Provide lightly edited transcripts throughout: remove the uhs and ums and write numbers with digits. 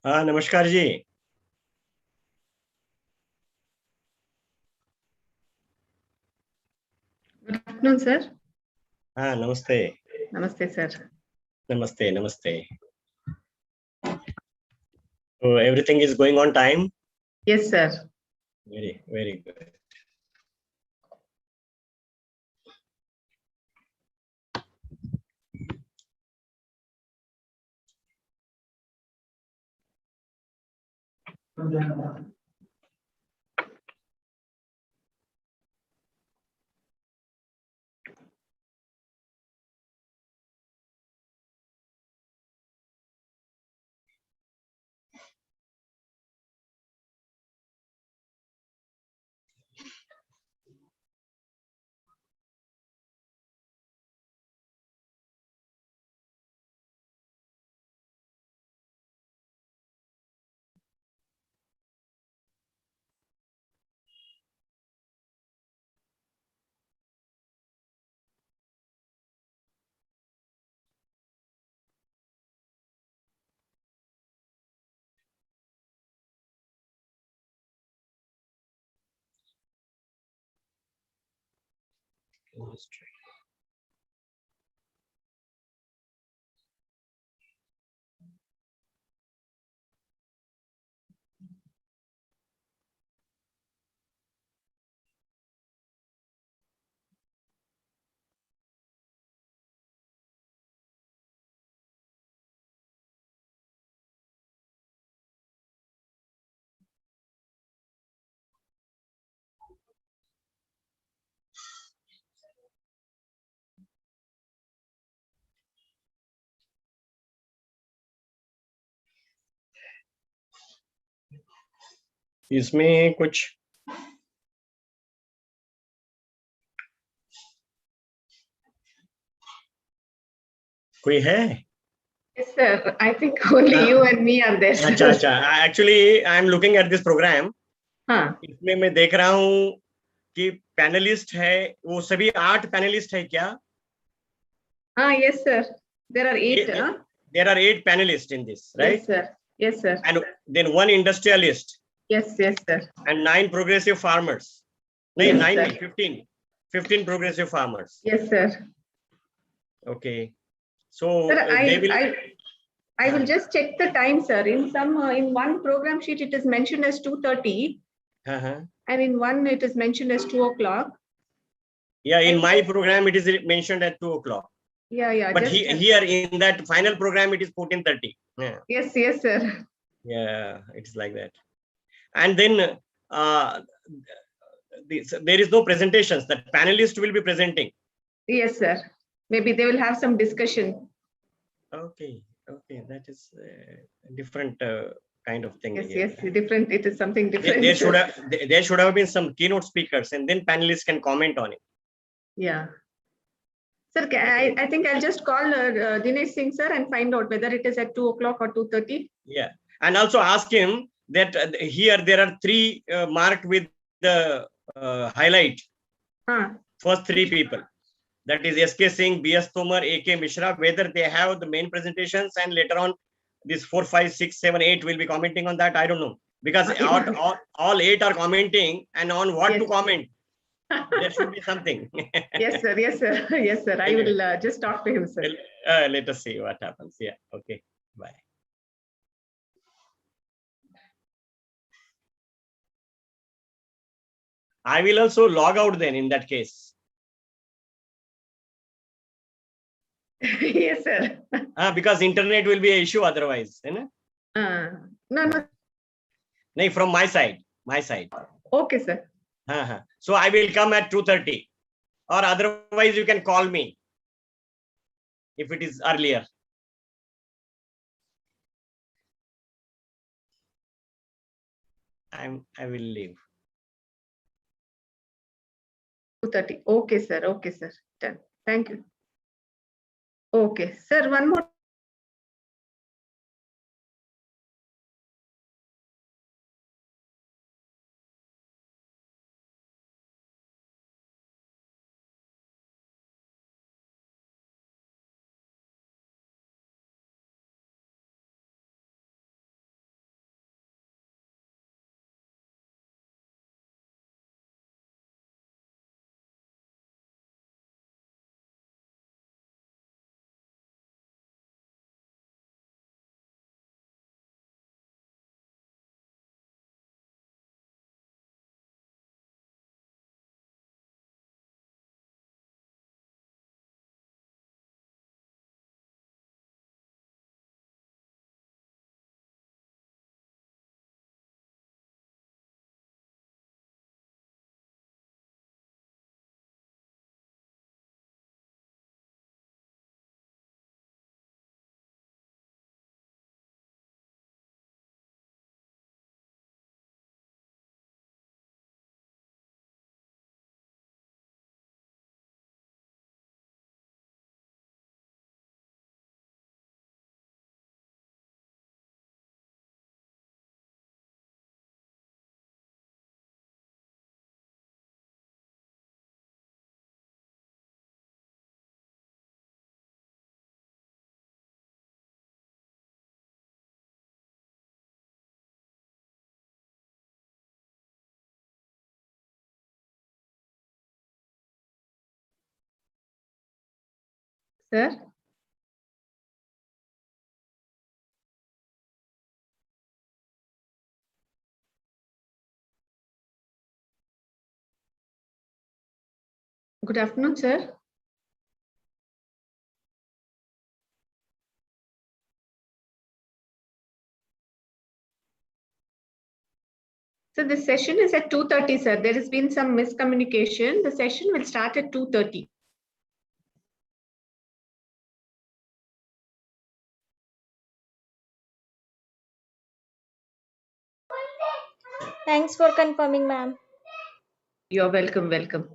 हाँ, नमस्कार जी। Good afternoon, sir. हाँ, नमस्ते। Namaste, sir. नमस्ते नमस्ते। तो everything is going on time. Yes, sir. Very very good. इसमें कुछ कोई है? Yes, sir. I think only you हाँ, and me are there, अच्छा sir. अच्छा। Actually I am looking at this program. Huh. इसमें मैं देख रहा हूँ कि पैनलिस्ट है। वो सभी 8 पैनलिस्ट है क्या? Yes, sir. There are ये 8, huh? There are 8 panelist in this, Yes, right? sir. Yes, sir. And then one industrialist Yes, yes, sir. And 9 progressive farmers. नहीं, Yes, 9 sir. नहीं, 15 प्रोग्रेसिve farmers. Yes, sir. Okay. So Sir, they I, will. I, I will just check the time, sir. In one program sheet, it is mentioned as 2:30, Uh-huh. and in one it is mentioned as 2 o'clock. Yeah, I in will my just, program it is mentioned at 2 o'clock. yeah, But just, here in that final program it is 14:30. Yeah, yes, yes, sir. yeah, it's like that. And then there is no presentations. The panelist will be presenting. Yes, sir. Maybe they will have some discussion. Okay, okay, that is a different kind of thing Yes, again. yes, different. It is something There different, should sir. have there should have been some keynote speakers, and then panelists can comment on it. Yeah. Sir, Okay. I think I'll just call Dinesh Singh, sir, and find out whether it is at 2 o'clock or 2:30. Yeah, and also ask him that here there are 3 marked with the highlight. Huh. First 3 people, that is SK Singh, BS Tomar, AK Mishra, whether they have the main presentations, and later on this 4, 5, 6, 7, 8 will be commenting on that. I don't know, because Yeah. all 8 are commenting, and on what to Yes. comment, there should be something. Yes, sir. Yes, sir. Yes, sir. I Anyway, will just talk to him, sir. let us see what happens. Yeah, okay, bye. I will also log out then in that case. Yes, sir. Because internet will be an issue otherwise. You know? No, no. No, from my side. Okay, sir. So I will come at 2:30, or otherwise you can call me if it is earlier. I will leave. 2:30. Okay, sir. Okay, sir. Done. Thank you. Okay, sir. One more Sir? Good afternoon, sir. So the session is at 2:30, sir. There has been some miscommunication. The session will start at 2:30. Thanks for confirming, ma'am. You're welcome, welcome.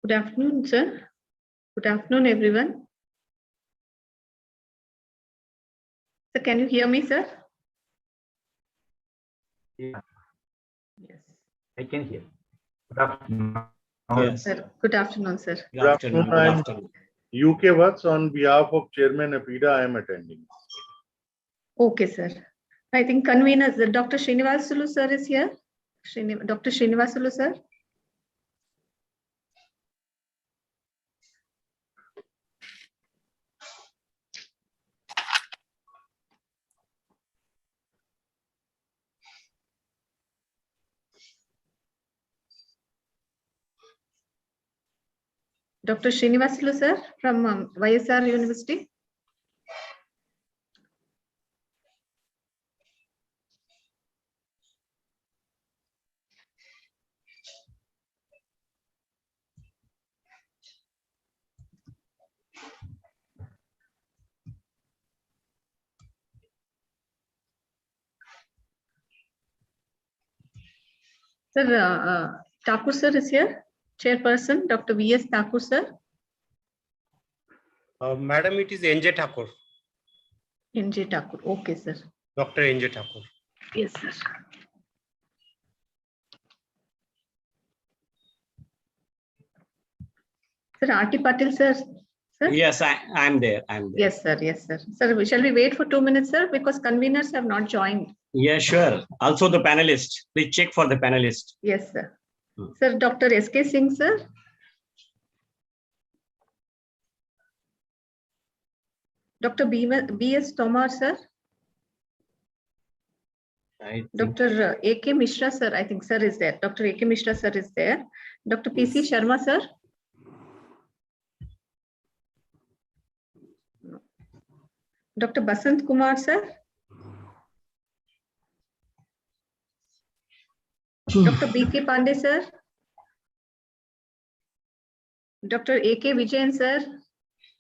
Good afternoon, sir. Good afternoon, everyone. Sir, can you hear me, sir? Yeah, Yes. I can hear. Good afternoon. Yes. Sir, good afternoon, sir. Good afternoon. Good I'm afternoon. UK Works on behalf of Chairman APIDA, I am attending. Okay, sir. I think convener, Dr. Srinivasulu, sir, is here. Dr. Srinivasulu, sir. Dr. Srinivasulu, sir, from YSR University. Sir, Thakur, sir, is here. Chairperson, Dr. V.S. Thakur, sir. Madam, it is NJ Thakur, N.J. Thakur. Okay, sir. Dr. NJ Thakur. Yes, sir. Sir, R.T. Patil, sir. Sir? Yes, I'm there. I'm there. Yes, sir. Yes, sir. Sir, shall we wait for 2 minutes, sir? Because conveners have not joined. Yeah, sure. Also the panelist. Please check for the panelist. Yes, sir. Hmm. Sir, Dr. S.K. Singh, sir. Dr. B.S. Tomar, sir. I think- Dr. A.K. Mishra, sir. I think sir is there. Dr. A.K. Mishra, sir, is there. Dr. P.C. Yes. Sharma, sir. No. Dr. Basant Kumar, sir. Dr. B.K. Pandey, sir. Dr. A.K. Vijayan, sir.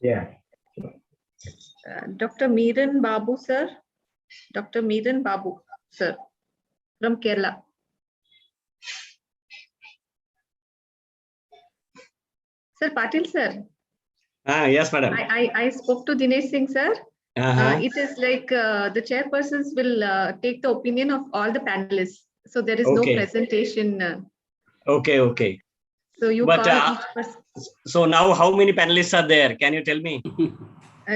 Yeah. Dr. Meeran Babu, sir. Dr. Meeran Babu, sir, from Kerala. Sir Patil, sir. Yes, madam. I spoke to Dinesh Singh, sir. Uh-huh. It is like the chairpersons will take the opinion of all the panelists. So there is no Okay. presentation. Okay, okay. So you But, call each person. So now how many panelists are there? Can you tell me?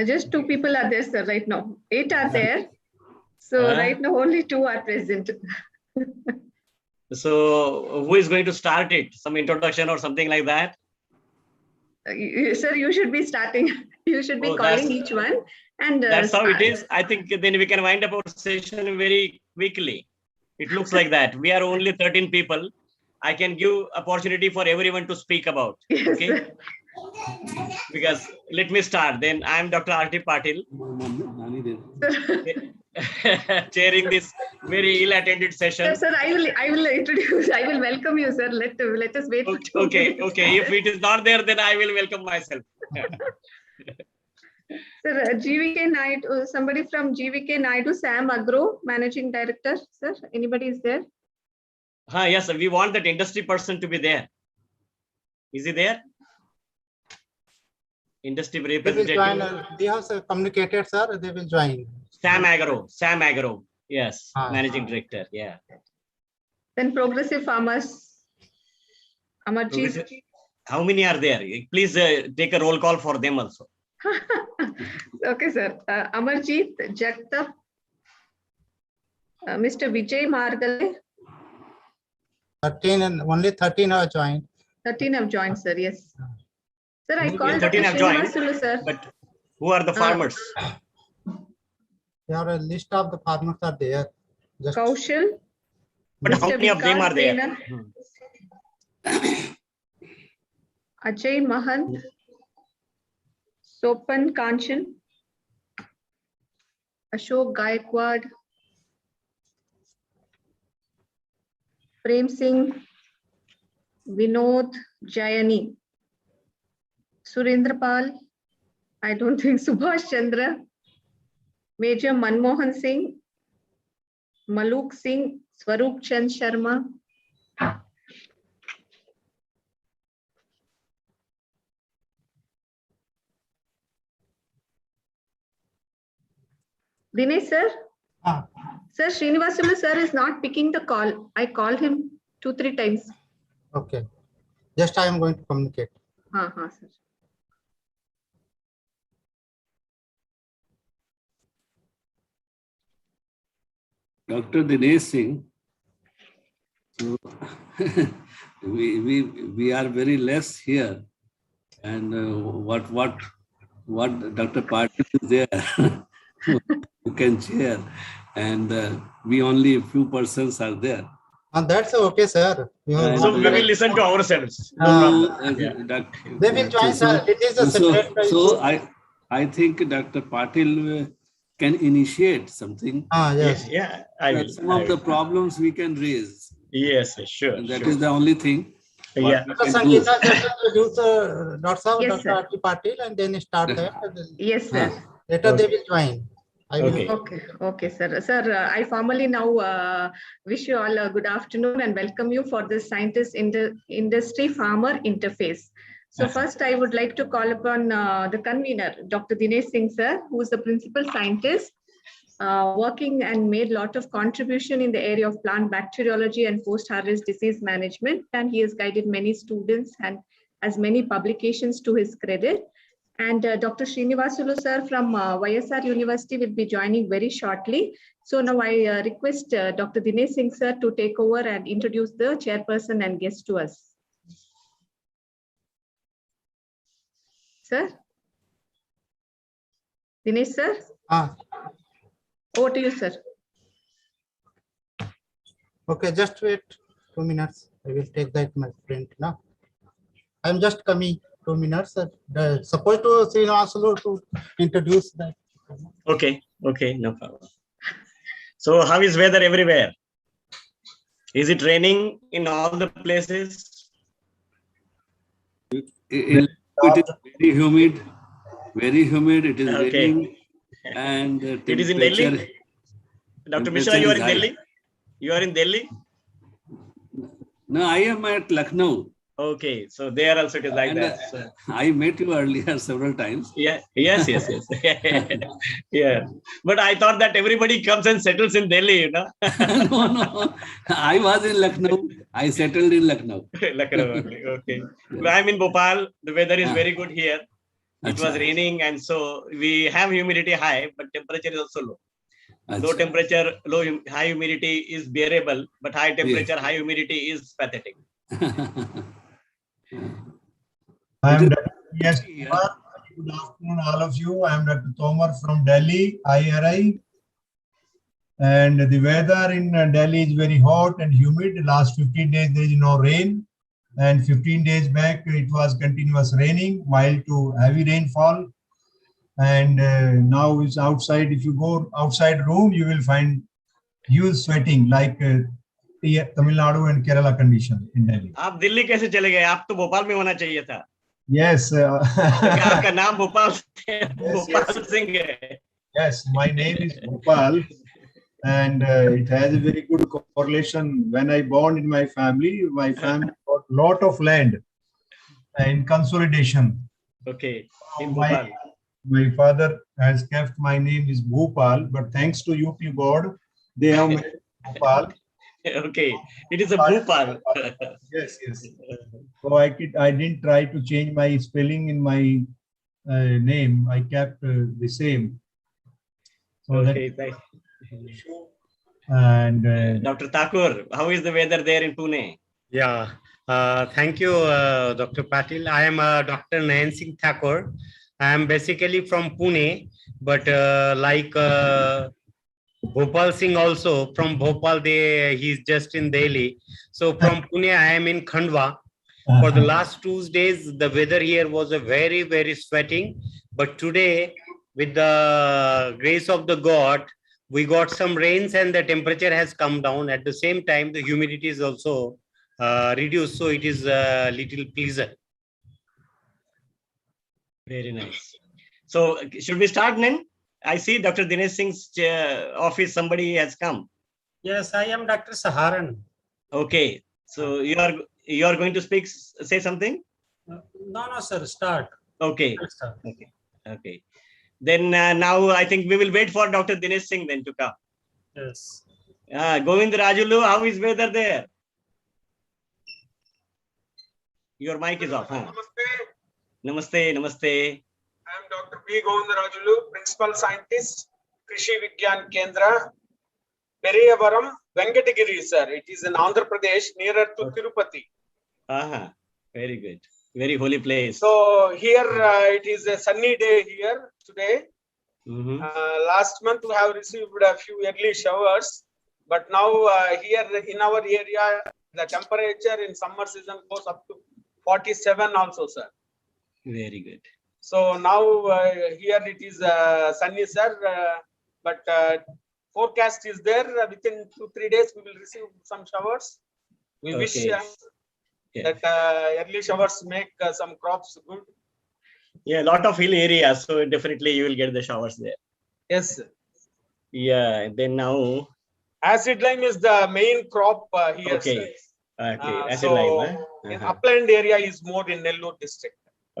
Just 2 people are there, sir, right now. 8 are there. So Uh-huh. right now only 2 are present. So who is going to start it? Some introduction or something like that? Sir, you should be starting. You should be Oh, calling that's- each one. And That's how it start. is. I think then we can wind up our session very quickly. It looks like that. We are only 13 people. I can give opportunity for everyone to speak about. Yes, Okay. sir. Because let me start. Then I'm Dr. R.T. Patil, chairing this very ill-attended session. Sir, I will introduce. I will welcome you, sir. Let us wait for 2 Okay, minutes. okay. If it is not there, then I will welcome myself. Sir, GVK Naidu, somebody from GVK Naidu, Sam Agro, Managing Director. Sir, anybody is there? Yes, we want that industry person to be there. Is he there? Industry They will join. representative. They have communicated, sir. They will join. Sam Agro. Yes, Ah. Managing Director. Yeah. Then Progressive Farmers, Amarjeet. How many are there? Please take a roll call for them also. Okay, sir. Amarjeet Jagtap, Mr. Vijay Margale, 13 and only 13 have joined. 13 have joined, sir. Yes. Sir, I Yeah, called 13 Dr. have joined. Srinivasulu, sir. But who are the farmers? There are a list of the farmers are there. Just Kaushal, But how Mr. many of them Vikas are there? Sena, Ajay Mahant, Sopan Kanchan, Ashok Gaikwad, Prem Singh, Vinod Jayani, Surendra Pal, I don't think Subhash Chandra, Major Manmohan Singh, Maluk Singh, Swaroop Chand Sharma, Dinesh sir? Ah, Sir, Srinivasulu sir is not picking the call. I called him 2-3 times. okay. Just I am going to communicate. Sir. Dr. Dinesh Singh, so we are very less here, and what Dr. Patil is there who can chair, and we only a few persons are there. And that's okay, sir. You And, So we will listen to ourselves. No problem. They will join, sir. It is a separate so issue. I think Dr. Patil can initiate something. Yes. Yeah, I will. Some of the problems we can raise. Yes, sure. And that sure. is the only thing. Yeah. what Dr. we can do. Sangeeta just introduce Dr. Saab, Yes, Dr. sir. R.T. Patil, and then start that. Yes, sir. Later they Okay. will join. I will. Okay. Okay, sir. Sir, I formally now wish you all a good afternoon and welcome you for this scientist industry farmer interface. So first, I would like to call upon the convener, Dr. Dinesh Singh, sir, who is the principal scientist, working and made a lot of contribution in the area of plant bacteriology and post-harvest disease management. And he has guided many students and has many publications to his credit. And Dr. Srinivasulu sir from YSR University will be joining very shortly. So now I request Dr. Dinesh Singh sir to take over and introduce the chairperson and guest to us. Sir? Dinesh sir? Over to you, sir. Okay, just wait 2 minutes. I will take that my print now. I'm just coming 2 minutes. Supposed to Srinivasulu to introduce that. Okay. No problem. So how is weather everywhere? Is it raining in all the places? It is very humid. Very humid. It is Okay. raining. And It is in Delhi? Dr. Mishra, you are in Delhi? You are in Delhi? No, I am at Lucknow. Okay, so there also it is like And, that. So, I met you earlier several times. yeah, yes. Yeah. But I thought that everybody comes and settles in Delhi, you know. No. I was in Lucknow. I settled in Lucknow. Lucknow only, okay. I'm in Bhopal. The weather is very good here. It was Acha. raining, and so we have humidity high, but temperature is also low. Low Acha. temperature, high humidity is bearable, but high temperature, high humidity is pathetic. I am Dr. Yes. Good afternoon, all of you. I am Dr. Tomar from Delhi, IRI. And the weather in Delhi is very hot and humid. The last 15 days there is no rain. And 15 days back it was continuous raining, mild to heavy rainfall. And now it's outside. If you go outside room, you will find huge sweating like Tamil Nadu and Kerala condition in Delhi. आप दिल्ली कैसे चले गए? आप तो भोपाल में होना चाहिए था. Yes. आपका नाम भोपाल सिंह है. Yes, my name is Bhopal, and it has a very good correlation. When I born in my family got a lot of land in consolidation. Okay, in Bhopal. My father has kept my name is Bhopal, but thanks to UP board, they have made Bhopal. Okay, it is a Bhopal. Yes. So I didn't try to change my spelling in my name. I kept the same. So Okay, that, thanks. and Dr. Thakur, how is the weather there in Pune? Yeah, thank you, Dr. Patil. I am Dr. Nayan Singh Thakur. I am basically from Pune, but like Bhopal Singh also from Bhopal, he's just in Delhi. So from Pune, I am in Khandwa. For the last 2 days, the weather here was a very, very sweating. But today, with the grace of the God, we got some rains and the temperature has come down. At the same time, the humidity is also reduced. So it is a little pleasant. Very nice. So should we start then? I see Dr. Dinesh Singh's office, somebody has come. Yes, I am Dr. Saharan. Okay, so you are going to say something? No, sir, start. Okay. Start. Okay. Then now I think we will wait for Dr. Dinesh Singh then to come. Yes. Govind Rajulu, how is weather there? Your mic is off. Huh? Namaste, namaste. I am Dr. P. Govindarajulu, Principal Scientist, Krishi Vigyan Kendra, Periyavaram, Venkatagiri, sir. It is in Andhra Pradesh, nearer to Tirupati. Very good. Very holy place. So here it is a sunny day here today. Mhm. Last month we have received a few early showers, but now here in our area, the temperature in summer season goes up to 47 also, sir. Very good. So now here it is sunny, sir, but forecast is there. Within 2-3 days we will receive some showers. We wish Okay. Yeah. that early showers make some crops good. Yeah, a lot of hill areas, so definitely you will get the showers there. Yes, sir. Yeah, then now, Acid lime is the main crop here. okay. Sir. Okay, acid So lime, huh? in Uh-huh. upland area is more in Nellore district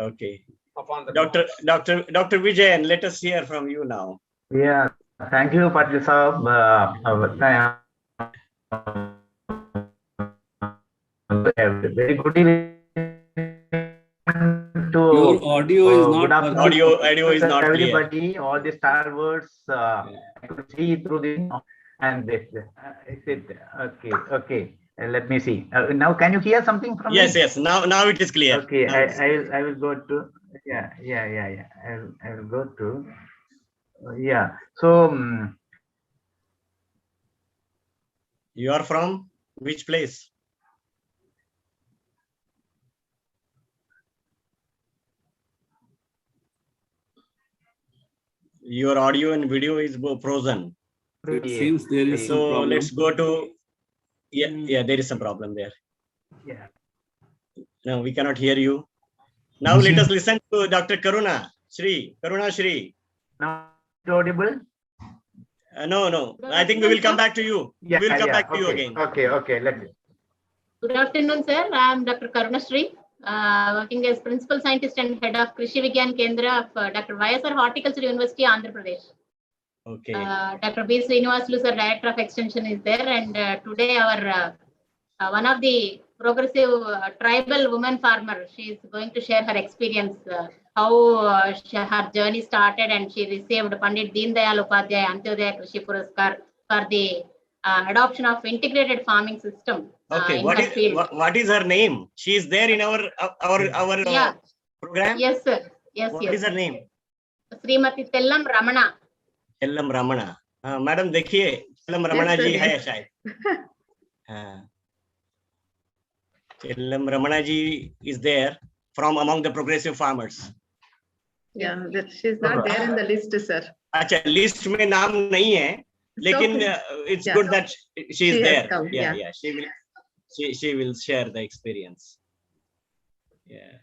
Okay. of Andhra Pradesh. Dr. Vijayan, let us hear from you now. Yeah, thank you, Patil Saab. Very good evening to Your audio is not good afternoon, Audio is not clear. everybody. All the star words I could see through the and this. Is it okay? Okay. Let me see. Now, can you hear something from Yes, me? yes. Now it is clear. Okay, Now it is clear. I will go to I will go to yeah. So You are from which place? Your audio and video is frozen. It seems there is some So problem. let's go to, yeah, there is some problem there. yeah. No, we cannot hear you. Now let us listen to Dr. Karuna Shri. Now audible. No. I think we will come back to you. Yeah, We will come back to you okay, again. Okay. Let me. Good afternoon, sir. I am Dr. Karuna Shri, working as Principal Scientist and Head of Krishi Vigyan Kendra of Dr. YSR Horticulture University, Andhra Pradesh. Okay. Dr. B. Srinivasulu, sir, Director of Extension is there, and today our one of the progressive tribal woman farmer, she is going to share her experience, how her journey started, and she received Pandit Deen Dayal Upadhyay Antyodaya Krishi Puraskar for the adoption of integrated farming system. Okay. In What her is field. what is her name? She is there in our Yeah. program. Yes, sir. Yes, What yes. is her name? Srimati Tellam Ramana. Tellam Ramana. Madam देखिए Tellam Ramana sir, जी yes. है शायद. हाँ. Tellam Ramana ji is there from among the progressive farmers. Yeah, that she's not there in the list, sir. अच्छा list में नाम नहीं है लेकिन it's Yeah. good that she is She has there. come, Yeah, yeah. she will share the experience. Yeah.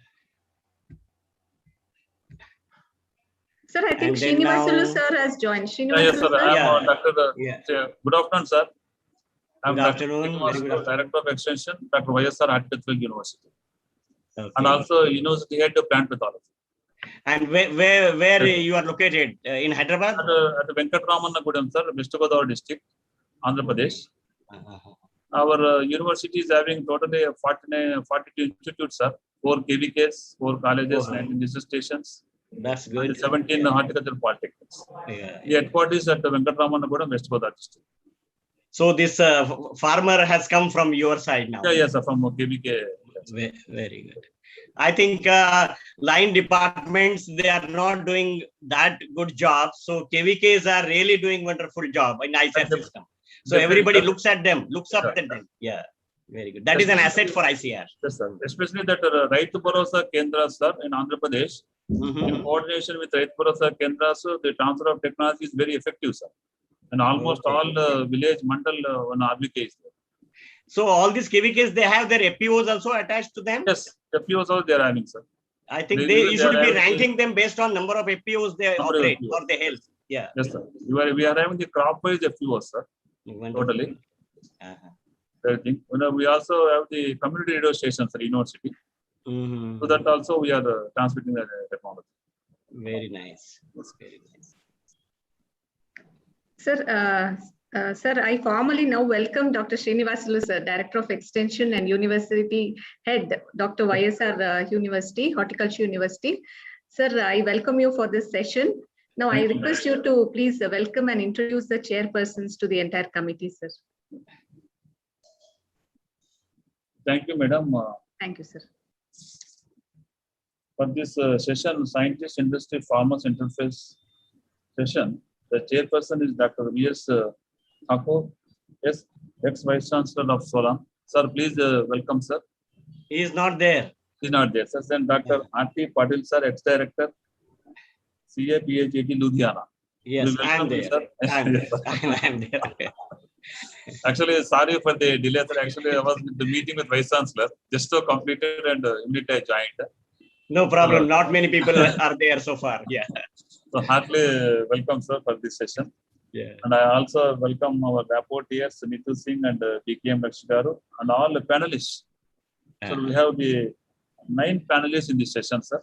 Sir, I think And then Srinivasulu now- sir has joined. Yes, Srinivasulu sir. sir. I am Yeah. Dr. Yeah. Good afternoon, sir. I am Good Dr. afternoon. Very Srinivas, good afternoon. Director of Extension, Dr. YSR Horticultural University, Okay. and also University Head of Plant Pathology. And where you are located in Hyderabad? At the Venkatramana Gudam, sir, West Godavari district, Andhra Pradesh. Our university is having totally 42 institutes, sir. 4 KVKs, 4 colleges, Oh. 19 research stations, That's and good. 17 horticultural polytechnics. Yeah. The headquarters is at the Venkatramana Gudam, West Godavari district. So this farmer has come from your side now. Yeah, yes, sir, from KVK. Very good. I think line departments, they are not doing that good job. So KVKs are really doing wonderful job in ICR system. So Definitely, everybody sir. looks at them, looks up Sure. at them. Yeah, very good. That is an asset for ICR. Yes, sir. Especially that Raitu Bharosa Kendra, sir, in Andhra Pradesh. Mhm. In coordination with Raitu Bharosa Kendra, so the transfer of technology is very effective, sir. And almost Okay. all village mandal on RBK is there. So all these KVKs, they have their APOs also attached to them. Yes, FPOs also they are having, sir. I think They- you they should are be having- ranking them based on number of APOs they Number of operate APOs. or they help. Yeah. Yes, sir. We are having the crop wise FPOs, sir. Wonderful. Totally. Uh-huh. Everything. We also have the community radio stations at university. Mhm. So that also we are transmitting the technology. Very nice. That's very nice. Sir, I formally now welcome Dr. Srinivasulu, sir, Director of Extension and University Head, Dr. YSR University, Horticulture University. Sir, I welcome you for this session. Now, I request you to please welcome and introduce the chairpersons to the entire committee, sir. Thank you, madam. Thank you, sir. For this session, Scientist Industry Farmers Interface session, the chairperson is Dr. V.S. Thakur, yes, ex-Vice Chancellor of Solan. Sir, please welcome, sir. He is not there. He is not there, sir. Then Dr. R.T. Patil, sir, ex-director, CAPHAT, Ludhiana. Yes, I am there. Sir. I am there. Actually, sorry for the delay, sir. Actually, I was in the meeting with Vice Chancellor, just to completed and immediately I joined. No problem. Not many people are there so far. Yeah. So heartily welcome, sir, for this session. Yeah. And I also welcome our rapporteurs, Nitu Singh and BKM Lakshgaru, and all the panelists. So we have the 9 panelists in this session, sir.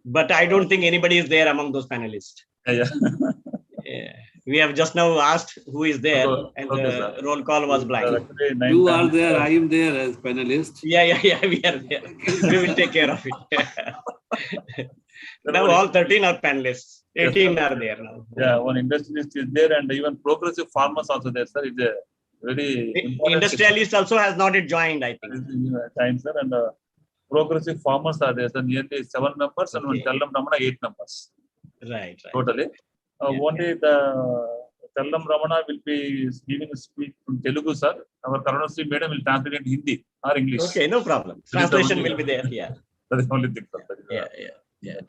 But I don't think anybody is there among those panelists. Yeah. Yeah. We have just now asked who is there, and the roll call was blank. You are there, I am there as panelist. Yeah, we are there. We will take care of it. Now all 13 are panelists. 18 are there now. Yeah, one industrialist is there, and even progressive farmers also there, sir. It's a very important industrialist also has not yet joined, I think. Time, sir, and progressive farmers are there, sir. Nearly 7 members, and one Tellam Ramana 8 members. Right. Totally. Only the Tellam Ramana will be giving a speech in Telugu, sir. Our Karunasri madam will translate in Hindi or English. Okay, no problem. Translation will be there. Yeah. That is the only thing, sir. Yeah.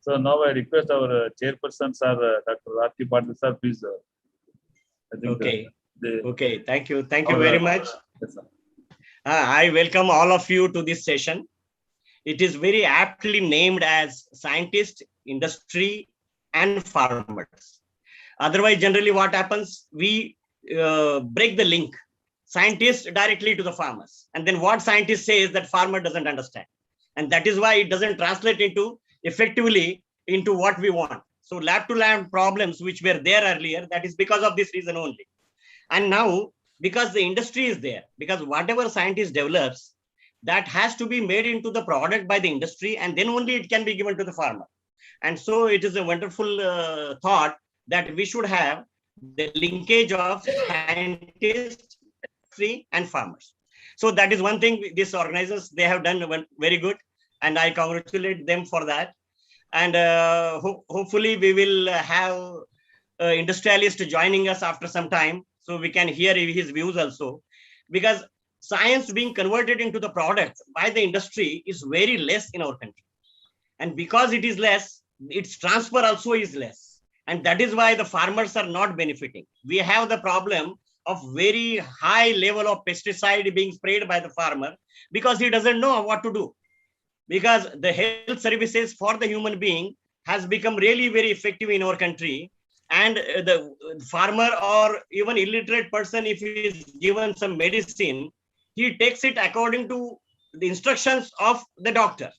So now I request our chairperson, sir, Dr. R.T. Patil, sir, please. I think okay. Thank you very much. Yes, sir. I welcome all of you to this session. It is very aptly named as Scientist, Industry, and Farmers. Otherwise, generally what happens, we break the link. Scientists directly to the farmers. And then what scientist says that farmer doesn't understand. And that is why it doesn't translate into effectively into what we want. So lab to lab problems which were there earlier, that is because of this reason only. And now, because the industry is there, because whatever scientist develops, that has to be made into the product by the industry, and then only it can be given to the farmer. And so it is a wonderful thought that we should have the linkage of scientists, industry, and farmers. So that is one thing these organizers, they have done very good. And I congratulate them for that. And hopefully we will have industrialist joining us after some time, so we can hear his views also. Because science being converted into the product by the industry is very less in our country. And because it is less, its transfer also is less. And that is why the farmers are not benefiting. We have the problem of very high level of pesticide being sprayed by the farmer because he doesn't know what to do. Because the health services for the human being has become really very effective in our country. And the farmer or even illiterate person, if he is given some medicine, he takes it according to the instructions of the doctor.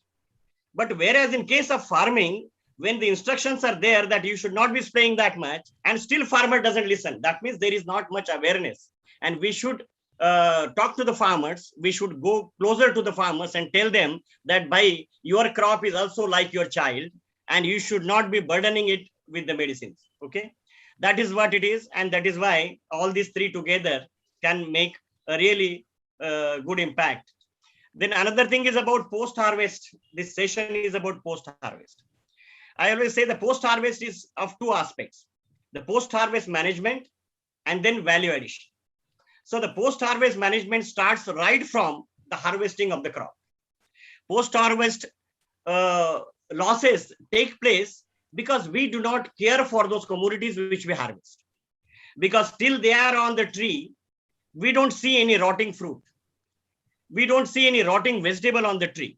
But whereas in case of farming, when the instructions are there that you should not be spraying that much, and still farmer doesn't listen, that means there is not much awareness. And we should talk to the farmers. We should go closer to the farmers and tell them that by your crop is also like your child, and you should not be burdening it with the medicines. Okay, that is what it is, and that is why all these three together can make a really good impact. Then another thing is about post-harvest. This session is about post-harvest. I always say the post-harvest is of two aspects: the post-harvest management and then value addition. So the post-harvest management starts right from the harvesting of the crop. Post-harvest losses take place because we do not care for those commodities which we harvest. Because till they are on the tree, we don't see any rotting fruit. We don't see any rotting vegetable on the tree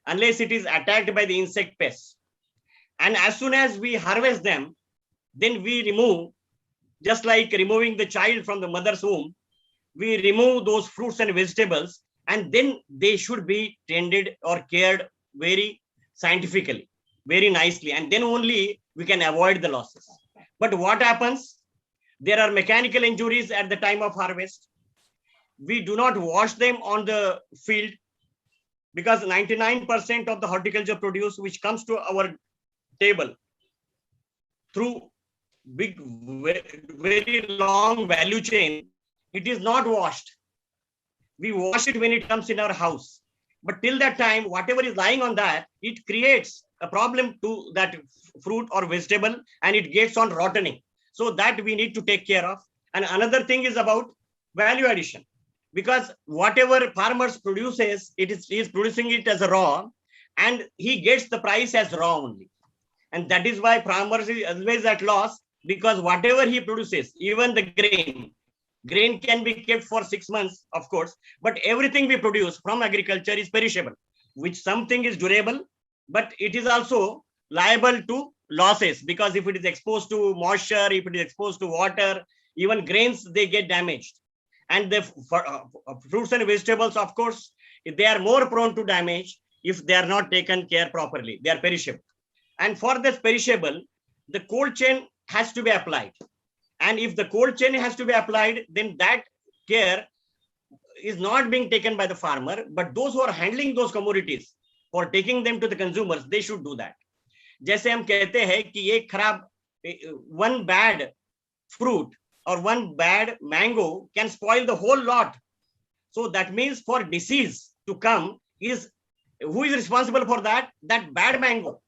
unless it is attacked by the insect pests. And as soon as we harvest them, then we remove, just like removing the child from the mother's womb, we remove those fruits and vegetables, and then they should be tended or cared very scientifically. very nicely, and then only we can avoid the losses. But what happens? There are mechanical injuries at the time of harvest. We do not wash them on the field because 99% of the horticulture produce which comes to our table through big, very long value chain, it is not washed. We wash it when it comes in our house. But till that time, whatever is lying on that, it creates a problem to that fruit or vegetable, and it gets on rotting. So that we need to take care of. And another thing is about value addition, because whatever farmers produces, he is producing it as a raw, and he gets the price as raw only. And that is why farmers is always at loss, because whatever he produces, even the grain can be kept for 6 months, of course, but everything we produce from agriculture is perishable, which something is durable, but it is also liable to losses, because if it is exposed to moisture, if it is exposed to water, even grains, they get damaged. And the fruits and vegetables, of course, they are more prone to damage if they are not taken care properly. They are perishable. And for this perishable, the cold chain has to be applied. And if the cold chain has to be applied, then that care is not being taken by the farmer, but those who are handling those commodities for taking them to the consumers, they should do that. जैसे हम कहते हैं कि एक खराब, one bad fruit or one bad mango can spoil the whole lot. So that means for disease to come, is who is responsible for that? That bad mango.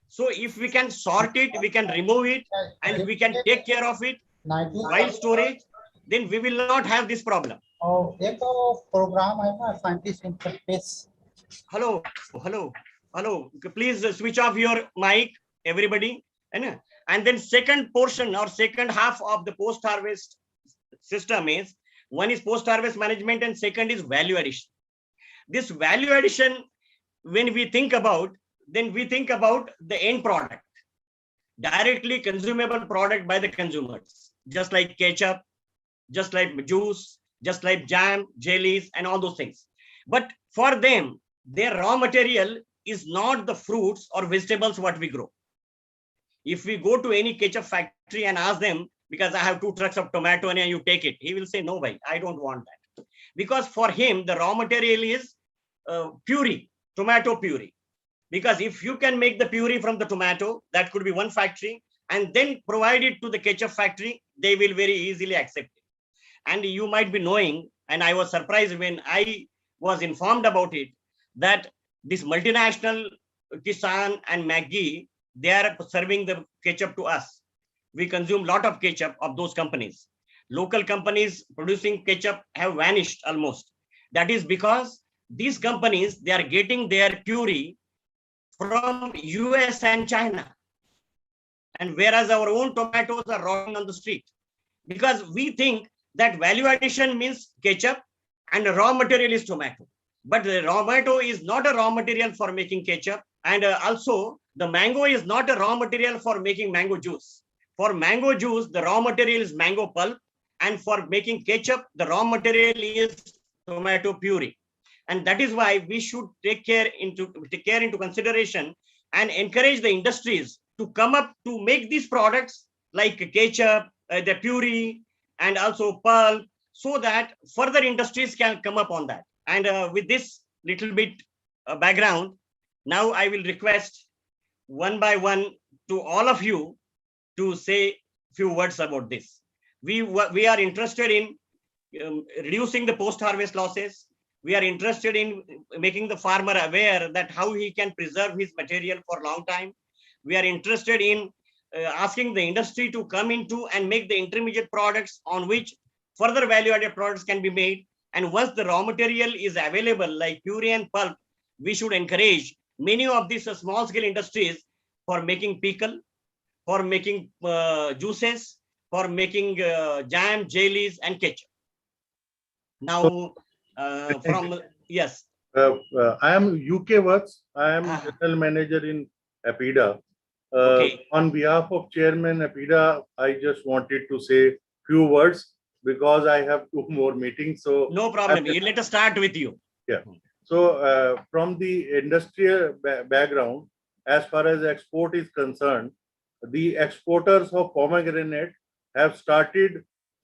So if we can sort it, we can remove it, and we can take care of it while storage, then we will not have this problem. Oh, एक program है ना scientist interface. Hello. Please switch off your mic, everybody. And then second portion or second half of the post-harvest system is, one is post-harvest management and second is value addition. This value addition, when we think about, then we think about the end product, directly consumable product by the consumers, just like ketchup, just like juice, just like jam, jellies, and all those things. But for them, their raw material is not the fruits or vegetables what we grow. If we go to any ketchup factory and ask them, because I have 2 trucks of tomato and you take it, he will say, no, bhai, I don't want that. Because for him, the raw material is puree, tomato puree. Because if you can make the puree from the tomato, that could be one factory, and then provide it to the ketchup factory, they will very easily accept it. And you might be knowing, and I was surprised when I was informed about it, that this multinational Kisan and Maggi, they are serving the ketchup to us. We consume a lot of ketchup of those companies. Local companies producing ketchup have vanished almost. That is because these companies, they are getting their puree from US and China. And whereas our own tomatoes are rotting on the street, because we think that value addition means ketchup and the raw material is tomato. But the tomato is not a raw material for making ketchup. And also the mango is not a raw material for making mango juice. For mango juice, the raw material is mango pulp. And for making ketchup, the raw material is tomato puree. And that is why we should take care into consideration and encourage the industries to come up to make these products like ketchup, the puree, and also pulp, so that further industries can come up on that. And with this little bit background, now I will request one by one to all of you to say a few words about this. We are interested in reducing the post-harvest losses. We are interested in making the farmer aware that how he can preserve his material for a long time. We are interested in asking the industry to come into and make the intermediate products on which further value-added products can be made. And once the raw material is available, like puree and pulp, we should encourage many of these small-scale industries for making pickle, for making juices, for making jam, jellies, and ketchup. Now, yes. I am UK Works. I am General Manager in APIDA. Okay. On behalf of Chairman APIDA, I just wanted to say few words because I have 2 more meetings. So no problem. Let us start with you. Yeah. So from the industrial background, as far as export is concerned, the exporters of pomegranate have started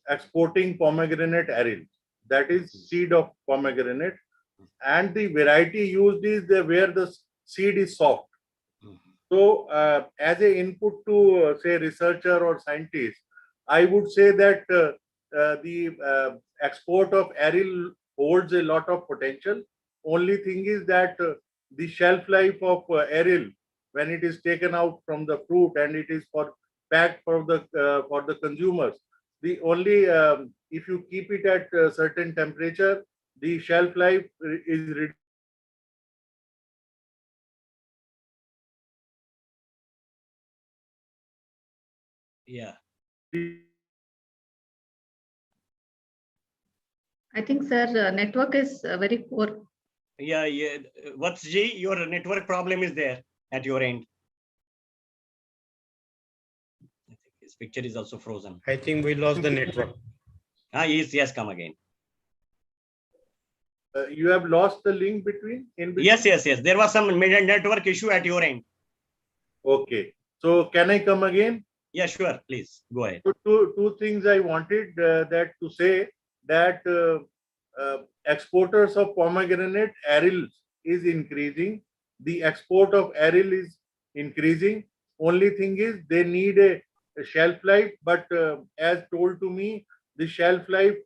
exporting pomegranate aril, that is seed of pomegranate, and the variety used is where the seed is soft. So, as a input to say researcher or scientist, I would say that the export of aril holds a lot of potential. Only thing is that the shelf life of aril, when it is taken out from the fruit and it is packed for the consumers, the only if you keep it at a certain temperature, the shelf life is reduced. Yeah. I think, sir, network is very poor. Yeah, yeah. What's G? Your network problem is there at your end. I think his picture is also frozen. I think we lost the network. Yes, come again. You have lost the link between? Yes. There was some network issue at your end. Okay. So can I come again? Yeah, sure. Please go ahead. So two things I wanted that to say that exporters of pomegranate aril is increasing. The export of aril is increasing. Only thing is they need a shelf life, but as told to me, the shelf life,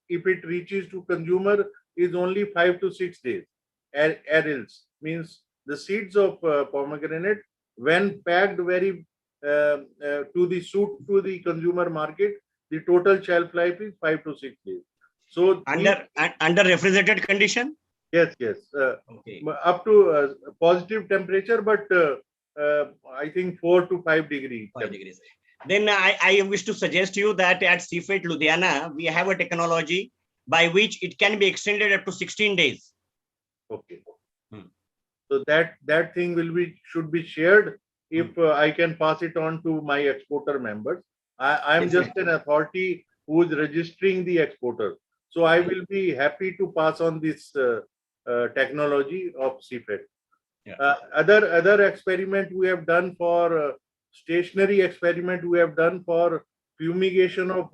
if it reaches to consumer, is only 5 to 6 days. Arils means the seeds of pomegranate, when packed very to the consumer market, the total shelf life is 5 to 6 days. So under refrigerated condition. Yes. Okay. Up to positive temperature, but I think 4 to 5 degrees. 5 degrees. Then I wish to suggest you that at CFET Ludhiana, we have a technology by which it can be extended up to 16 days. Okay. So that thing should be shared. If I can pass it on to my exporter members. I am just an authority who is registering the exporter. So I will be happy to pass on this technology of CFET. Yeah. Other experiment we have done for stationary experiment we have done for fumigation of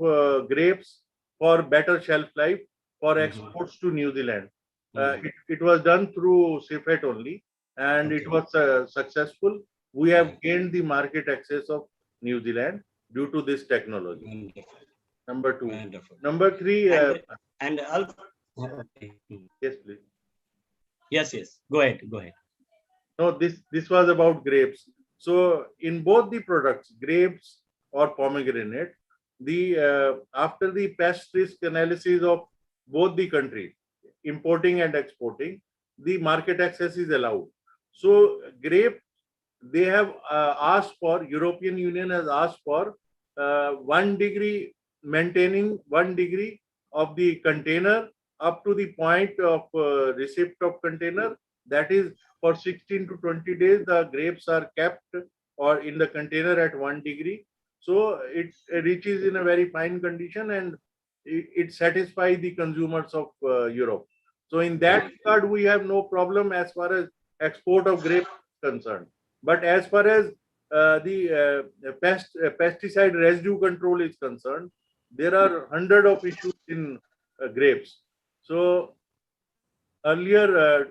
grapes for better shelf life for exports to New Zealand. It was done through CFET only, and it was successful. We have gained the market access of New Zealand due to this technology. Wonderful. Number 2. Wonderful. Number 3. Yes, please. Yes. Go ahead. No, this was about grapes. So in both the products, grapes or pomegranate, the after the pest risk analysis of both the countries, importing and exporting, the market access is allowed. So grape, they have asked for, European Union has asked for 1 degree, maintaining 1 degree of the container up to the point of receipt of container. That is for 16 to 20 days, the grapes are kept or in the container at 1 degree. So it reaches in a very fine condition and it satisfies the consumers of Europe. So in that regard, we have no problem as far as export of grapes is concerned. But as far as the pesticide residue control is concerned, there are hundreds of issues in grapes. So earlier,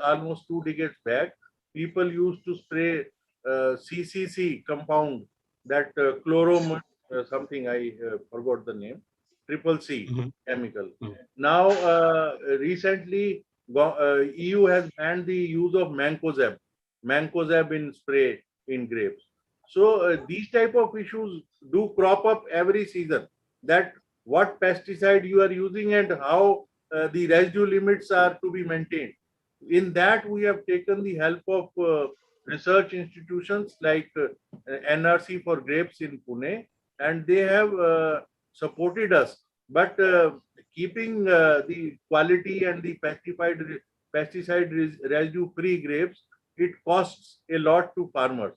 almost 2 decades back, people used to spray CCC compound, that chlorom something, I forgot the name, triple C chemical. Now, recently, EU has banned the use of mancozeb in spray in grapes. So these type of issues do crop up every season, that what pesticide you are using and how the residue limits are to be maintained. In that, we have taken the help of research institutions like NRC for grapes in Pune, and they have supported us. But keeping the quality and the pesticide residue-free grapes, it costs a lot to farmers.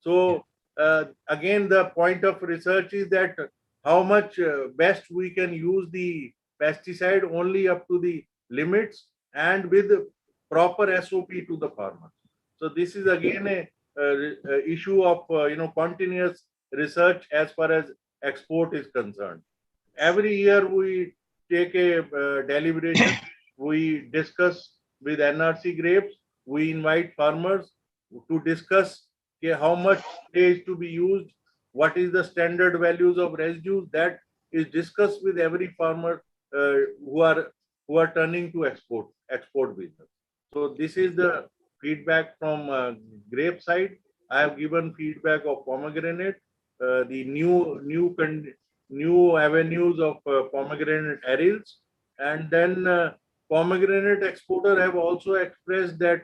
So again, the point of research is that how much best we can use the pesticide only up to the limits and with proper SOP to the farmer. So this is again a issue of continuous research as far as export is concerned. Every year we take a deliberation, we discuss with NRC grapes, we invite farmers to discuss how much is to be used, what is the standard values of residues. That is discussed with every farmer who are turning to export business. So this is the feedback from grape side. I have given feedback of pomegranate, the new avenues of pomegranate arils, and then pomegranate exporter have also expressed that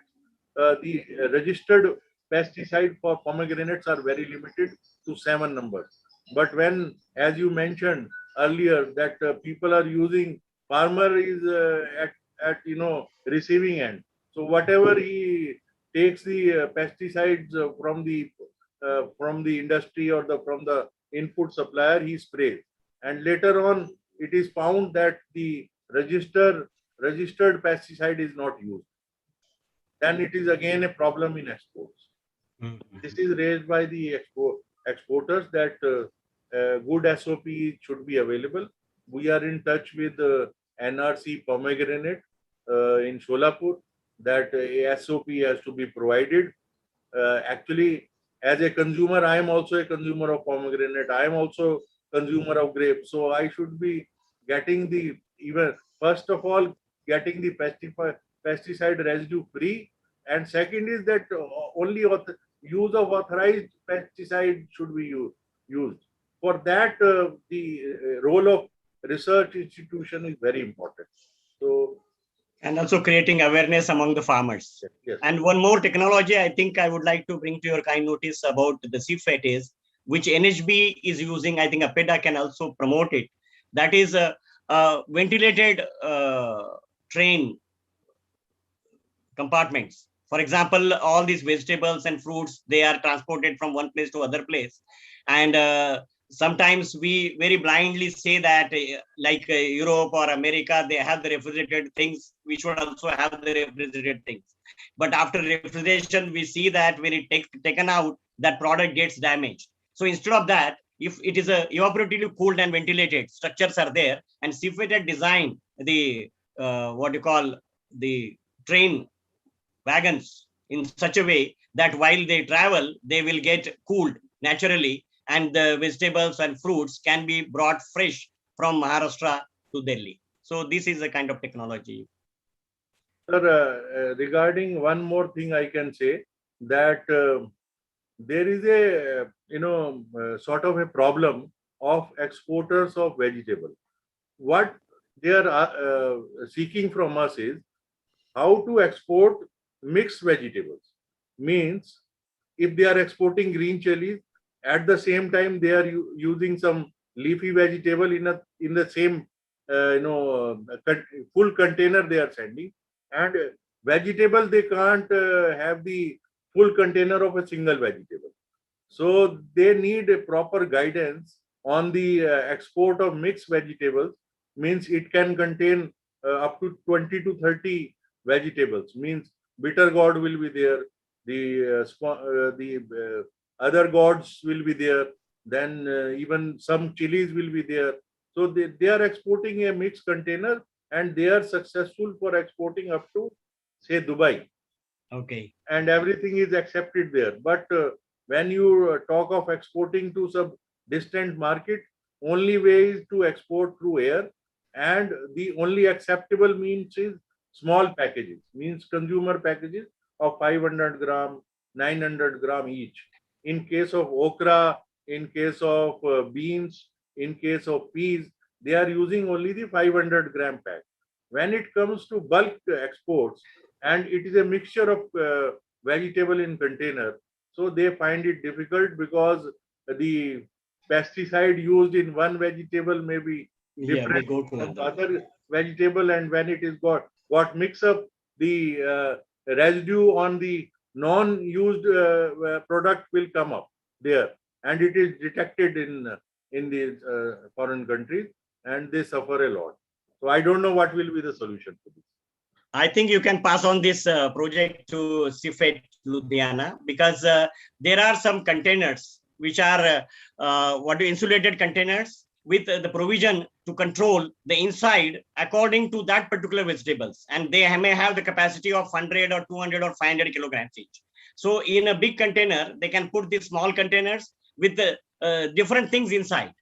the registered pesticide for pomegranates are very limited to 7 numbers. But when, as you mentioned earlier, that people are using, farmer is at receiving end. So whatever he takes the pesticides from the industry or from the input supplier, he sprays, and later on it is found that the registered pesticide is not used. Then it is again a problem in exports. This is raised by the exporters that good SOP should be available. We are in touch with NRC pomegranate in Solapur, that a SOP has to be provided. Actually, as a consumer, I am also a consumer of pomegranate. I am also consumer of grapes. So I should be getting first of all, getting the pesticide residue free. And second is that only use of authorized pesticide should be used. For that, the role of research institution is very important. So, and also creating awareness among the farmers. Yes. And one more technology I think I would like to bring to your kind notice about the CFET is, which NHB is using. I think APEDA can also promote it. That is a ventilated train compartments. For example, all these vegetables and fruits, they are transported from one place to other place. And sometimes we very blindly say that like Europe or America, they have the refrigerated things. We should also have the refrigerated things. But after refrigeration, we see that when it taken out, that product gets damaged. So instead of that, if it is evaporatively cooled and ventilated, structures are there, and CFET had designed the the train wagons in such a way that while they travel, they will get cooled naturally, and the vegetables and fruits can be brought fresh from Maharashtra to Delhi. So this is a kind of technology. Sir, regarding one more thing I can say, that there is a sort of a problem of exporters of vegetable. What they are seeking from us is how to export mixed vegetables. Means if they are exporting green chilies, at the same time they are using some leafy vegetable in the same full container they are sending, and vegetable they can't have the full container of a single vegetable. So they need a proper guidance on the export of mixed vegetables. Means it can contain up to 20 to 30 vegetables. Means bitter gourd will be there, the other gourds will be there, then even some chilies will be there. So they are exporting a mixed container, and they are successful for exporting up to, say, Dubai. Okay. And everything is accepted there. But when you talk of exporting to some distant market, only way is to export through air, and the only acceptable means is small packages, means consumer packages of 500 gram, 900 gram each. In case of okra, in case of beans, in case of peas, they are using only the 500 gram pack. When it comes to bulk exports, and it is a mixture of vegetable in container, so they find it difficult because the pesticide used in one vegetable may be different from other vegetable, and when it is got mixed up, the residue on the non-used product will come up there, and it is detected in these foreign countries, and they suffer a lot. So I don't know what will be the solution to this. I think you can pass on this project to CFET Ludhiana, because there are some containers which are insulated containers with the provision to control the inside according to that particular vegetables, and they may have the capacity of 100 or 200 or 500 kilograms each. So in a big container, they can put these small containers with different things inside.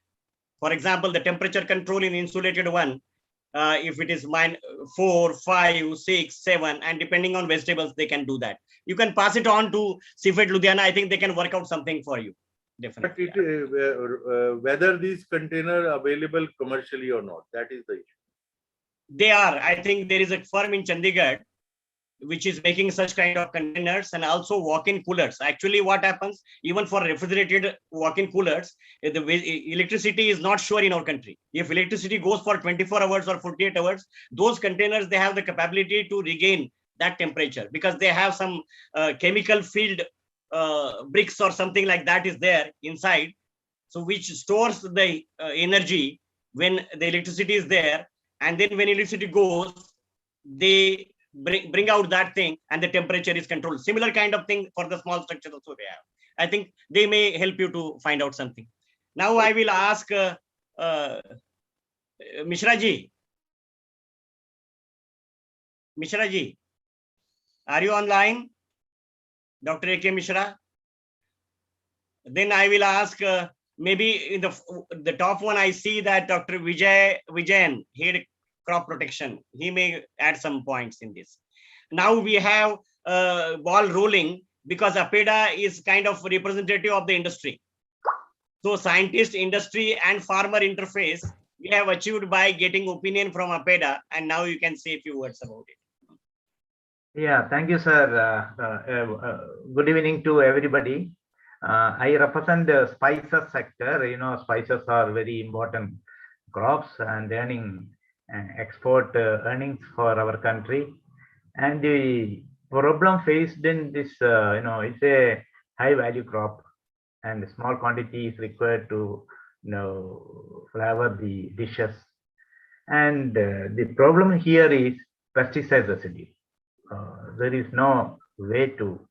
For example, the temperature control in insulated one, if it is -4, 5, 6, 7, and depending on vegetables, they can do that. You can pass it on to CIFET Ludhiana. I think they can work out something for you. Definitely. But whether these containers are available commercially or not, that is the issue. They are. I think there is a firm in Chandigarh which is making such kind of containers, and also walk-in coolers. Actually, what happens, even for refrigerated walk-in coolers, the electricity is not sure in our country. If electricity goes for 24 hours or 48 hours, those containers, they have the capability to regain that temperature, because they have some chemical filled bricks or something like that is there inside, so which stores the energy when the electricity is there, and then when electricity goes, they bring out that thing and the temperature is controlled. Similar kind of thing for the small structures also they have. I think they may help you to find out something. Now I will ask Mishra ji. Mishra ji, are you online? Dr. A.K. Mishra? Then I will ask, maybe in the top one, I see that Dr. Vijayan, head crop protection. He may add some points in this. Now we have ball rolling, because APEDA is kind of representative of the industry. So scientist, industry, and farmer interface, we have achieved by getting opinion from APEDA, and now you can say a few words about it. Yeah, thank you, sir. Good evening to everybody. I represent the spices sector. You know, spices are very important crops and earning export earnings for our country. And the problem faced in this, it's a high value crop, and small quantity is required to, flavor the dishes. And the problem here is pesticide residue. There is no way to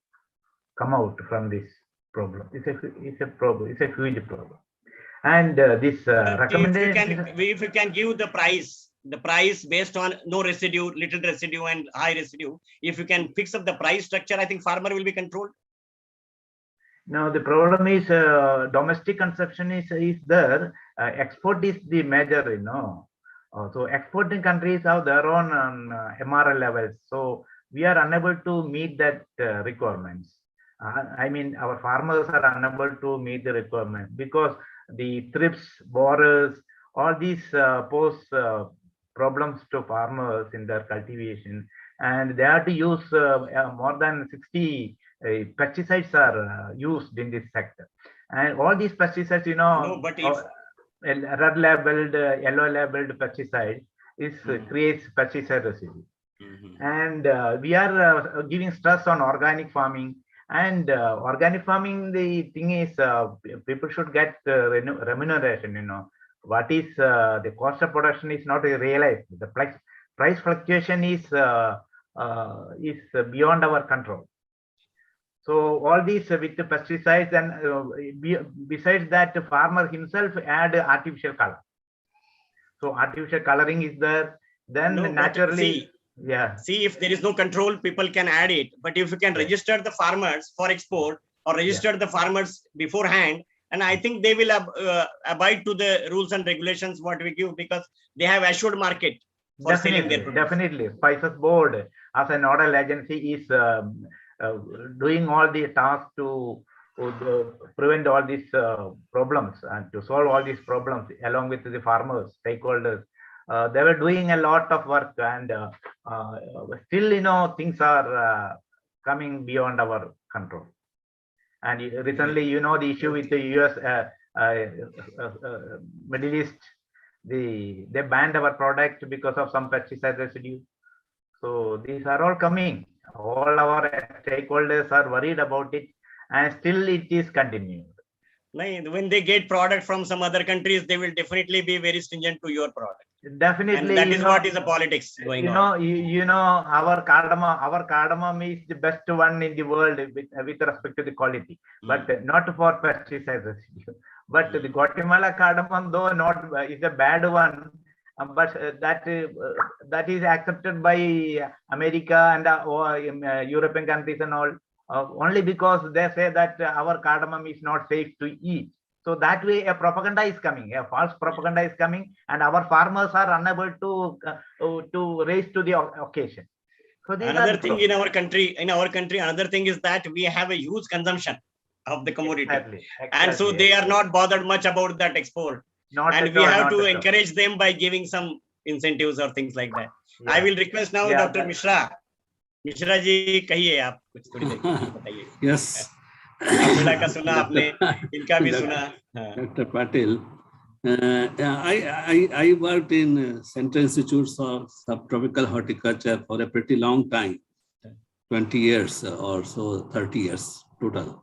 come out from this problem. It's a problem. It's a huge problem. And this recommendation. If you can give the price based on no residue, little residue, and high residue. If you can fix up the price structure, I think farmer will be controlled. No, the problem is domestic consumption is there. Export is the major, So exporting countries have their own MRL levels. So we are unable to meet that requirements. I mean, our farmers are unable to meet the requirement because the thrips, borers, all these pose problems to farmers in their cultivation, and they have to use more than 60 pesticides are used in this sector. And all these pesticides, red labeled, yellow labeled pesticide creates pesticide residue. And we are giving stress on organic farming. And organic farming, the thing is, people should get remuneration. What is the cost of production is not realized. The price fluctuation is beyond our control. So all these with the pesticides, and besides that, the farmer himself add artificial color. So artificial coloring is there. Then naturally. Yeah. See, if there is no control, people can add it. But if you can register the farmers for export, or register the farmers beforehand, and I think they will abide to the rules and regulations what we give, because they have assured market for selling their products. Definitely. Spices Board as a nodal agency is doing all the tasks to prevent all these problems and to solve all these problems along with the farmers, stakeholders. They were doing a lot of work, and still, things are coming beyond our control. And recently, the issue with the US, Middle East, they banned our product because of some pesticide residue. So these are all coming. All our stakeholders are worried about it, and still it is continued. When they get product from some other countries, they will definitely be very stringent to your product. Definitely, And that is what is the politics going on. You know, our cardamom is the best one in the world with respect to the quality, but not for pesticide residue. But the Guatemala cardamom, though not is a bad one, but that is accepted by America and European countries and all, only because they say that our cardamom is not safe to eat. So that way, a propaganda is coming, a false propaganda is coming, and our farmers are unable to raise to the occasion. So another thing in our country, another thing is that we have a huge consumption of the commodity, exactly. And so they are not bothered much about that export. And we have to encourage them by giving some incentives or things like that. Yeah. I will request now Dr. Mishra. Mishra ji, kahiye aap kuch thodi der bataiye. Yes. Dr. Patil, I worked in Central Institutes of Subtropical Horticulture for a pretty long time, 20 years or so, 30 years total.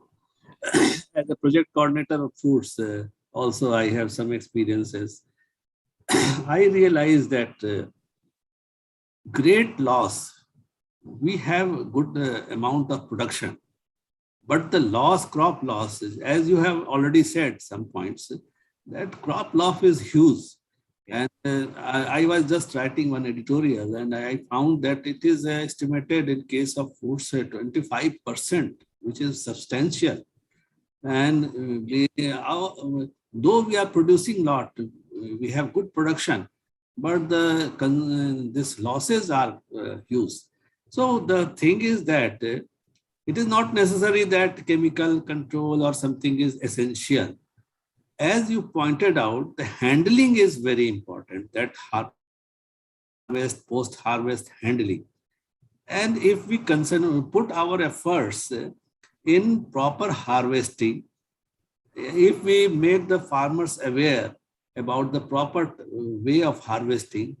As a project coordinator of fruits, also I have some experiences. I realized that great loss, we have good amount of production. But the crop loss is, as you have already said some points, that crop loss is huge. And I was just writing one editorial and I found that it is estimated in case of fruits 25%, which is substantial. And though we are producing a lot, we have good production, but these losses are huge. So the thing is that it is not necessary that chemical control or something is essential. As you pointed out, the handling is very important, that harvest, post-harvest handling. And if we put our efforts in proper harvesting, if we make the farmers aware about the proper way of harvesting,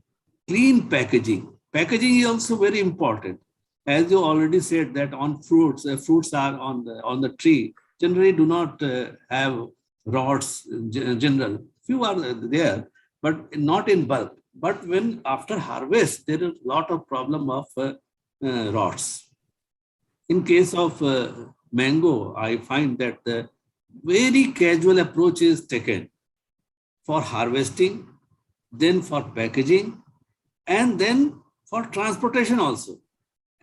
clean packaging. Packaging is also very important. As you already said that on fruits, fruits are on the tree, generally do not have rods in general. Few are there, but not in bulk. But when after harvest, there is a lot of problem of rods. In case of mango, I find that the very casual approach is taken for harvesting, then for packaging, and then for transportation also.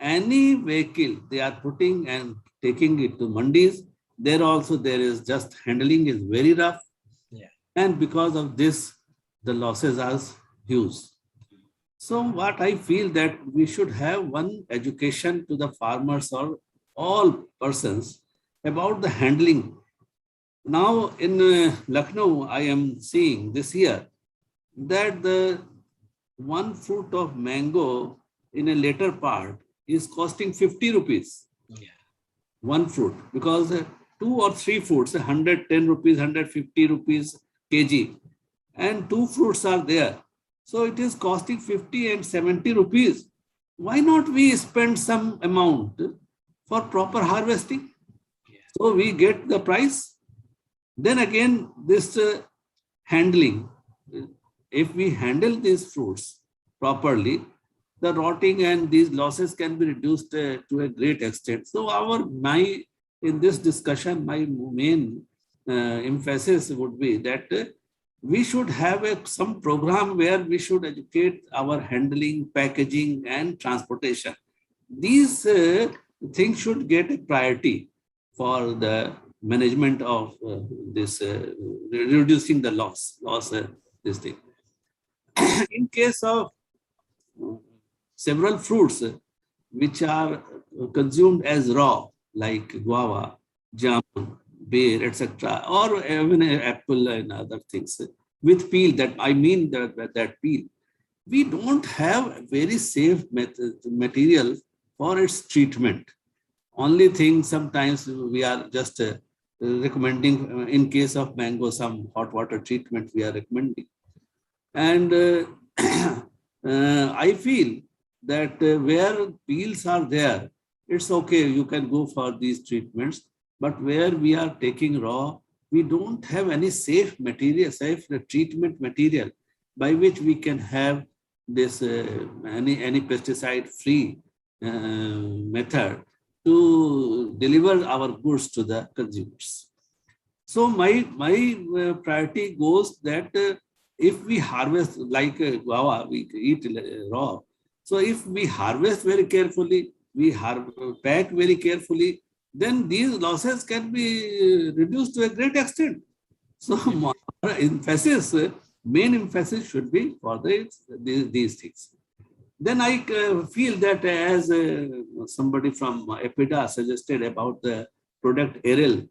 Any vehicle they are putting and taking it to mandis, there is just handling is very rough. Yeah. And because of this, the losses are huge. So what I feel that we should have one education to the farmers or all persons about the handling. Now in Lucknow, I am seeing this year that the one fruit of mango in a later part is costing 50 rupees. Yeah. One fruit, because 2 or 3 fruits, 110 rupees, 150 rupees kg, and 2 fruits are there. So it is costing 50 and 70 rupees. Why not we spend some amount for proper harvesting? Yeah. So we get the price. Then again, this handling, if we handle these fruits properly, the rotting and these losses can be reduced to a great extent. So in this discussion, my main emphasis would be that we should have some program where we should educate our handling, packaging, and transportation. These things should get a priority for the management of this, reducing the loss, this thing. In case of several fruits which are consumed as raw, like guava, jamun, bear, etc., or even apple and other things with peel. That I mean that peel. We don't have very safe material for its treatment. Only thing sometimes we are just recommending in case of mango some hot water treatment we are recommending, and I feel that where peels are there, it's okay, you can go for these treatments. But where we are taking raw, we don't have any safe material, safe treatment material. by which we can have this any pesticide free method to deliver our goods to the consumers. So my priority goes that if we harvest like guava, we eat raw. So if we harvest very carefully, we pack very carefully, then these losses can be reduced to a great extent. So main emphasis should be for these things. Then I feel that as somebody from EPIDA suggested about the product Aril,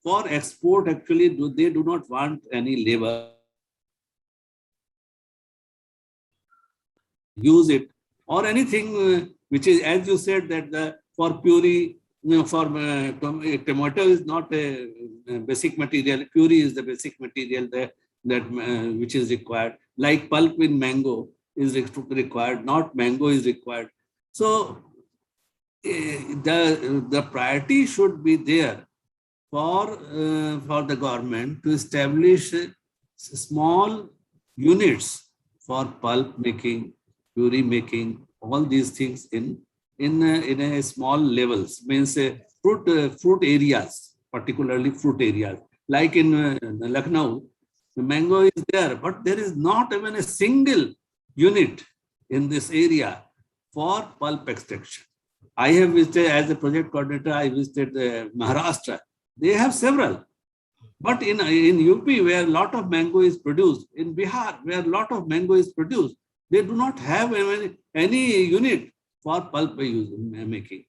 for export actually they do not want any labor. Use it or anything which is, as you said, that for puree, for tomato is not a basic material. Puree is the basic material that which is required. Like pulp in mango is required, not mango is required. So the priority should be there for the government to establish small units for pulp making, puree making, all these things in a small levels, means fruit areas, particularly fruit areas. Like in Lucknow, the mango is there, but there is not even a single unit in this area for pulp extraction. I have visited, as a project coordinator, I visited Maharashtra. They have several. But in UP, where a lot of mango is produced, in Bihar, where a lot of mango is produced, they do not have any unit for pulp making.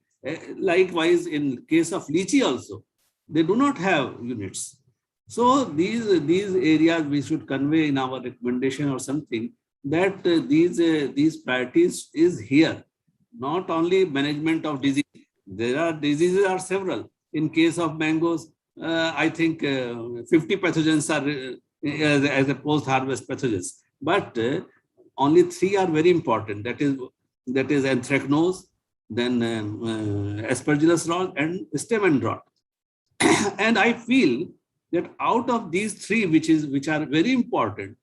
Likewise, in case of lychee also, they do not have units. So these areas we should convey in our recommendation or something, that these priorities is here. Not only management of disease. Diseases are several. In case of mangoes, I think 50 pathogens are as a post-harvest pathogens. But only 3 are very important. That is anthracnose, then aspergillus rot, and stem end rot. And I feel that out of these 3, which are very important,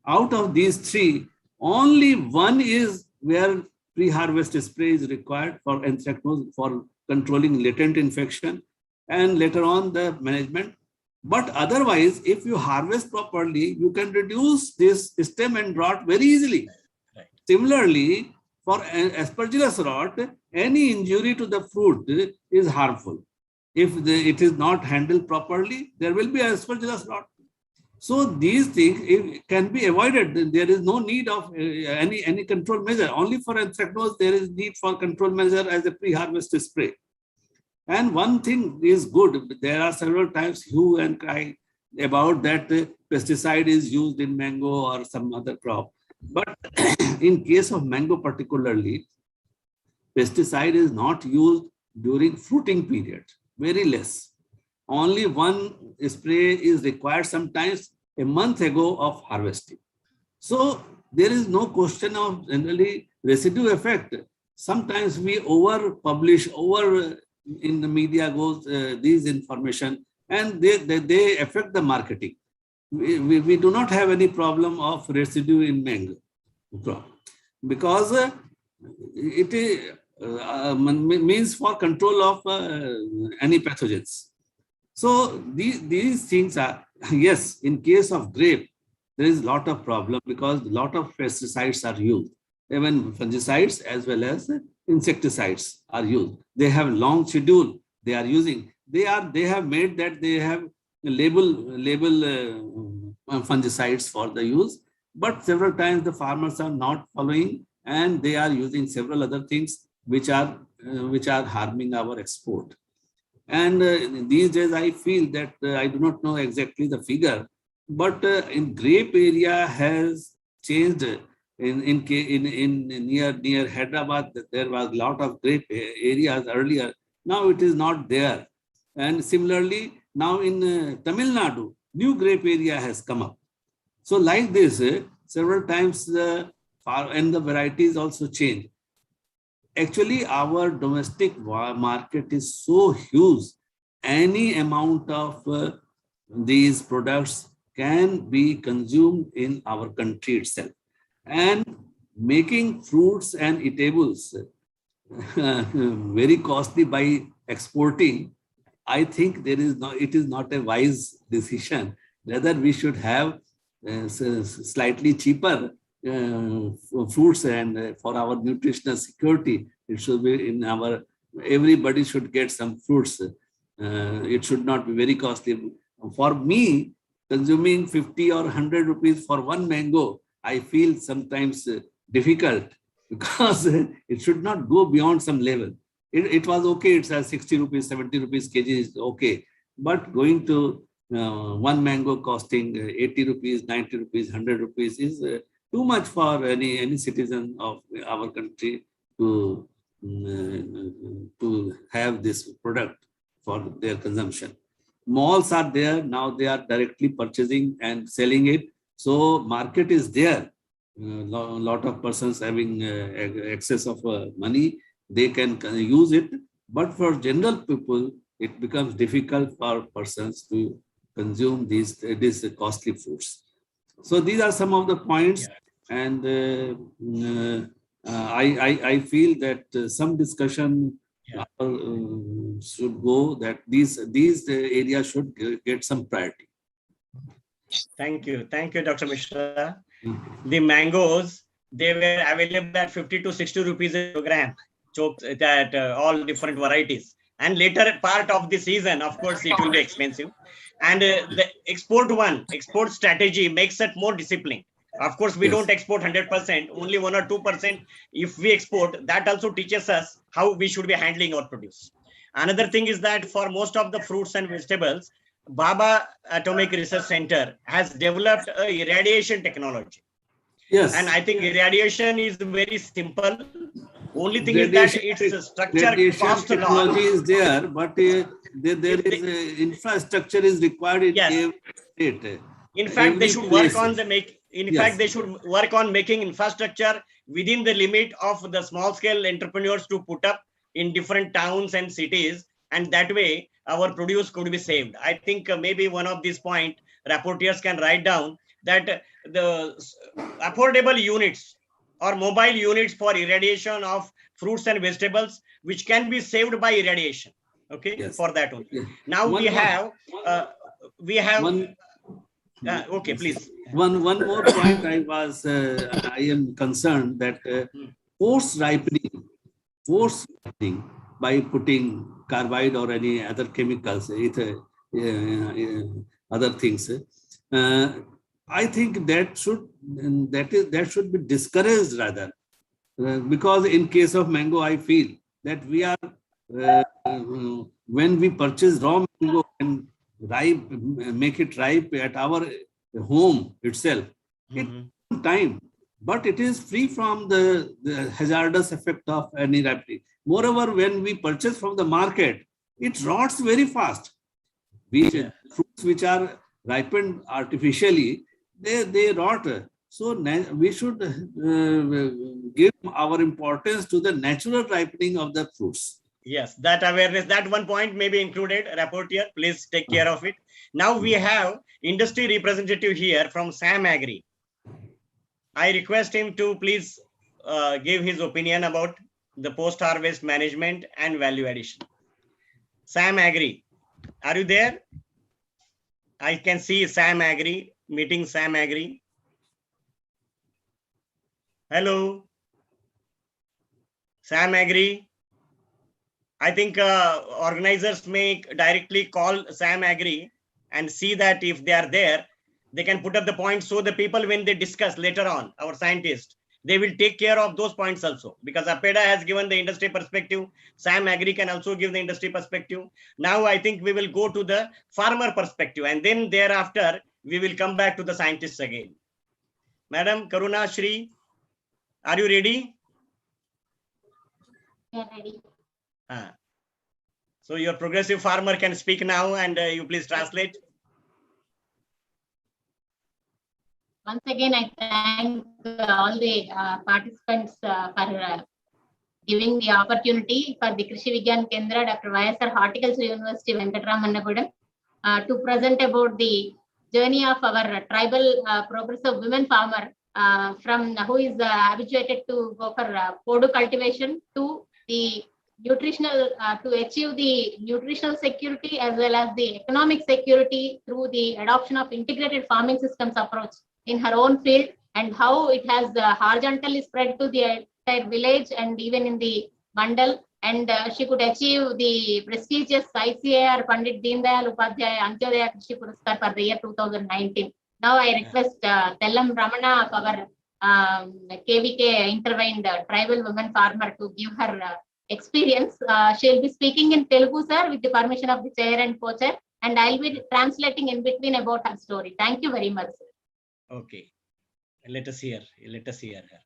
out of these 3, only one is where pre-harvest spray is required for anthracnose, for controlling latent infection, and later on the management. But otherwise, if you harvest properly, you can reduce this stem end rot very easily. Right. Similarly, for aspergillus rot, any injury to the fruit is harmful. If it is not handled properly, there will be aspergillus rot. So these things can be avoided. There is no need of any control measure. Only for anthracnose, there is need for control measure as a pre-harvest spray. And one thing is good. There are several times hue and cry about that pesticide is used in mango or some other crop. But in case of mango particularly, pesticide is not used during fruiting period, very less. Only one spray is required sometimes a month ago of harvesting. So there is no question of generally residue effect. Sometimes we over-publish, in the media goes these information, and they affect the marketing. We do not have any problem of residue in mango because it is, means for control of any pathogens. So these things are, yes, in case of grape, there is a lot of problem because a lot of pesticides are used. Even fungicides as well as insecticides are used. They have long schedule they are using. They have made that they have label fungicides for the use, but several times the farmers are not following and they are using several other things which are harming our export. And these days I feel that I do not know exactly the figure, but in grape area has changed. In near Hyderabad, there was a lot of grape areas earlier. Now it is not there. And similarly, now in Tamil Nadu, new grape area has come up. So like this, several times the varieties also change. Actually, our domestic market is so huge. Any amount of these products can be consumed in our country itself. And making fruits and eatables very costly by exporting, I think it is not a wise decision. Rather, we should have slightly cheaper fruits, and for our nutritional security, it should be in our, everybody should get some fruits. It should not be very costly. For me, consuming 50 or 100 rupees for one mango, I feel sometimes difficult, because it should not go beyond some level. It was okay, it's 60 rupees, 70 rupees kg is okay. But going to one mango costing 80 rupees, 90 rupees, 100 rupees is too much for any citizen of our country to have this product for their consumption. Malls are there, now they are directly purchasing and selling it. So market is there. A lot of persons having excess of money, they can use it. But for general people, it becomes difficult for persons to consume these costly foods. So these are some of the points. And I feel that some discussion should go, that these areas should get some priority. Thank you, Dr. Mishra. The mangoes, they were available at 50 to 60 rupees a kilogram, that all different varieties. And later part of the season, of course, it will be expensive. And the export strategy makes it more disciplined. Of course, we don't export 100%, only 1 or 2%. If we export, that also teaches us how we should be handling our produce. Another thing is that for most of the fruits and vegetables, Bhabha Atomic Research Center has developed a irradiation technology. Yes. And I think irradiation is very simple. Only thing is that its structure costs a lot. Technology is there, but there is infrastructure is required in every state. In fact, they should work on they should work on making infrastructure within the limit of the small scale entrepreneurs to put up in different towns and cities, and that way our produce could be saved. I think maybe one of these points rapporteurs can write down, that the affordable units or mobile units for irradiation of fruits and vegetables, which can be saved by irradiation. Okay, for that only. Now we have okay, please. One more point I am concerned that force ripening by putting carbide or any other chemicals, other things. I think that should be discouraged rather, because in case of mango, I feel that we are when we purchase raw mango and make it ripe at our home itself, it takes time, but it is free from the hazardous effect of any ripening. Moreover, when we purchase from the market, it rots very fast. Fruits which are ripened artificially, they rot. So we should give our importance to the natural ripening of the fruits. Yes, that awareness, that one point may be included. Rapporteur, please take care of it. Now we have industry representative here from SAM Agri. I request him to please give his opinion about the post-harvest management and value addition. SAM Agri, are you there? I can see SAM Agri, meeting SAM Agri. Hello, SAM Agri. I think organizers may directly call SAM Agri and see that if they are there, they can put up the points, so the people, when they discuss later on, our scientists, they will take care of those points also, because APEDA has given the industry perspective. SAM Agri can also give the industry perspective. Now I think we will go to the farmer perspective, and then thereafter we will come back to the scientists again. Madam Karuna Shri, are you ready? Yeah, ready. So your progressive farmer can speak now, and you please translate. Once again, I thank all the participants for giving the opportunity for the Krishi Vigyan Kendra, Dr. YSR Horticulture University, Venkatramanagudam, to present about the journey of our tribal progressive women farmer from who is habituated to go for Podu cultivation to the nutritional to achieve the nutritional security as well as the economic security through the adoption of integrated farming systems approach in her own field, and how it has horizontally spread to the entire village and even in the mandal, and she could achieve the prestigious ICAR Pandit Deen Dayal Upadhyaya Antyodaya Krishi Puraskar for the year 2019. Now I request Tellam Ramana of our KVK intervened tribal women farmer to give her experience. She'll be speaking in Telugu, sir, with the permission of the chair and co-chair, and I'll be translating in between about her story. Thank you very much, sir. Okay. Let us hear her.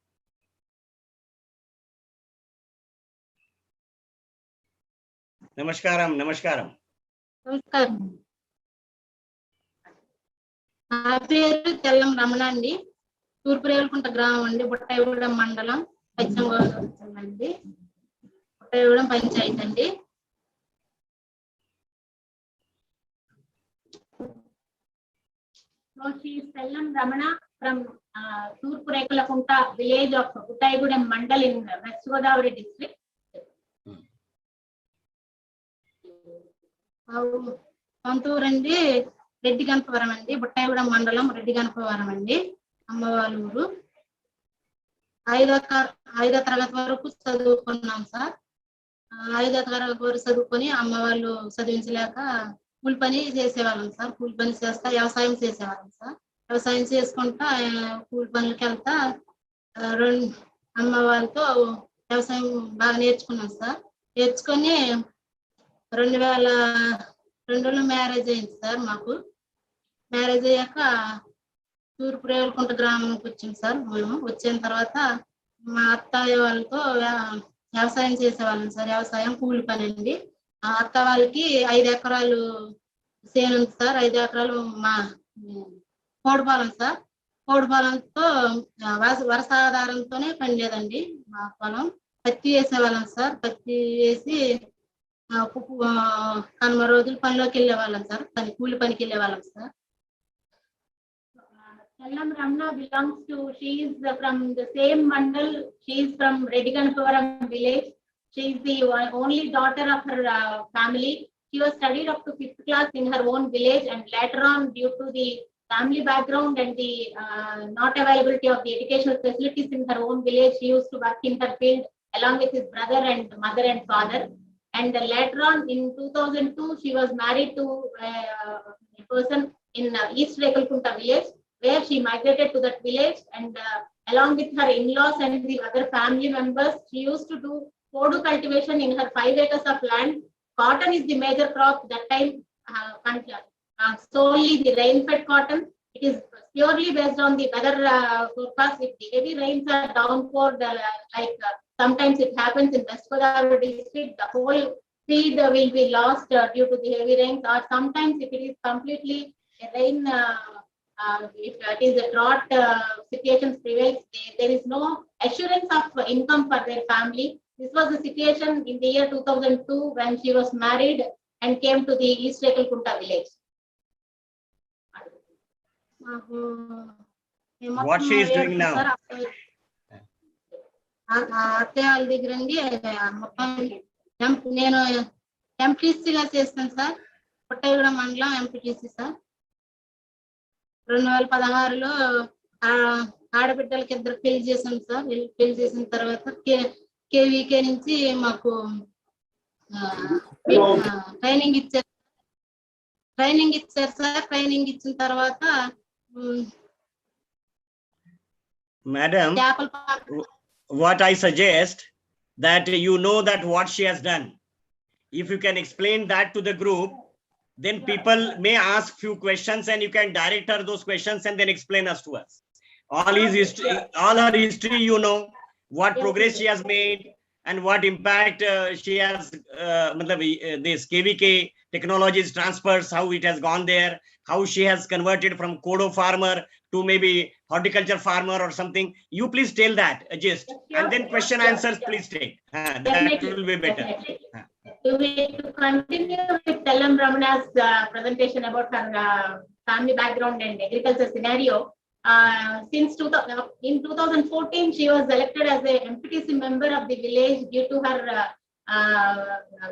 Namaskaram. నమస్కారం. నా పేరు తెల్లం రమణ అండి. తూర్పు రేవులకుంట గ్రామం అండి, బుట్టాయిగూడెం మండలం, పశ్చిమ గోదావరి జిల్లా అండి, బుట్టాయిగూడెం పంచాయతీ అండి. So she is Tellam Ramana from Turpu Rekulakunta village of Butayagudem Mandal in West Godavari district. సొంతూరు అండి రెడ్డి గణపవరం అండి, బుట్టాయిగూడెం మండలం రెడ్డి గణపవరం అండి అమ్మవారి ఊరు. 5వ తరగతి వరకు చదువుకున్నాం సార్. 5వ తరగతి వరకు చదువుకొని అమ్మ వాళ్ళు చదివించలేక కూలి పని చేసేవాళ్ళం సార్. కూలి పని చేస్తా వ్యవసాయం చేసేవాళ్ళం సార్. వ్యవసాయం చేసుకుంటా కూలి పనులకి వెళ్తా అమ్మ వాళ్ళతో వ్యవసాయం బాగా నేర్చుకున్నాం సార్. నేర్చుకొని 2002లో మ్యారేజ్ అయింది సార్ మాకు. మ్యారేజ్ అయ్యాక తూర్పు రేవులకుంట గ్రామానికి వచ్చింది సార్. మేము వచ్చిన తర్వాత మా అత్తయ్య వాళ్ళతో వ్యవసాయం చేసేవాళ్ళం సార్. వ్యవసాయం కూలి పని అండి. ఆ అత్త వాళ్ళకి 5 ఎకరాలు చేను ఉంది సార్. 5 ఎకరాలు మా కోడిపాలెం సార్. కోడిపాలెంతో వర్షాధారంతోనే పండేదండి మా పొలం. పత్తి వేసేవాళ్ళం సార్. పత్తి వేసి కనుమ రోజులు పనిలోకి వెళ్ళేవాళ్ళం సార్. కూలి పనికి వెళ్ళేవాళ్ళం sir. Tellam Ramana belongs to, she is from the same mandal. She is from Rediganpavaram village. She is the only daughter of her family. She was studied up to 5th class in her own village, and later on, due to the family background and the not availability of the educational facilities in her own village, she used to work in her field along with his brother and mother and father. And later on, in 2002, she was married to a person in East Rekalkunta village, where she migrated to that village, and along with her in-laws and the other family members, she used to do Podu cultivation in her 5 acres of land. Cotton is the major crop that time, solely the rain-fed cotton. It is purely based on the weather forecast. If the heavy rains are downpoured, sometimes it happens in West Godavari district, the whole seed will be lost due to the heavy rains, or sometimes if it is completely rain, if it is a drought situations prevails, there is no assurance of income for their family. This was the situation in the year 2002 when she was married and came to the East Rekalkunta village. What she is doing now? అత్తయ్య వాళ్ళ దగ్గర నేను ఎంపీటీసీగా చేస్తాను sir. Puttagudem మండలం MPTC sir. 2016లో ఆడబిడ్డలకి 2 పెళ్లి చేశాం sir. పెళ్లి చేసిన తర్వాత కేవీకే నుంచి మాకు ట్రైనింగ్ ఇచ్చారు సార్. ట్రైనింగ్ ఇచ్చిన తర్వాత Madam, what I suggest that you know that what she has done. If you can explain that to the group, then people may ask few questions and you can direct her those questions and then explain us to us. All his history, all her history, you know, what progress she has made and what impact she has, this KVK technologies transfers, how it has gone there, how she has converted from Kodo farmer to maybe horticulture farmer or something. You please tell that gist, and then question answers please take. That will be better. We will continue with Tellam Ramana's presentation about her family background and agriculture scenario. In 2014, she was elected as a MPTC member of the village due to her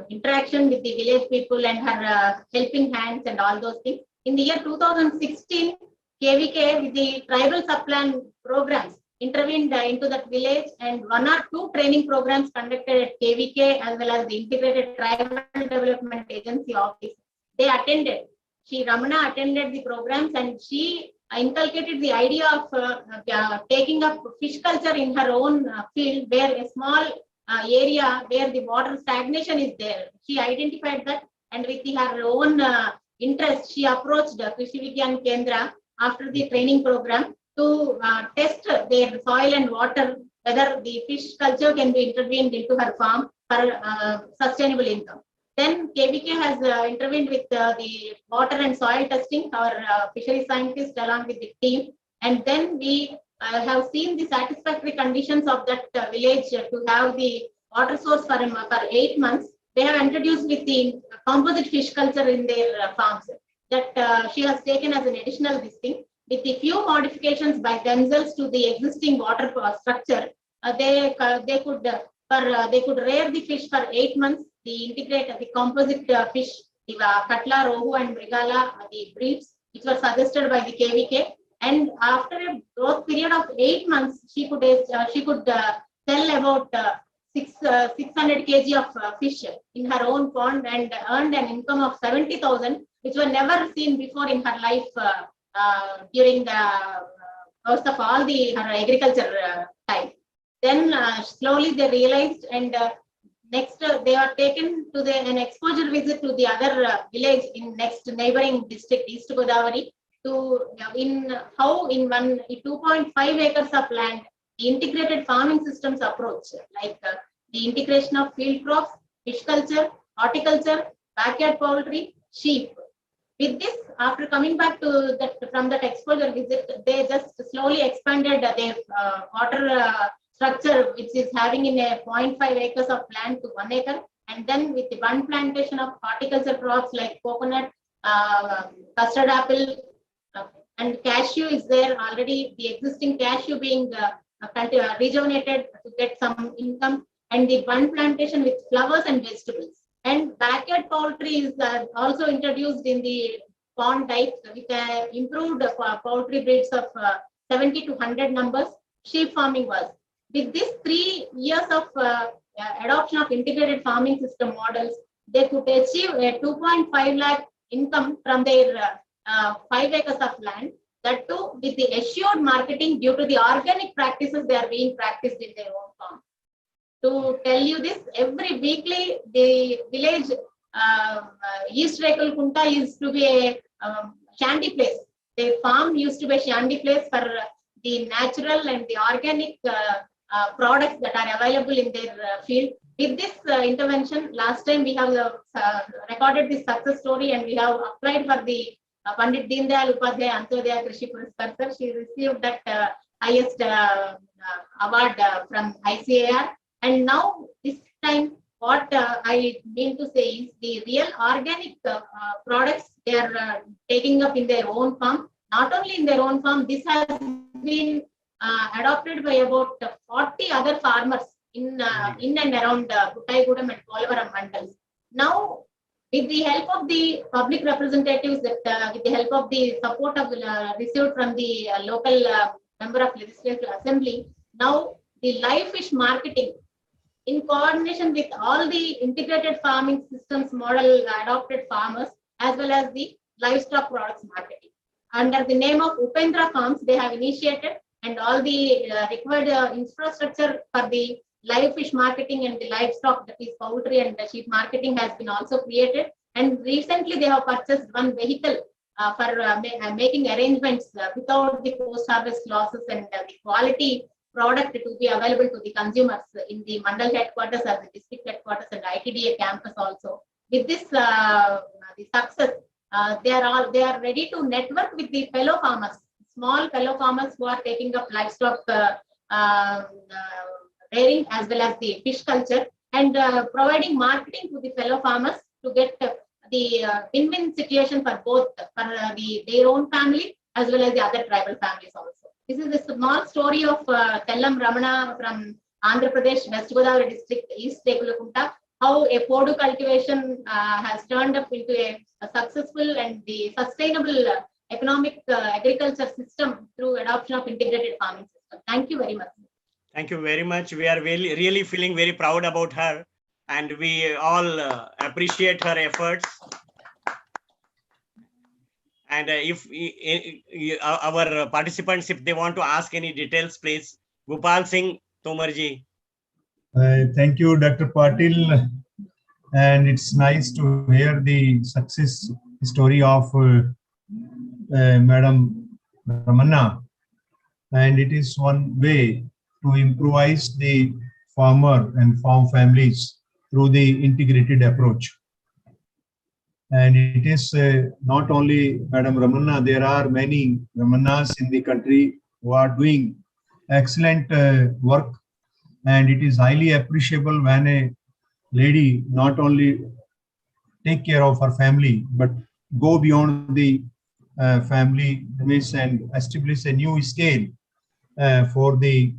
interaction with the village people and her helping hands and all those things. In the year 2016, KVK with the tribal sub-plan programs intervened into that village, and 1 or 2 training programs conducted at KVK as well as the Integrated Tribal Development Agency office. They attended. Ramana attended the programs, and she inculcated the idea of taking up fish culture in her own field, where a small area where the water stagnation is there. She identified that, and with her own interest, she approached Krishi Vigyan Kendra after the training program to test their soil and water, whether the fish culture can be intervened into her farm for sustainable income. Then KVK has intervened with the water and soil testing, our fishery scientists along with the team. And then we have seen the satisfactory conditions of that village to have the water source for 8 months. They have introduced with the composite fish culture in their farms that she has taken as an additional thing. With a few modifications by themselves to the existing water structure, they could rear the fish for 8 months. The composite fish, the Katla, Rohu, and Mrigala, the breeds, which were suggested by the KVK. And after a growth period of 8 months, she could sell about 600 kg of fish in her own pond and earned an income of 70,000, which were never seen before in her life during the course of all her agriculture time. Then slowly they realized, and next they are taken to an exposure visit to the other village in next neighboring district, East Godavari, to in 2.5 acres of land, the integrated farming systems approach, like the integration of field crops, fish culture, horticulture, backyard poultry, sheep. With this, after coming back to from that exposure visit, they just slowly expanded their water structure, which is having in a 0.5 acres of land to 1 acre. And then with the one plantation of horticulture crops like coconut, custard apple, and cashew is there already, the existing cashew being rejuvenated to get some income, and the one plantation with flowers and vegetables. And backyard poultry is also introduced in the pond types with improved poultry breeds of 70 to 100 numbers. Sheep farming was. With these 3 years of adoption of integrated farming system models, they could achieve a 2.5 lakh income from their 5 acres of land. That too with the assured marketing due to the organic practices they are being practiced in their own farm. To tell you this, every weekly the village East Rekul Kunta used to be a shandy place. The farm used to be a shandy place for the natural and the organic products that are available in their field. With this intervention, last time we have recorded this success story, and we have applied for the Pandit Deen Dayal Upadhyaya Antyodaya Krishi Puraskar. She received that highest award from ICAR. And now this time, what I mean to say is the real organic products they are taking up in their own farm. Not only in their own farm, this has been adopted by about 40 other farmers in and around Kuttaigudem and Polavaram mandals. Now, with the help of the public representatives, with the help of the support of received from the local member of legislative assembly, now the live fish marketing, in coordination with all the integrated farming systems model adopted farmers, as well as the livestock products marketing. Under the name of Upendra Farms, they have initiated, and all the required infrastructure for the live fish marketing and the livestock, that is poultry and the sheep marketing, has been also created. And recently they have purchased one vehicle for making arrangements without the post-harvest losses, and the quality product to be available to the consumers in the Mandal headquarters or the district headquarters and ITDA campus also. With this the success, they are ready to network with the fellow farmers, small fellow farmers who are taking up livestock rearing as well as the fish culture, and providing marketing to the fellow farmers to get the win-win situation for both, for their own family as well as the other tribal families also. This is the small story of Tellam Ramana from Andhra Pradesh, West Godavari district, East Tekulakunta, how a Podu cultivation has turned up into a successful and the sustainable economic agriculture system through adoption of integrated farming system. Thank you very much. Thank you very much. We are really feeling very proud about her, and we all appreciate her efforts. And if our participants, if they want to ask any details, please, Gopal Singh Tomarji. Thank you, Dr. Patil. And it's nice to hear the success story of Madam Ramanna. And it is one way to improvise the farmer and farm families through the integrated approach. And it is not only Madam Ramanna, there are many Ramannas in the country who are doing excellent work. And it is highly appreciable when a lady not only take care of her family, but go beyond the family limits and establish a new scale for the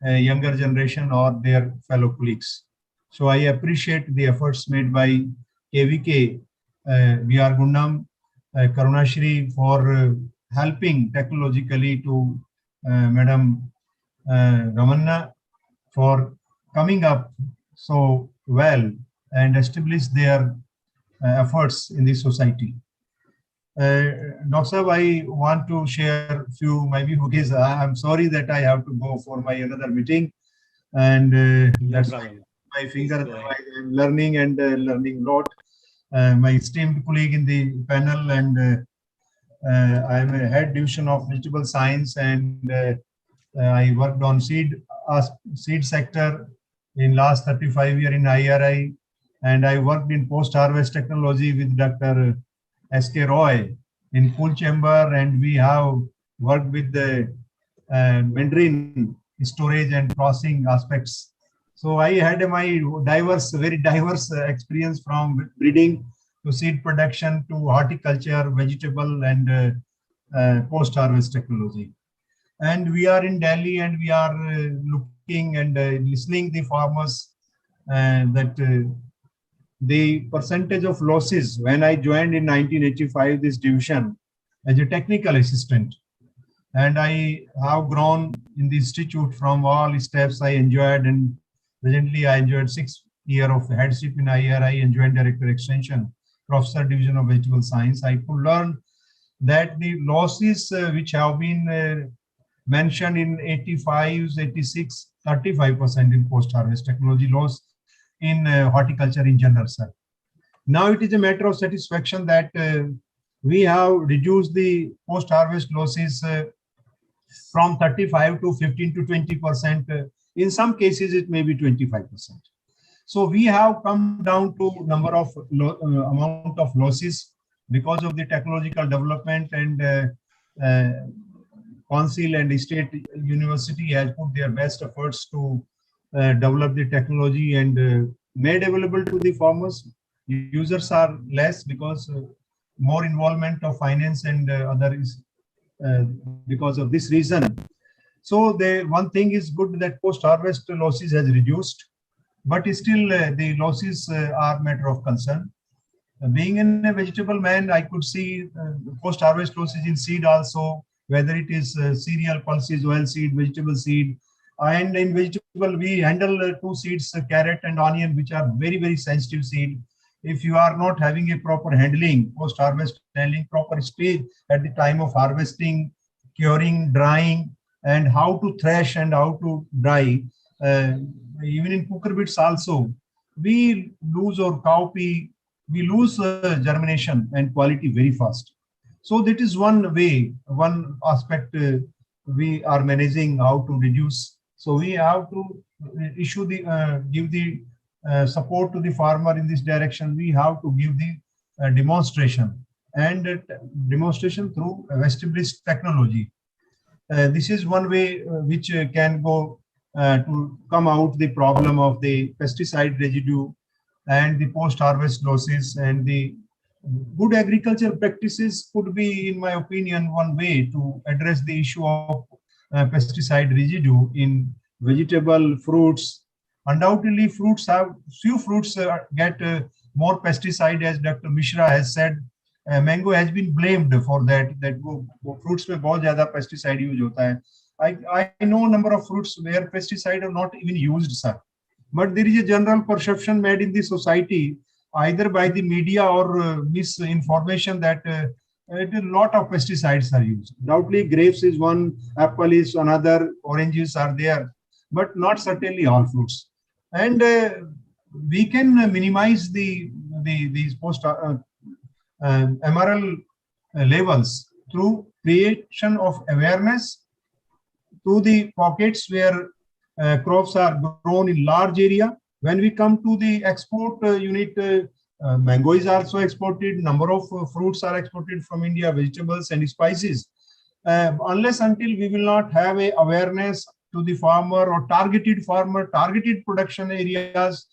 younger generation or their fellow colleagues. So I appreciate the efforts made by KVK, VR Gundam, Karunashri for helping technologically to Madam Ramanna for coming up so well and establish their efforts in the society. Dr. Saab, I want to share a few maybe cookies. I'm sorry that I have to go for my another meeting, and that's my finger. I'm learning and learning a lot. My esteemed colleague in the panel, and I'm a head division of vegetable science, and I worked on seed sector in last 35 years in IRI, and I worked in post-harvest technology with Dr. S.K. Roy in Cool Chamber, and we have worked with the mandarin storage and processing aspects. So I had my very diverse experience from breeding to seed production to horticulture, vegetable, and post-harvest technology. And we are in Delhi, and we are looking and listening the farmers that the percentage of losses when I joined in 1985 this division as a technical assistant, and I have grown in the institute from all steps I enjoyed, and presently I enjoyed 6 years of headship in IRI and joint director extension, professor division of vegetable science. I could learn that the losses which have been mentioned in 85, 86, 35% in post-harvest technology loss in horticulture in general, sir. Now it is a matter of satisfaction that we have reduced the post-harvest losses from 35 to 15 to 20%. In some cases, it may be 25%. So we have come down to number of amount of losses because of the technological development, and Council and State University has put their best efforts to develop the technology and made available to the farmers. Users are less because more involvement of finance and others because of this reason. So the one thing is good that post-harvest losses has reduced, but still the losses are matter of concern. Being a vegetable man, I could see post-harvest losses in seed also, whether it is cereal, pulses, oil seed, vegetable seed. And in vegetable, we handle 2 seeds, carrot and onion, which are very, very sensitive seed. If you are not having a proper handling, post-harvest handling, proper stage at the time of harvesting, curing, drying, and how to thresh and how to dry, even in cooker bits also, we lose our cowpea, we lose germination and quality very fast. So that is one way, one aspect we are managing how to reduce. So we have to issue the give the support to the farmer in this direction. We have to give the demonstration, and demonstration through established technology. This is one way which can go to come out the problem of the pesticide residue and the post-harvest losses and the good agricultural practices could be, in my opinion, one way to address the issue of pesticide residue in vegetable, fruits. Undoubtedly, few fruits get more pesticide, as Dr. Mishra has said. Mango has been blamed for that fruits में बहुत ज़्यादा pesticide use होता है. I know a number of fruits where pesticide are not even used, sir. But there is a general perception made in the society, either by the media or misinformation, that a lot of pesticides are used. Doubtly, grapes is one, apple is another, oranges are there, but not certainly all fruits. And we can minimize these MRL levels through creation of awareness to the pockets where crops are grown in large area. When we come to the export unit, mango is also exported, number of fruits are exported from India, vegetables and spices. Unless until we will not have a awareness to the farmer or targeted production areas,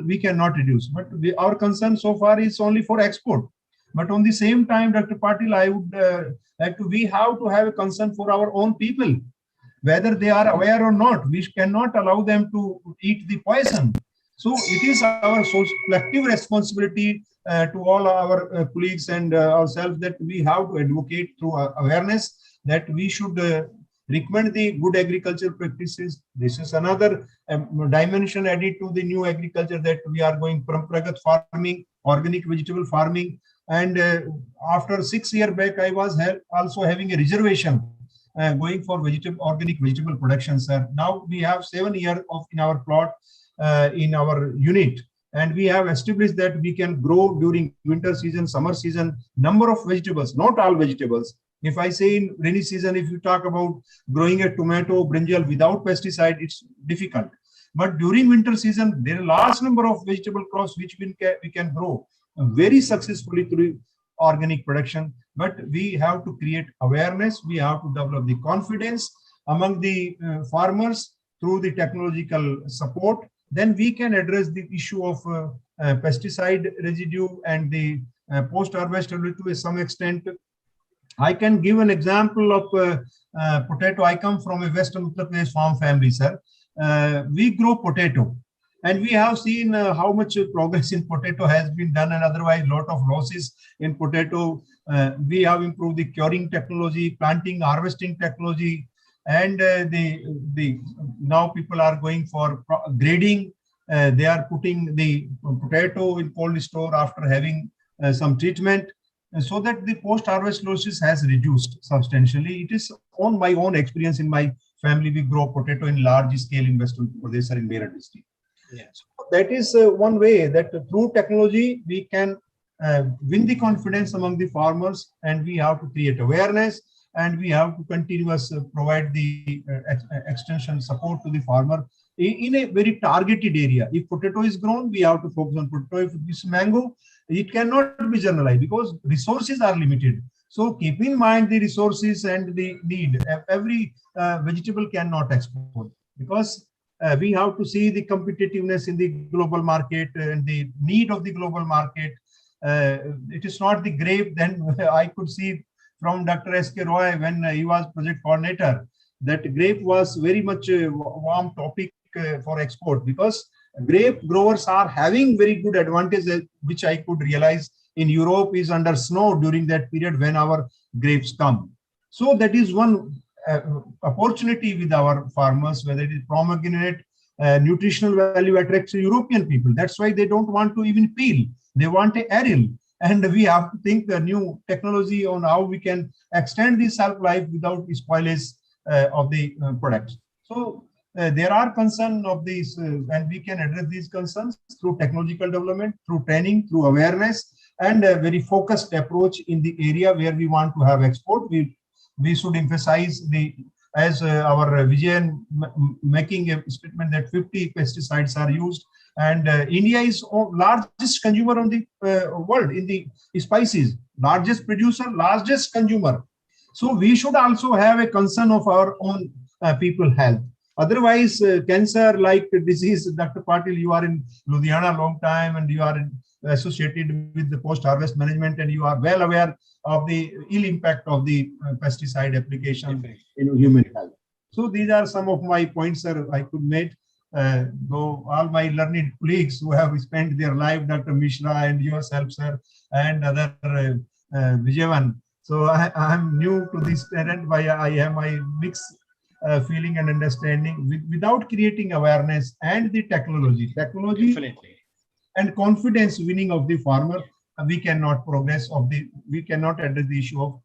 we cannot reduce. But our concern so far is only for export. But on the same time, Dr. Patil, I would we have to have a concern for our own people. Whether they are aware or not, we cannot allow them to eat the poison. So it is our collective responsibility to all our colleagues and ourselves that we have to advocate through awareness that we should recommend the good agricultural practices. This is another dimension added to the new agriculture, that we are going from Pragat farming, organic vegetable farming. And after 6 years back, I was also having a reservation going for organic vegetable production, sir. Now we have 7 years in our plot, in our unit, and we have established that we can grow during winter season, summer season, number of vegetables, not all vegetables. If I say in rainy season, if you talk about growing a tomato, brinjal without pesticide, it's difficult. But during winter season, there are a large number of vegetable crops which we can grow very successfully through organic production. But we have to create awareness. We have to develop the confidence among the farmers through the technological support. Then we can address the issue of pesticide residue and the post-harvest to some extent. I can give an example of potato. I come from a Western Uttar Pradesh farm family, sir. We grow potato. And we have seen how much progress in potato has been done, and otherwise a lot of losses in potato. We have improved the curing technology, planting, harvesting technology, and now people are going for grading. They are putting the potato in cold store after having some treatment, so that the post-harvest losses has reduced substantially. It is on my own experience in my family. We grow potato in large scale in Western Pradesh and in Meerut district. Yeah. So that is one way that through technology we can win the confidence among the farmers, and we have to create awareness, and we have to continuously provide the extension support to the farmer in a very targeted area. If potato is grown, we have to focus on potato. If it's mango, it cannot be generalized because resources are limited. So keep in mind the resources and the need. Every vegetable cannot export, because we have to see the competitiveness in the global market and the need of the global market. It is not the grape. Then I could see from Dr. S.K. Roy when he was project coordinator that grape was very much a warm topic for export, because grape growers are having very good advantages, which I could realize in Europe is under snow during that period when our grapes come. So that is one opportunity with our farmers, whether it is pomegranate, nutritional value attracts European people. That's why they don't want to even peel. They want a aerial. And we have to think the new technology on how we can extend the shelf life without spoilage of the products. So there are concerns of these, and we can address these concerns through technological development, through training, through awareness, and a very focused approach in the area where we want to have export. We should emphasize as our Vijayan making a statement that 50 pesticides are used, and India is largest consumer on the world in the spices, largest producer, largest consumer. So we should also have a concern of our own people health. Otherwise, cancer like disease, Dr. Patil, you are in Ludhiana a long time, and you are associated with the post-harvest management, and you are well aware of the ill impact of the pesticide application in human health. So these are some of my points, sir, I could make. Though all my learned colleagues who have spent their life, Dr. Mishra and yourself, sir, and other Vijayavan. So I am new to this terrain, but I have my mixed feeling and understanding without creating awareness and the technology Definitely. and confidence winning of the farmer. We cannot progress we cannot address the issue of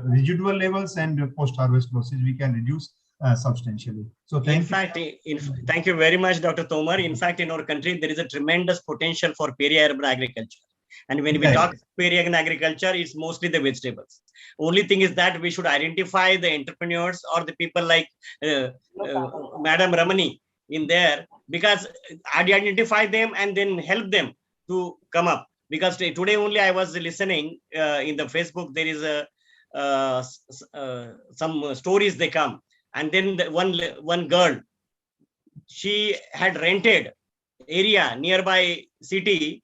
residual levels and post-harvest losses. We can reduce substantially. So thank you very much, Dr. Tomar. In fact, in our country, there is a tremendous potential for peri-urban agriculture. And when we talk peri-urban agriculture, it's mostly the vegetables. Only thing is that we should identify the entrepreneurs or the people like Madam Ramani in there, because identify them and then help them to come up. Because today only I was listening in the Facebook, there is some stories they come. And then one girl, she had rented area nearby city,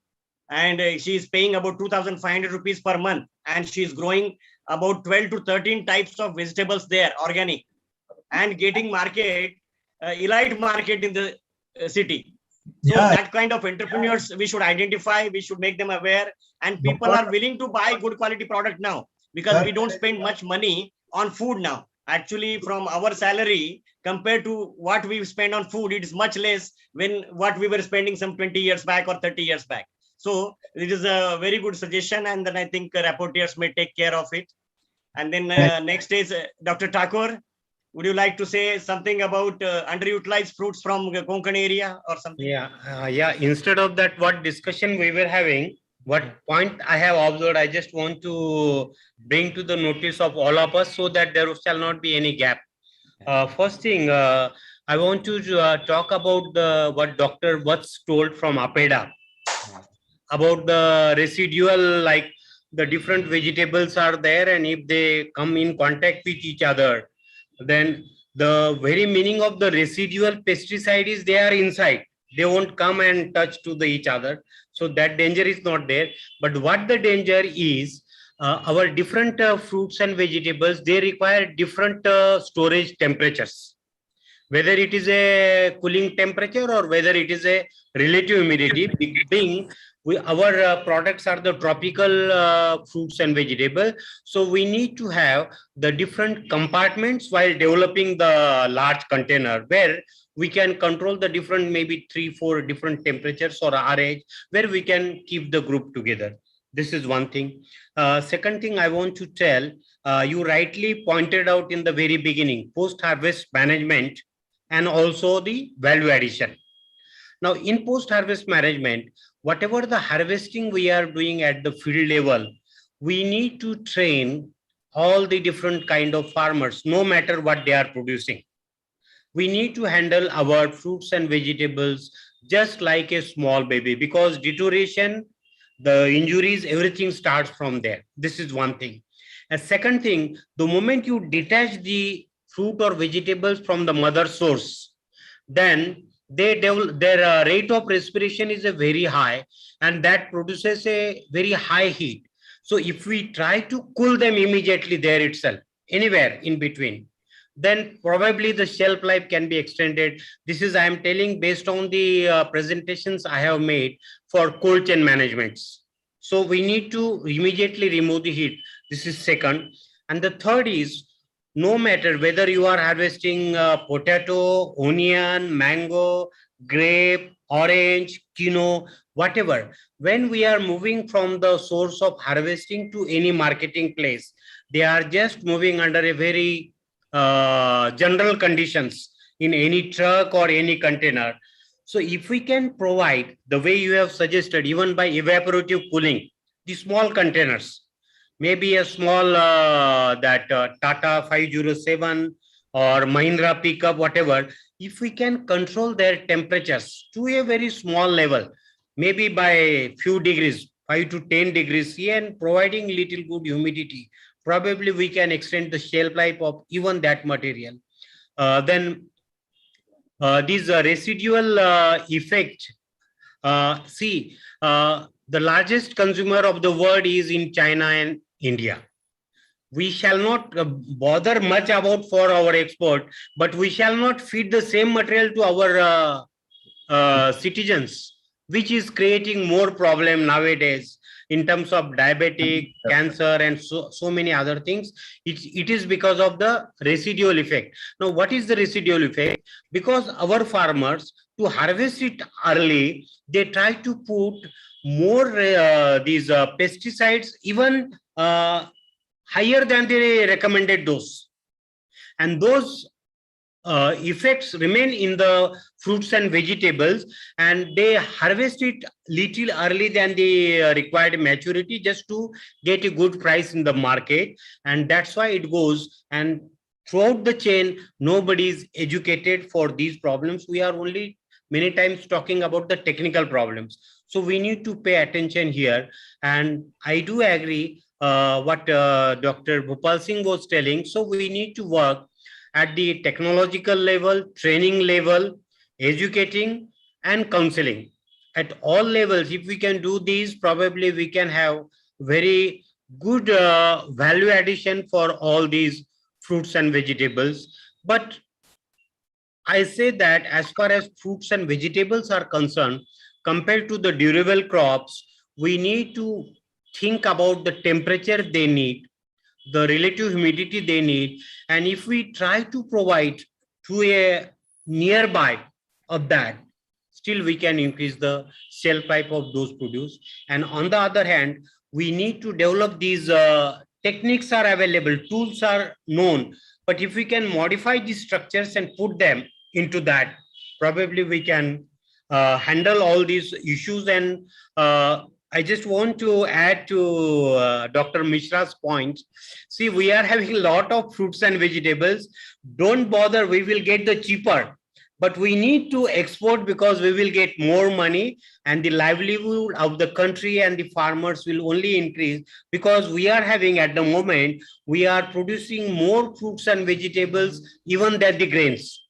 and she is paying about 2,500 rupees per month, and she is growing about 12 to 13 types of vegetables there, organic, and getting market, elite market in the city. So that kind of entrepreneurs we should identify, we should make them aware, and people are willing to buy good quality product now, because we don't spend much money on food now. Actually, from our salary compared to what we spend on food, it is much less when what we were spending some 20 years back or 30 years back. So it is a very good suggestion, and then I think rapporteurs may take care of it. And then next is Dr. Thakur. Would you like to say something about underutilized fruits from Konkan area or something? Yeah. Instead of that, what discussion we were having, what point I have observed, I just want to bring to the notice of all of us so that there shall not be any gap. First thing, I want to talk about what Dr. Vats told from APEDA about the residual, like the different vegetables are there, and if they come in contact with each other, then the very meaning of the residual pesticide is they are inside. They won't come and touch to each other. So that danger is not there. But what the danger is, our different fruits and vegetables, they require different storage temperatures. Whether it is a cooling temperature or whether it is a relative humidity, being our products are the tropical fruits and vegetables. So we need to have the different compartments while developing the large container, where we can control the different, maybe 3-4 different temperatures or RH, where we can keep the group together. This is one thing. Second thing I want to tell, you rightly pointed out in the very beginning, post-harvest management and also the value addition. Now in post-harvest management, whatever the harvesting we are doing at the field level, we need to train all the different kind of farmers, no matter what they are producing. We need to handle our fruits and vegetables just like a small baby, because deterioration, the injuries, everything starts from there. This is one thing. A second thing, the moment you detach the fruit or vegetables from the mother source, then their rate of respiration is a very high, and that produces a very high heat. So if we try to cool them immediately there itself, anywhere in between, then probably the shelf life can be extended. This is, I am telling based on the presentations I have made for cold chain managements. So we need to immediately remove the heat. This is second. And the third is, no matter whether you are harvesting potato, onion, mango, grape, orange, quinoa, whatever, when we are moving from the source of harvesting to any marketing place, they are just moving under a very general conditions in any truck or any container. So if we can provide the way you have suggested, even by evaporative cooling, the small containers, maybe a small Tata 507 or Mahindra pickup, whatever, if we can control their temperatures to a very small level, maybe by few degrees, 5 to 10 degrees C, and providing little good humidity, probably we can extend the shelf life of even that material. Then these residual effect, the largest consumer of the world is in China and India. We shall not bother much about for our export, but we shall not feed the same material to our citizens, which is creating more problem nowadays in terms of diabetic, cancer, and so many other things. It is because of the residual effect. Now, what is the residual effect? Because our farmers, to harvest it early, they try to put more these pesticides, even higher than the recommended dose. And those effects remain in the fruits and vegetables, and they harvest it little early than the required maturity just to get a good price in the market. And that's why it goes, and throughout the chain, nobody is educated for these problems. We are only many times talking about the technical problems. So we need to pay attention here. And I do agree what Dr. Bhupal Singh was telling. So we need to work at the technological level, training level, educating and counseling at all levels. If we can do these, probably we can have very good value addition for all these fruits and vegetables. But I say that as far as fruits and vegetables are concerned, compared to the durable crops, we need to think about the temperature they need, the relative humidity they need. And if we try to provide to a nearby of that, still we can increase the shelf life of those produce. And on the other hand, we need to develop these techniques are available, tools are known. But if we can modify these structures and put them into that, probably we can handle all these issues. And I just want to add to Dr. Mishra's point. See, we are having a lot of fruits and vegetables. Don't bother, we will get the cheaper. But we need to export because we will get more money, and the livelihood of the country and the farmers will only increase, because we are having at the moment, we are producing more fruits and vegetables even than the grains.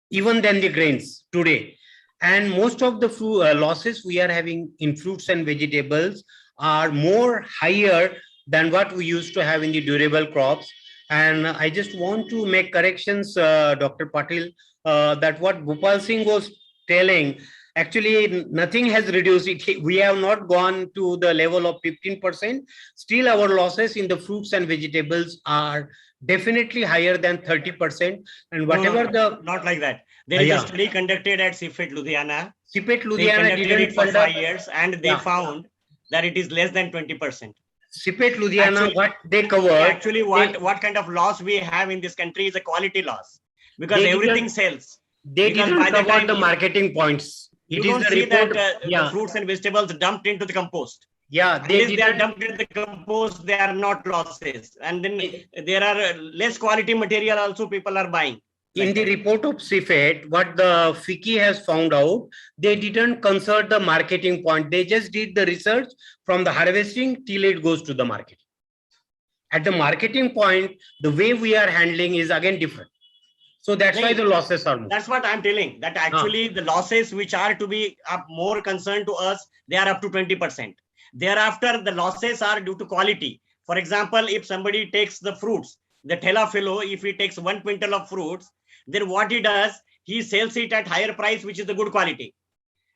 Even than the grains today. And most of the losses we are having in fruits and vegetables are more higher than what we used to have in the durable crops. And I just want to make corrections, Dr. Patil, that what Bhupal Singh was telling, actually nothing has reduced it. We have not gone to the level of 15%. Still our losses in the fruits and vegetables are definitely higher than 30%. And whatever not like that. There is a study conducted at CIFET Ludhiana. CIFET Ludhiana they conducted it for 5 years, and they found that it is less than 20%. CIFET Ludhiana, actually, what they covered. Actually, what kind of loss we have in this country is a quality loss, because everything sells. They didn't cover the marketing points. You don't see that the fruits and vegetables dumped into the compost. Yeah, they are dumped into the compost, they are not losses. And then there are less quality material also people are buying. In the report of CIFET, what the FICCI has found out, they didn't consult the marketing point. They just did the research from the harvesting till it goes to the market. At the marketing point, the way we are handling is again different. So that's why the losses are more. That's what I'm telling, that actually the losses which are to be more concerned to us, they are up to 20%. Thereafter, the losses are due to quality. For example, if somebody takes the fruits, the Thela fellow, if he takes 1 quintal of fruits, then what he does, he sells it at higher price, which is the good quality.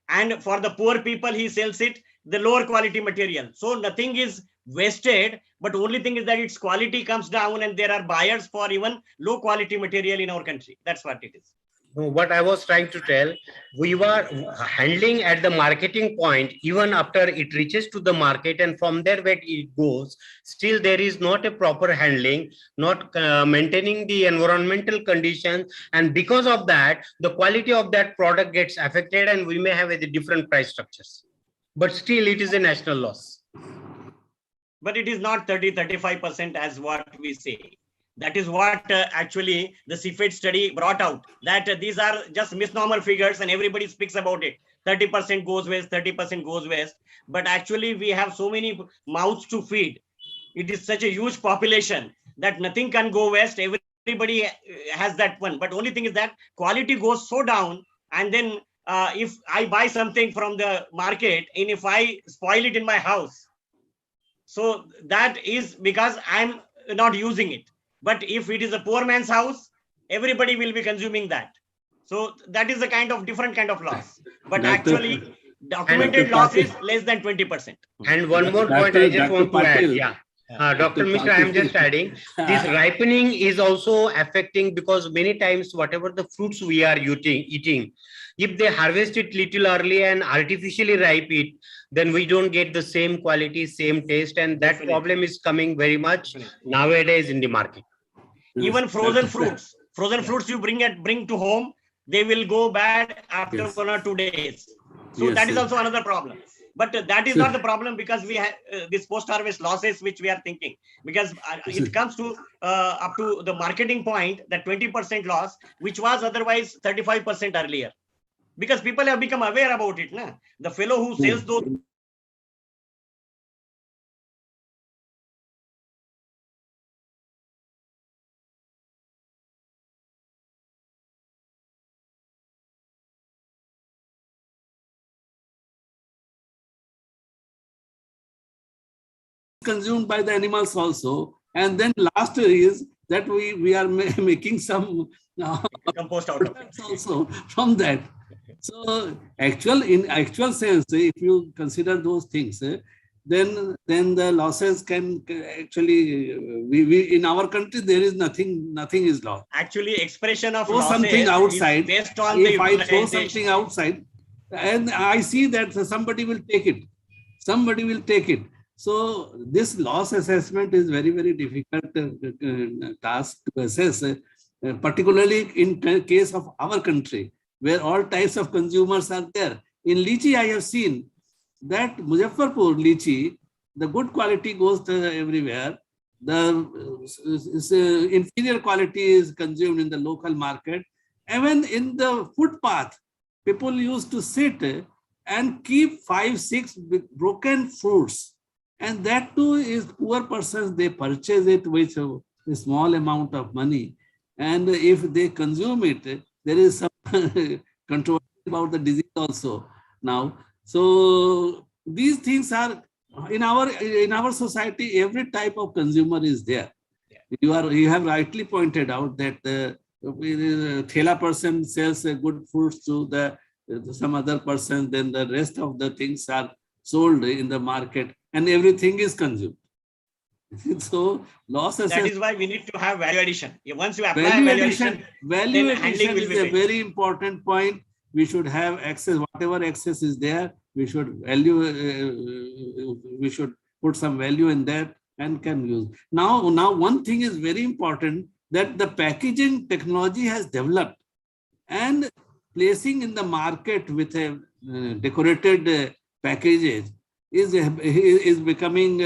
And for the poor people, he sells it the lower quality material. So nothing is wasted, but only thing is that its quality comes down, and there are buyers for even low quality material in our country. That's what it is. What I was trying to tell, we were handling at the marketing point, even after it reaches to the market, and from there where it goes, still there is not a proper handling, not maintaining the environmental conditions. And because of that, the quality of that product gets affected, and we may have a different price structures. But still it is a national loss. But it is not 30-35% as what we say. That is what actually the CIFET study brought out, that these are just misnomer figures and everybody speaks about it. 30% goes west, 30% goes west. But actually we have so many mouths to feed. It is such a huge population that nothing can go west. Everybody has that one. But only thing is that quality goes so down, and then if I buy something from the market and if I spoil it in my house, so that is because I'm not using it. But if it is a poor man's house, everybody will be consuming that. So that is a kind of different kind of loss. But actually, documented loss is less than 20%. And one more point I just want to add. Yeah. Dr. Mishra, I am just adding, this ripening is also affecting, because many times whatever the fruits we are eating, if they harvest it little early and artificially ripe it, then we don't get the same quality, same taste, and that problem is coming very much nowadays in the market. Even frozen fruits you bring to home, they will go bad after 1 or 2 days. So that is also another problem. But that is not the problem, because we have this post-harvest losses which we are thinking, because it comes to up to the marketing point, that 20% loss, which was otherwise 35% earlier, because people have become aware about it. Na? The fellow who sells those consumed by the animals also. And then last is that we are making some compost out of it also from that. So in actual sense, if you consider those things, then the losses can actually, we in our country there is nothing is lost. Actually, expression of throw something outside. Based on if I throw something outside, and I see that somebody will take it. Somebody will take it. So this loss assessment is very, very difficult task to assess, particularly in case of our country, where all types of consumers are there. In lychee, I have seen that Muzaffarpur lychee, the good quality goes to everywhere. The inferior quality is consumed in the local market. Even in the footpath, people used to sit and keep 5-6 broken fruits. And that too is poor persons, they purchase it with a small amount of money. And if they consume it, there is some controversy about the disease also now. So these things are in our society, every type of consumer is there. Yeah. You have rightly pointed out that the thela person sells good fruits to some other person, then the rest of the things are sold in the market and everything is consumed. So loss assessment. That is why we need to have value addition. Once you apply value addition is a very important point. We should have access, whatever access is there, we should we should put some value in that and can use. Now one thing is very important, that the packaging technology has developed, and placing in the market with a decorated packages is becoming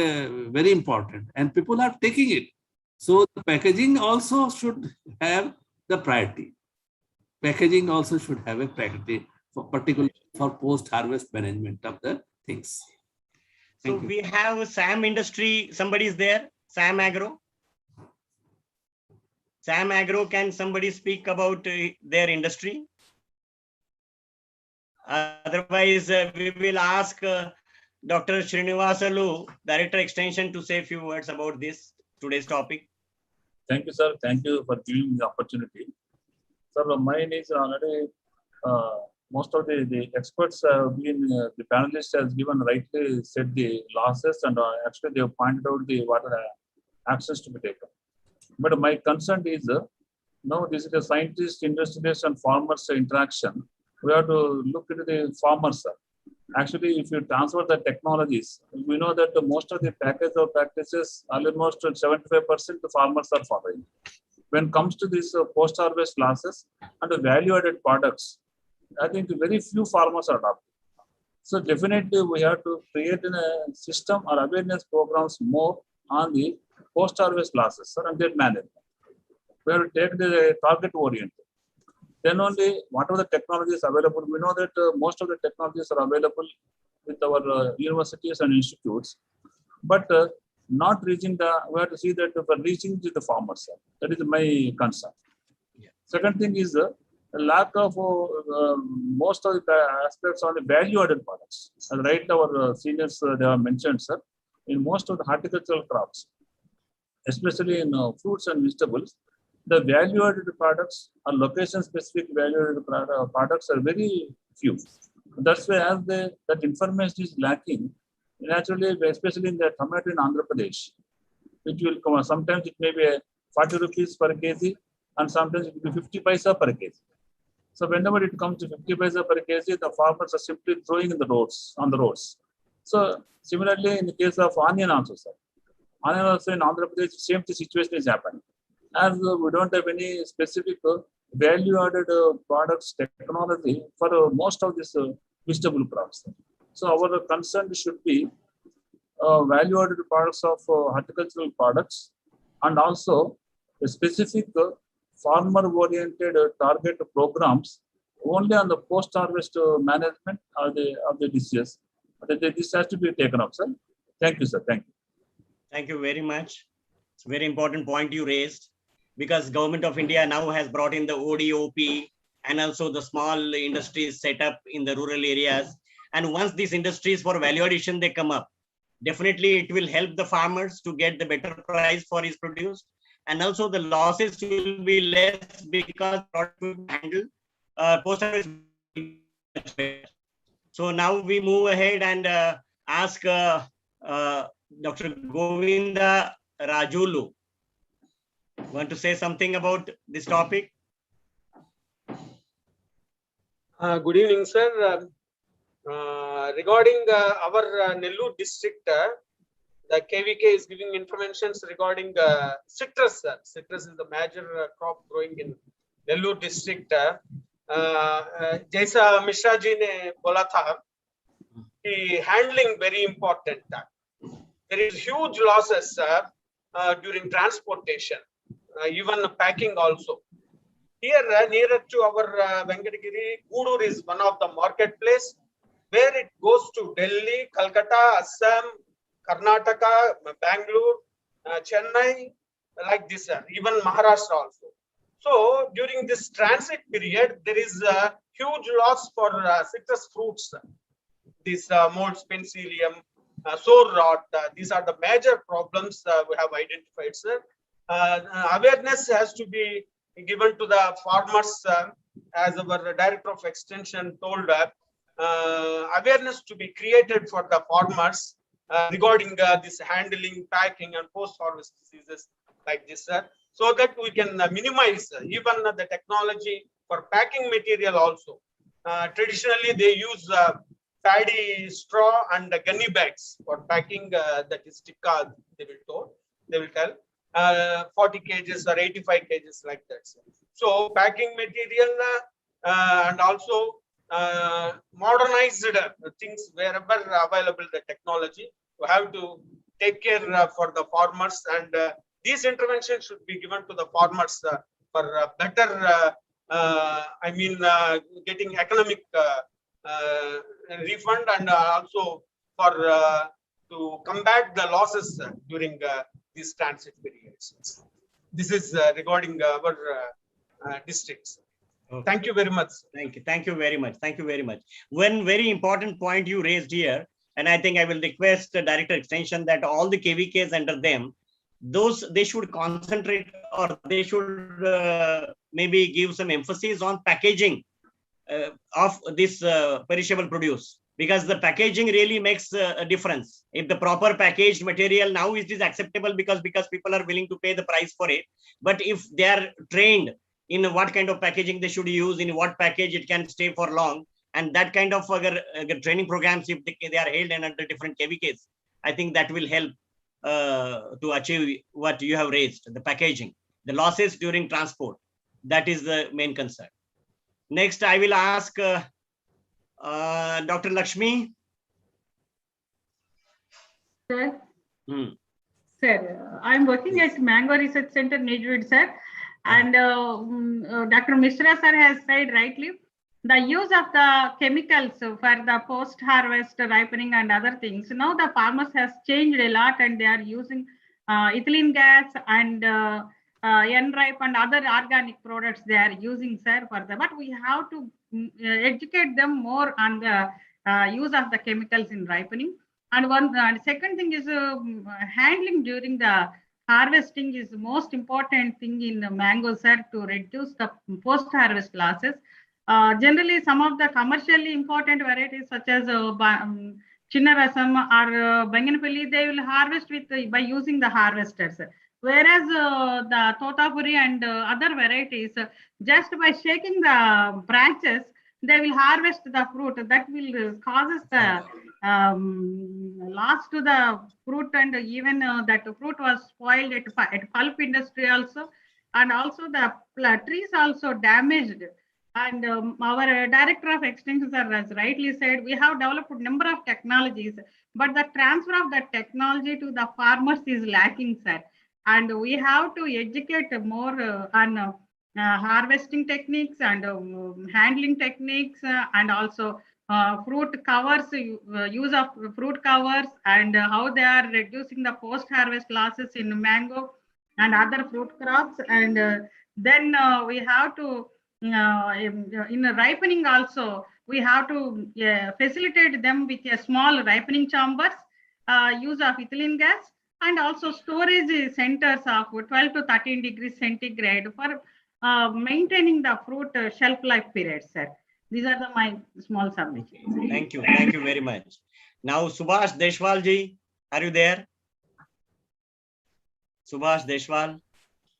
very important, and people are taking it. So the packaging also should have the priority. Packaging also should have a priority, particularly for post-harvest management of the things. So we have SAM industry. Somebody is there? SAM Agro. SAM Agro, can somebody speak about their industry? Otherwise, we will ask Dr. Srinivasalu, Director Extension, to say a few words about this today's topic. Thank you, sir. Thank you for giving the opportunity. Sir, mine is already most of the experts have been, the panelists has given rightly said the losses, and actually they have pointed out what are the actions to be taken. But my concern is, now this is a scientist, industrialist, and farmers interaction. We have to look at the farmers. Actually, if you transfer the technologies, we know that most of the practices, almost 75% the farmers are following. When it comes to this post-harvest losses and the value-added products, I think very few farmers are adopting. So definitely we have to create a system or awareness programs more on the post-harvest losses, sir, and their management. We have to take the target-oriented. Then only whatever the technologies available, we know that most of the technologies are available with our universities and institutes, but not reaching we have to see that for reaching to the farmers. That is my concern. Yeah. Second thing is, a lack of most of the aspects on the value-added products. And right, our seniors they have mentioned, sir, in most of the horticultural crops, especially in fruits and vegetables, the value-added products or location-specific value-added products are very few. That's why as that information is lacking, naturally, especially in the tomato in Andhra Pradesh, which will come, sometimes it may be 40 rupees per kg, and sometimes it will be 50 paisa per kg. So whenever it comes to 50 paisa per kg, the farmers are simply throwing in the roads, on the roads. So similarly, in the case of onion also, sir, onion also in Andhra Pradesh, same situation is happening. As we don't have any specific value-added products technology for most of these vegetable crops. So our concern should be value-added products of horticultural products, and also a specific farmer-oriented target programs only on the post-harvest management of the diseases. This has to be taken up, sir. Thank you, sir. Thank you. Thank you very much. It's a very important point you raised, because Government of India now has brought in the ODOP and also the small industries set up in the rural areas. And once these industries for value addition, they come up, definitely it will help the farmers to get the better price for his produce. And also the losses will be less because product will handle post-harvest. So now we move ahead and ask Dr. Govinda Rajulu. Want to say something about this topic? Good evening, sir. Regarding our Nellore district, the KVK is giving information regarding citrus. Citrus is the major crop growing in Nellore district. जैसा मिश्रा जी ने बोला था कि handling very important. There is huge losses during transportation, even packing also. Here nearer to our Venkatagiri, Guduru is one of the marketplace where it goes to Delhi, Calcutta, Assam, Karnataka, Bangalore, Chennai, like this, even Maharashtra also. So during this transit period, there is a huge loss for citrus fruits. This molds, penicillium, sour rot, these are the major problems we have identified, sir. Awareness has to be given to the farmers, as our Director of Extension told, awareness to be created for the farmers regarding this handling, packing, and post-harvest diseases like this, sir, so that we can minimize even the technology for packing material also. Traditionally, they use paddy straw and gunny bags for packing, that is tikka, they will tell. 40 kgs or 85 kgs like that. So packing material and also modernized things wherever available the technology, we have to take care for the farmers, and these interventions should be given to the farmers for better, I mean, getting economic refund, and also for to combat the losses during these transit periods. This is regarding our districts. Okay. Thank you very much. Thank you. Thank you very much. Thank you very much. One very important point you raised here, and I think I will request the Director Extension that all the KVKs under them, those they should concentrate, or they should maybe give some emphasis on packaging of this perishable produce, because the packaging really makes a difference. If the proper packaged material, now it is acceptable because people are willing to pay the price for it. But if they are trained in what kind of packaging they should use, in what package it can stay for long, and that kind of training programs, if they are held under different KVKs, I think that will help to achieve what you have raised, the packaging, the losses during transport. That is the main concern. Next, I will ask Dr. Lakshmi. Sir, sir, I'm working at Mango Research Center, Nijwood, sir. And Dr. Mishra sir has said rightly, the use of the chemicals for the post-harvest ripening and other things. Now the farmers has changed a lot, and they are using ethylene gas and N-Ripe and other organic products they are using, sir, for the, but we have to educate them more on the use of the chemicals in ripening. And second thing is handling during the harvesting is the most important thing in the mango, sir, to reduce the post-harvest losses. Generally, some of the commercially important varieties such as Chinnarasam or Banganapalli, they will harvest with by using the harvesters. Whereas the Totapuri and other varieties, just by shaking the branches, they will harvest the fruit. That will causes the loss to the fruit, and even that fruit was spoiled at pulp industry also, and also the trees also damaged. And our director of extension, sir, has rightly said, we have developed a number of technologies, but the transfer of that technology to the farmers is lacking, sir. And we have to educate more on harvesting techniques and handling techniques, and also fruit covers, use of fruit covers, and how they are reducing the post-harvest losses in mango and other fruit crops. And then we have to, in ripening also, we have to facilitate them with a small ripening chambers, use of ethylene gas, and also storage centers of 12 to 13 degrees centigrade for maintaining the fruit shelf life period, sir. These are my small submissions. Thank you very much. Now, Subhash Deshwal ji, are you there? Subhash Deshwal.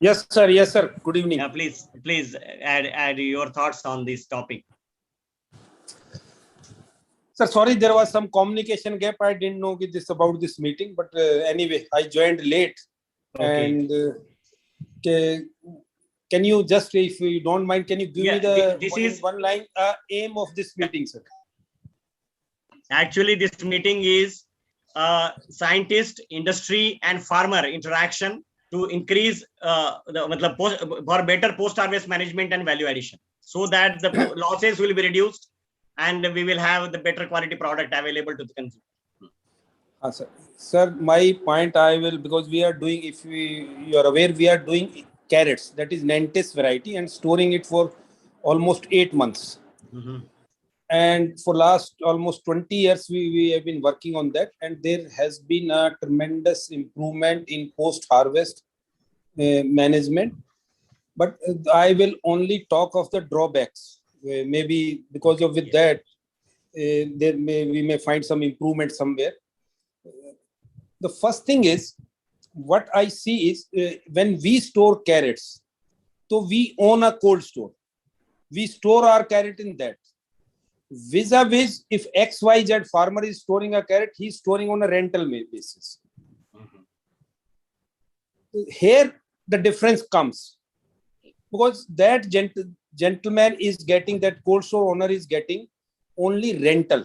Yes, sir. Yes, sir. Good evening. Please add your thoughts on this topic. Sir, sorry, there was some communication gap. I didn't know this about this meeting, but anyway, I joined late. Okay. And can you just, if you don't mind, can you give me the one line aim of this meeting, sir? Actually, this meeting is scientist, industry, and farmer interaction to increase for better post-harvest management and value addition, so that the losses will be reduced and we will have the better quality product available to the consumer. Sir, my point because we are doing, if you are aware, we are doing carrots, that is Nantes variety, and storing it for almost 8 months. Mm-hmm. And for last almost 20 years, we have been working on that. And there has been a tremendous improvement in post-harvest management. But I will only talk of the drawbacks. Maybe because of with that, we may find some improvement somewhere. The first thing is, what I see is when we store carrots, so we own a cold store. We store our carrot in that. Vis-a-vis, if XYZ farmer is storing a carrot, he is storing on a rental basis. Mm-hmm. Here, the difference comes. Because that gentleman is getting, that cold store owner is getting only rental.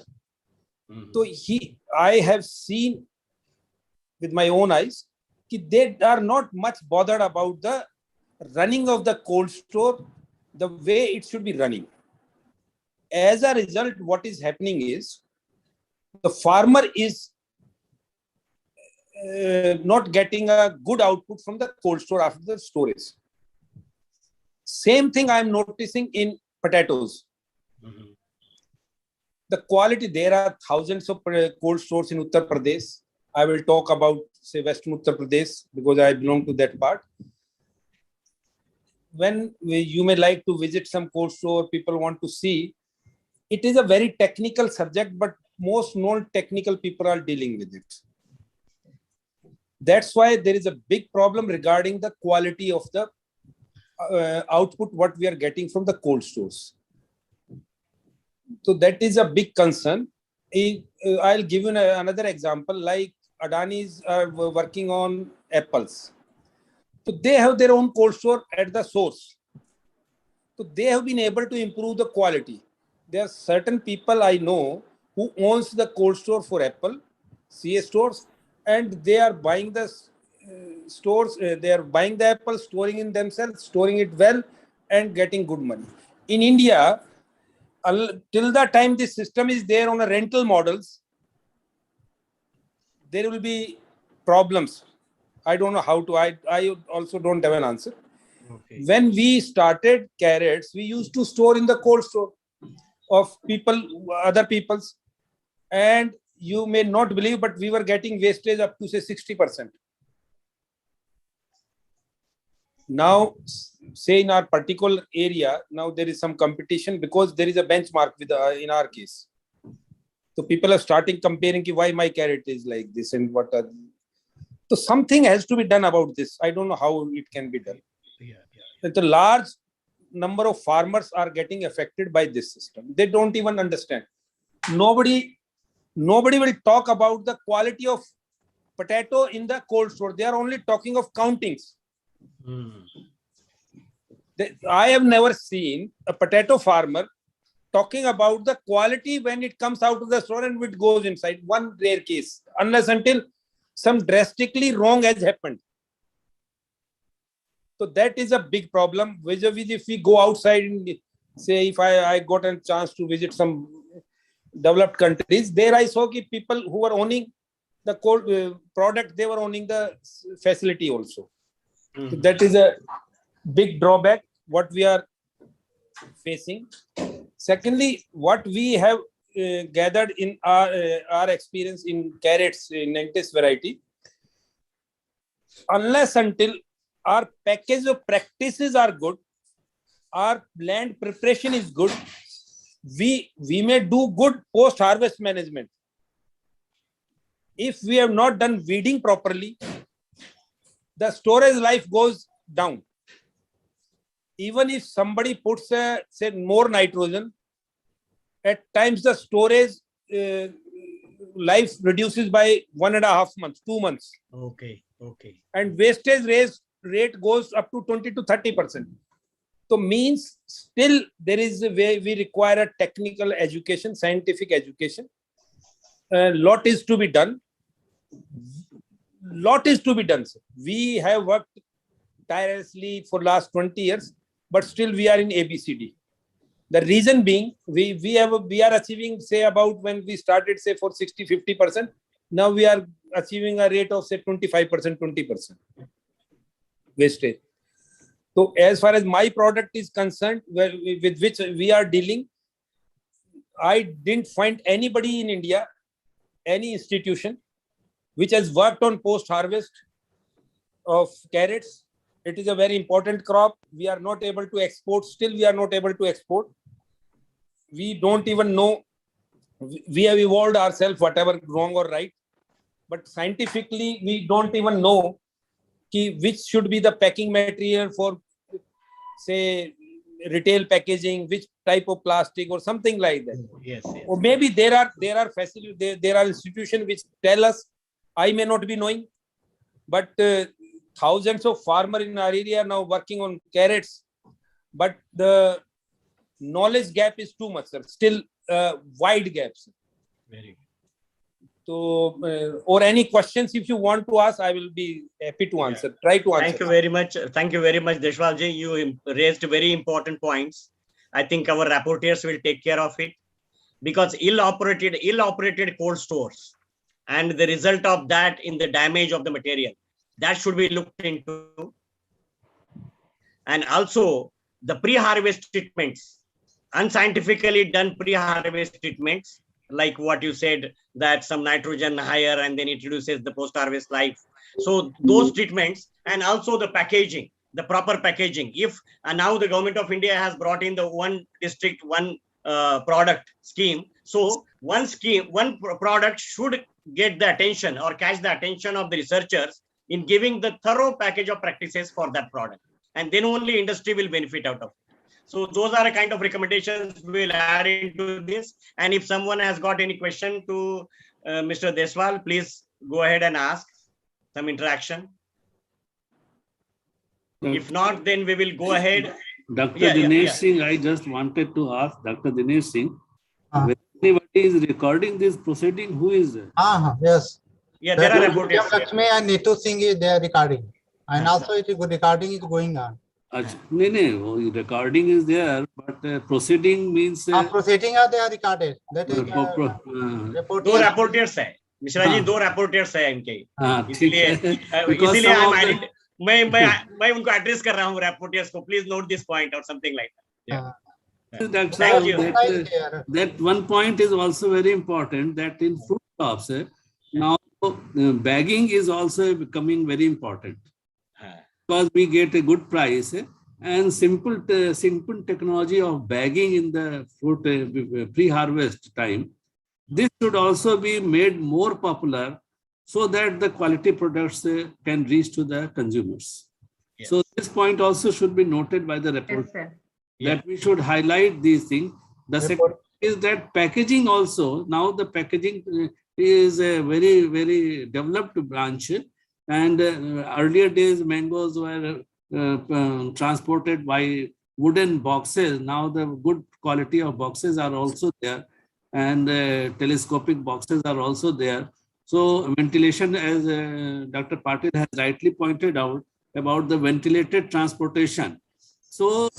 Mm-hmm. So I have seen with my own eyes, they are not much bothered about the running of the cold store the way it should be running. As a result, what is happening is the farmer is not getting a good output from the cold store after the storage. Same thing I am noticing in potatoes. Mm-hmm. The quality, there are thousands of cold stores in Uttar Pradesh. I will talk about, say, Western Uttar Pradesh, because I belong to that part. When you may like to visit some cold store, people want to see, it is a very technical subject, but most non-technical people are dealing with it. That's why there is a big problem regarding the quality of the output, what we are getting from the cold stores. So that is a big concern. I'll give you another example, like Adani's are working on apples. So they have their own cold store at the source. So they have been able to improve the quality. There are certain people I know who owns the cold store for apple, CA stores, and they are buying the stores, they are buying the apple, storing in themselves, storing it well, and getting good money. In India, till the time this system is there on a rental models, there will be problems. I don't know how to, I also don't have an answer. Okay. When we started carrots, we used to store in the cold store of people, other people's, and you may not believe, but we were getting wastage up to say 60%. Now, say in our particular area, now there is some competition because there is a benchmark with in our case. So people are starting comparing why my carrot is like this and what are. So something has to be done about this. I don't know how it can be done. The large number of farmers are getting affected by this system. They don't even understand. Nobody will talk about the quality of potato in the cold store. They are only talking of countings. I have never seen a potato farmer talking about the quality when it comes out of the store and it goes inside. One rare case, unless until some drastically wrong has happened. So that is a big problem. Vis-a-vis if we go outside and say, if I got a chance to visit some developed countries, there I saw people who were owning the cold product, they were owning the facility also. So that is a big drawback what we are facing. Secondly, what we have gathered in our experience in carrots in Entis variety, unless until our package of practices are good, our land preparation is good, we may do good post-harvest management. If we have not done weeding properly, the storage life goes down. Even if somebody puts say more nitrogen, at times the storage life reduces by 1.5 months, 2 months. Okay. And wastage rate goes up to 20 to 30%. So means still there is a way we require a technical education, scientific education. Lot is to be done. Sir. We have worked tirelessly for last 20 years, but still we are in ABCD. The reason being, we are achieving say about when we started say for 60-50%. Now we are achieving a rate of say 25%, 20% wastage. So as far as my product is concerned, with which we are dealing, I didn't find anybody in India, any institution, which has worked on post-harvest of carrots. It is a very important crop. We are not able to export. Still, we are not able to export. We don't even know. We have evolved ourselves, whatever wrong or right. But scientifically, we don't even know which should be the packing material for, say, retail packaging, which type of plastic or something like that. Yes. Or maybe there are facilities, there are institutions which tell us. I may not be knowing, but thousands of farmers in our area are now working on carrots, but the knowledge gap is too much, sir. Still wide gaps. Very good. So, or any questions if you want to ask, I will be happy to answer. Yeah. Try to answer. Thank you very much. Thank you very much, Deshwalji. You raised very important points. I think our rapporteurs will take care of it, because ill-operated cold stores and the result of that in the damage of the material, that should be looked into. And also the pre-harvest treatments, unscientifically done pre-harvest treatments, like what you said, that some nitrogen higher and then it reduces the post-harvest life. So those treatments, and also the packaging, the proper packaging. If now the government of India has brought in the one district, one product scheme. So one product should get the attention or catch the attention of the researchers in giving the thorough package of practices for that product. And then only industry will benefit out of it. So those are a kind of recommendations we'll add into this. And if someone has got any question to Mr. Deswal, please go ahead and ask some interaction. If not, then we will go ahead. Dr. Dinesh Singh, I just wanted to ask Dr. Dinesh Singh, when anybody is recording this proceeding, who is it? Yes. Yeah, there are reporters. Lakshmi and Neetu Singh, they are recording. And also it is recording is going on. No, recording is there, but proceeding means... proceeding they are recorded. That is दो reporters है, मिश्रा जी, दो reporters है इनके, इसलिए मैं उनको address कर रहा हूँ reporters को, please note this point or something like that. That's Thank you. that one point is also very important, that in fruit crops now bagging is also becoming very important, because we get a good price and simple technology of bagging in the fruit pre-harvest time. This should also be made more popular so that the quality products can reach to the consumers. Yes. So this point also should be noted by the report. Yes, sir. That we should highlight these things. The second is that packaging also, now the packaging is a very, very developed branch, and earlier days mangoes were transported by wooden boxes. Now the good quality of boxes are also there, and telescopic boxes are also there. So ventilation, as Dr. Patil has rightly pointed out about the ventilated transportation. So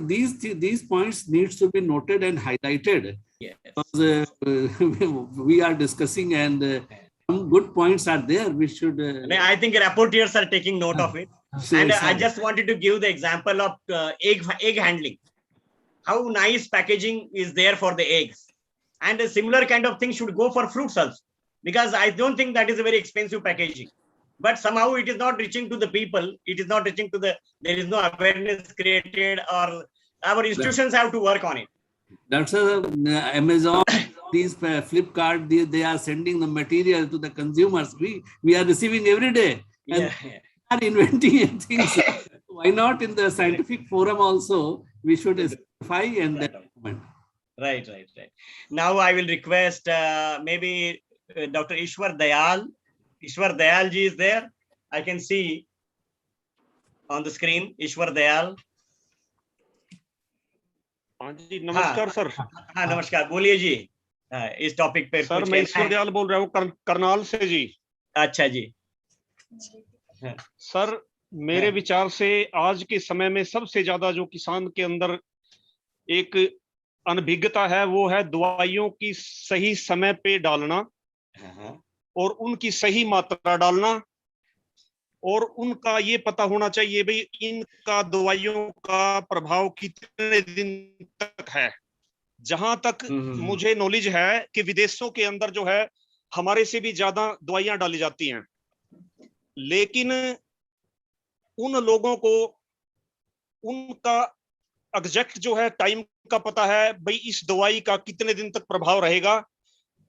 these points needs to be noted and highlighted. Yes. Because we are discussing, and some good points are there. We should. I think reporters are taking note of it. And I just wanted to give the example of egg handling. How nice packaging is there for the eggs, and a similar kind of thing should go for fruits also, because I don't think that is a very expensive packaging. But somehow it is not reaching to the people. It is not reaching to there is no awareness created, or our institutions have to work on it. That's Amazon, these Flipkart, they are sending the material to the consumers. We are receiving every day. And are inventing things. Why not in the scientific forum also, we should specify and then comment. Right. Now I will request maybe Dr. Ishwar Dayal. Ishwar Dayal ji is there. I can see on the screen, Ishwar Dayal. हाँ जी, नमस्कार sir. हाँ नमस्कार, बोलिए जी। इस topic पे sir मैं ईश्वर दयाल बोल रहा हूँ करनाल से जी। अच्छा जी। सर मेरे विचार से आज के समय में सबसे ज्यादा जो किसान के अंदर एक अनभिज्ञता है, वो है दवाइयों की सही समय पे डालना और उनकी सही मात्रा डालना, और उनका ये पता होना चाहिए भाई इनका दवाइयों का प्रभाव कितने दिन तक है। जहां तक मुझे नॉलेज है कि विदेशों के अंदर जो है हमारे से भी ज्यादा दवाइयां डाली जाती हैं, लेकिन उन लोगों को उनका एग्जैक्ट जो है टाइम का पता है, भाई इस दवाई का कितने दिन तक प्रभाव रहेगा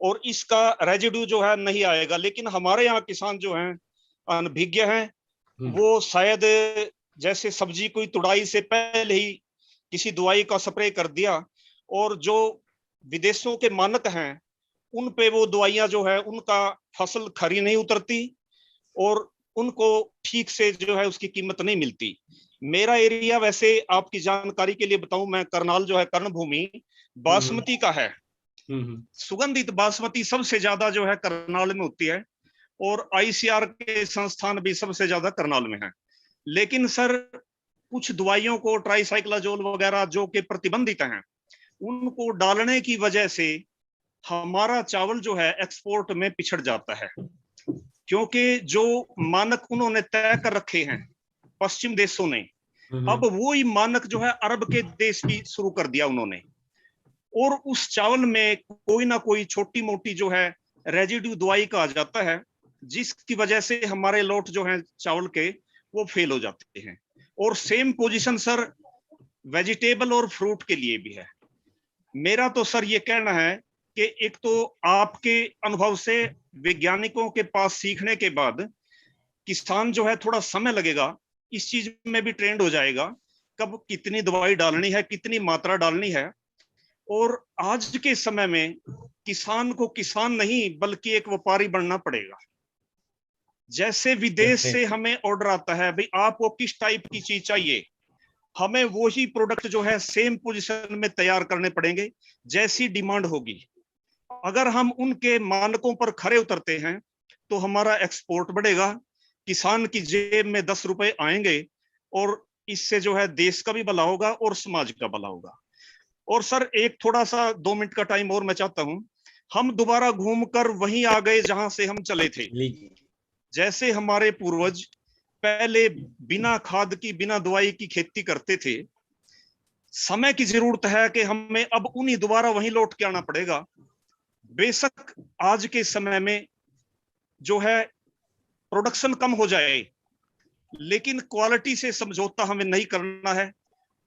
और इसका रेजिड्यू जो है नहीं आएगा। लेकिन हमारे यहाँ किसान जो हैं अनभिज्ञ हैं, वो शायद जैसे सब्जी कोई तुड़ाई से पहले ही किसी दवाई का स्प्रे कर दिया, और जो विदेशों के मानक हैं उन पे वो दवाइयां जो है उनका फसल खरी नहीं उतरती और उनको ठीक से जो है उसकी कीमत नहीं मिलती। मेरा एरिया, वैसे आपकी जानकारी के लिए बताऊं, मैं करनाल जो है कर्णभूमि बासमती का है। सुगंधित बासमती सबसे ज्यादा जो है करनाल में होती है, और आईसीआर के संस्थान भी सबसे ज्यादा करनाल में है। लेकिन सर कुछ दवाइयों को, ट्राइसाइक्लाजोल वगैरह जो कि प्रतिबंधित हैं, उनको डालने की वजह से हमारा चावल जो है एक्सपोर्ट में पिछड़ जाता है, क्योंकि जो मानक उन्होंने तय कर रखे हैं पश्चिम देशों ने, अब वो ही मानक जो है अरब के देश भी शुरू कर दिया उन्होंने, और उस चावल में कोई ना कोई छोटी मोटी जो है रेजिड्यू दवाई का आ जाता है, जिसकी वजह से हमारे लोट जो हैं चावल के वो फेल हो जाते हैं। और सेम पोजीशन सर वेजिटेबल और फ्रूट के लिए भी है। मेरा तो सर ये कहना है कि एक तो आपके अनुभव से वैज्ञानिकों के पास सीखने के बाद किसान जो है थोड़ा समय लगेगा, इस चीज में भी ट्रेंड हो जाएगा, कब कितनी दवाई डालनी है, कितनी मात्रा डालनी है। और आज के समय में किसान को किसान नहीं बल्कि एक व्यापारी बनना पड़ेगा। जैसे विदेश से हमें ऑर्डर आता है, भाई आपको किस टाइप की चीज चाहिए, हमें वही प्रोडक्ट जो है सेम पोजीशन में तैयार करने पड़ेंगे जैसी डिमांड होगी। अगर हम उनके मानकों पर खरे उतरते हैं तो हमारा एक्सपोर्ट बढ़ेगा, किसान की जेब में 10 रुपए आएंगे, और इससे जो है देश का भी भला होगा और समाज का भला होगा। और सर एक थोड़ा सा 2 मिनट का टाइम और मैं चाहता हूं, हम दोबारा घूमकर वहीं आ गए जहां से हम चले थे। जैसे हमारे पूर्वज पहले बिना खाद की बिना दवाई की खेती करते थे, समय की जरूरत है कि हमें अब उन्हीं दोबारा वहीं लौट के आना पड़ेगा। बेशक आज के समय में जो है प्रोडक्शन कम हो जाए, लेकिन क्वालिटी से समझौता हमें नहीं करना है।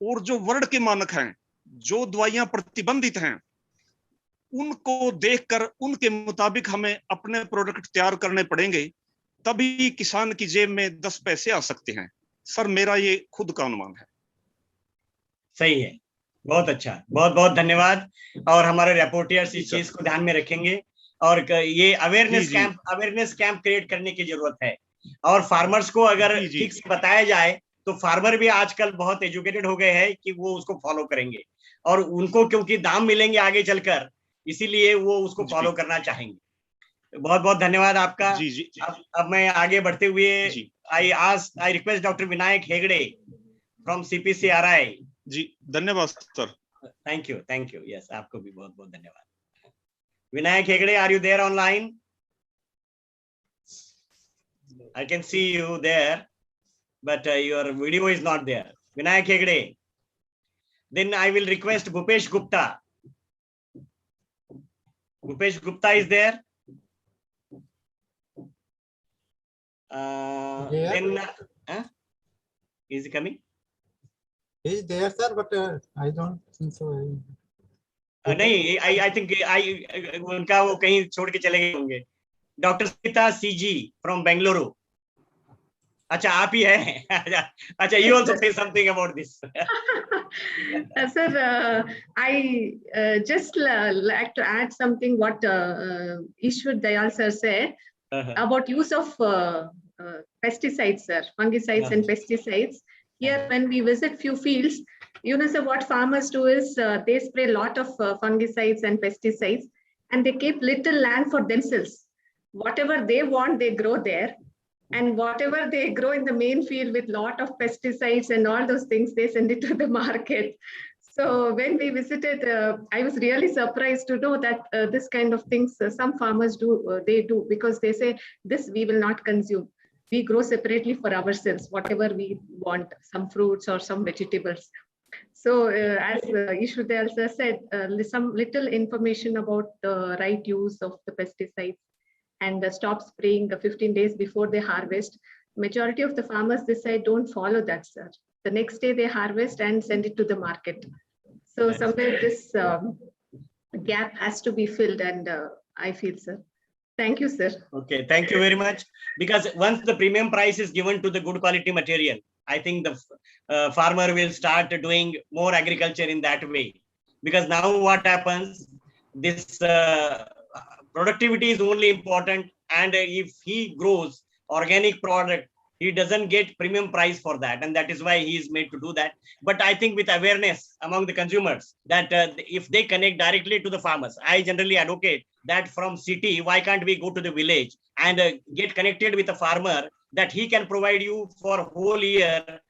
और जो वर्ल्ड के मानक हैं, जो दवाइयां प्रतिबंधित हैं, उनको देखकर उनके मुताबिक हमें अपने प्रोडक्ट तैयार करने पड़ेंगे, तभी किसान की जेब में 10 पैसे आ सकते हैं। सर, मेरा ये खुद का अनुमान है। सही है, बहुत अच्छा, बहुत बहुत धन्यवाद। और हमारे रिपोर्टर्स इस चीज को ध्यान में रखेंगे और ये अवेयरनेस कैंप क्रिएट करने की जरूरत है। और फार्मर्स को अगर ठीक से बताया जाए तो फार्मर भी आजकल बहुत एजुकेटेड हो गए हैं कि वो उसको फॉलो करेंगे, और उनको क्योंकि दाम मिलेंगे आगे चलकर, इसीलिए वो उसको फॉलो करना चाहेंगे। बहुत बहुत धन्यवाद आपका। अब मैं आगे बढ़ते हुए I request doctor Vinayak Hegde from CPCRI। जी धन्यवाद सर। Thank you. यस, आपको भी बहुत बहुत धन्यवाद। Vinayak Hegde, are you there online? I can see you there, but your video is not there. Vinayak Hegde. Then I will request Bhupesh Gupta. Bhupesh Gupta is there. Then is he coming? He is there, sir, but I don't think so. नहीं, I think उनका वो कहीं छोड़ के चले गए होंगे। Doctor Sita CG from Bengaluru. अच्छा, आप ही है? अच्छा, you also say something about this. Sir, I just like to add something what Ishwar Dayal sir said about use of pesticides, sir, fungicides and pesticides. Here, when we visit few fields, you know, sir, what farmers do is they spray a lot of fungicides and pesticides, and they keep little land for themselves. Whatever they want, they grow there. And whatever they grow in the main field with lot of pesticides and all those things, they send it to the market. So when we visited, I was really surprised to know that this kind of things some farmers do, they do, because they say this we will not consume. We grow separately for ourselves, whatever we want, some fruits or some vegetables. So as Ishwar Dayal sir said, some little information about the right use of the pesticides and stop spraying 15 days before they harvest. Majority of the farmers, they say, don't follow that, sir. The next day they harvest and send it to the market. So somewhere this gap has to be filled, and I feel, sir. Thank you, sir. Okay, thank you very much. Because once the premium price is given to the good quality material, I think the farmer will start doing more agriculture in that way. Because now what happens, this productivity is only important, and if he grows organic product, he doesn't get premium price for that, and that is why he is made to do that. But I think with awareness among the consumers that if they connect directly to the farmers, I generally advocate that from city, why can't we go to the village and get connected with a farmer, that he can provide you for whole year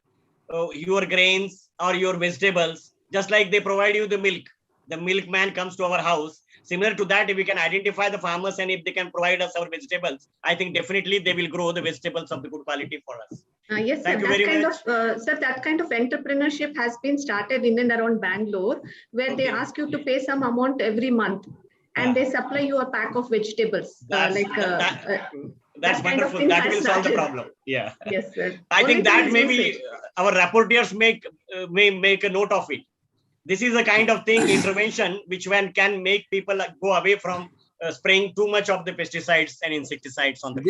your grains or your vegetables, just like they provide you the milk. The milkman comes to our house. Similar to that, if we can identify the farmers and if they can provide us our vegetables, I think definitely they will grow the vegetables of the good quality for us. Yes, Thank sir. you very much. Sir, that kind of entrepreneurship has been started in and around Bangalore, where they ask you to pay some amount every month, and they supply you a pack of vegetables. That's wonderful. That will solve the problem. Yeah. Yes, sir. I think that maybe our rapporteurs may make a note of it. This is a kind of thing, intervention, which one can make people go away from spraying too much of the pesticides and insecticides on the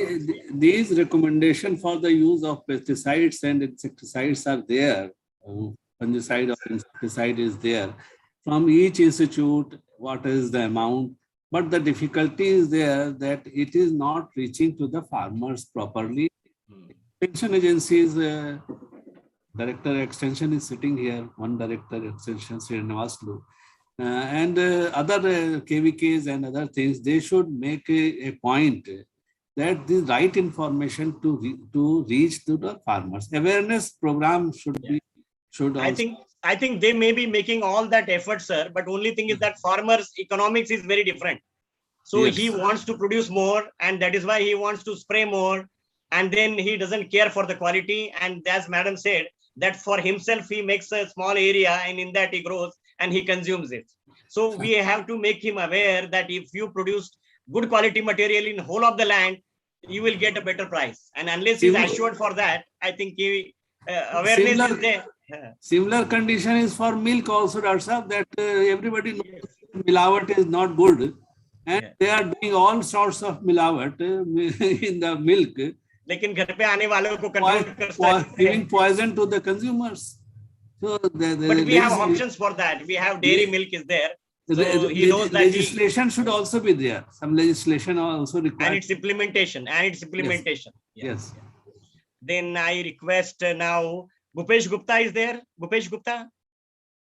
These recommendations for the use of pesticides and insecticides are there. Fungicide or insecticide is there. From each institute, what is the amount? But the difficulty is there that it is not reaching to the farmers properly. Extension agencies, Director Extension is sitting here, one Director Extension, Srinivaslu, and other KVKs and other things, they should make a point that the right information to reach to the farmers. Awareness program should be, should also. I think they may be making all that effort, sir, but only thing is that farmers' economics is very different. So he wants to produce more, and that is why he wants to spray more. and then he doesn't care for the quality. And as madam said, that for himself, he makes a small area and in that he grows and he consumes it. So we have to make him aware that if you produce good quality material in whole of the land, you will get a better price. And unless he's assured for that, I think he, awareness is there. Similar condition is for milk also, Dr. Saab, that everybody knows milawat is not good. And they are doing all sorts of milawat in the milk. लेकिन घर पे आने वालों को control करता है. Giving poison to the consumers. So but we have options for that. We have dairy milk is there. So he knows that legislation should also be there. Some legislation also required. And its implementation. Yes. Then I request now, Bhupesh Gupta is there. Bhupesh Gupta.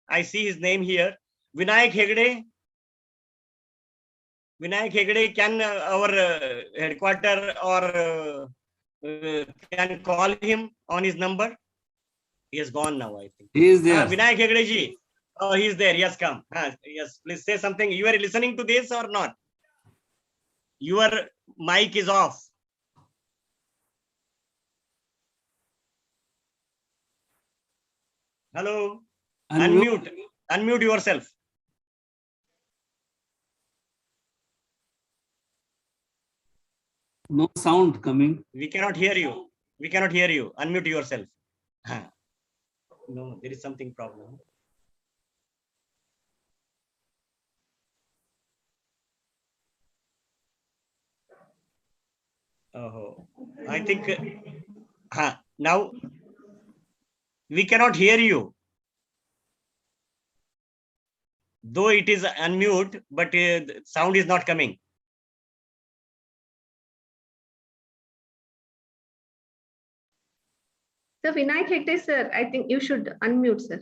I see his name here. Vinayak Hegde. Vinayak Hegde, can our headquarter or can call him on his number? He is gone now, I think. He is there. Vinayak Hegde ji. Oh, he is there. Yes, come. Yes, please say something. You are listening to this or not? Your mic is off. Hello. Unmute. Unmute yourself. No sound coming. We cannot hear you. We cannot hear you. Unmute yourself. No, there is something problem. Oh, I think now we cannot hear you. Though it is unmute, but sound is not coming. So Vinayak Hegde, sir, I think you should unmute, sir.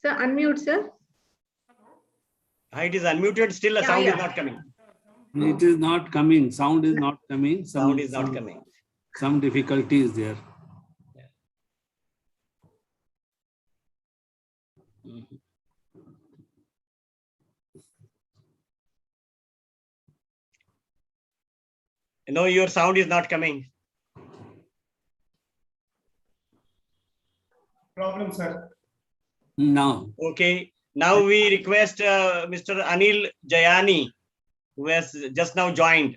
Sir, unmute, sir. It is unmuted, still a sound is not coming. It is not coming. Sound is not coming. Sound is not coming. Some difficulty is there. No, your sound is not coming. Problem, sir. Now. Okay. Now we request Mr. Anil Jayani, who has just now joined.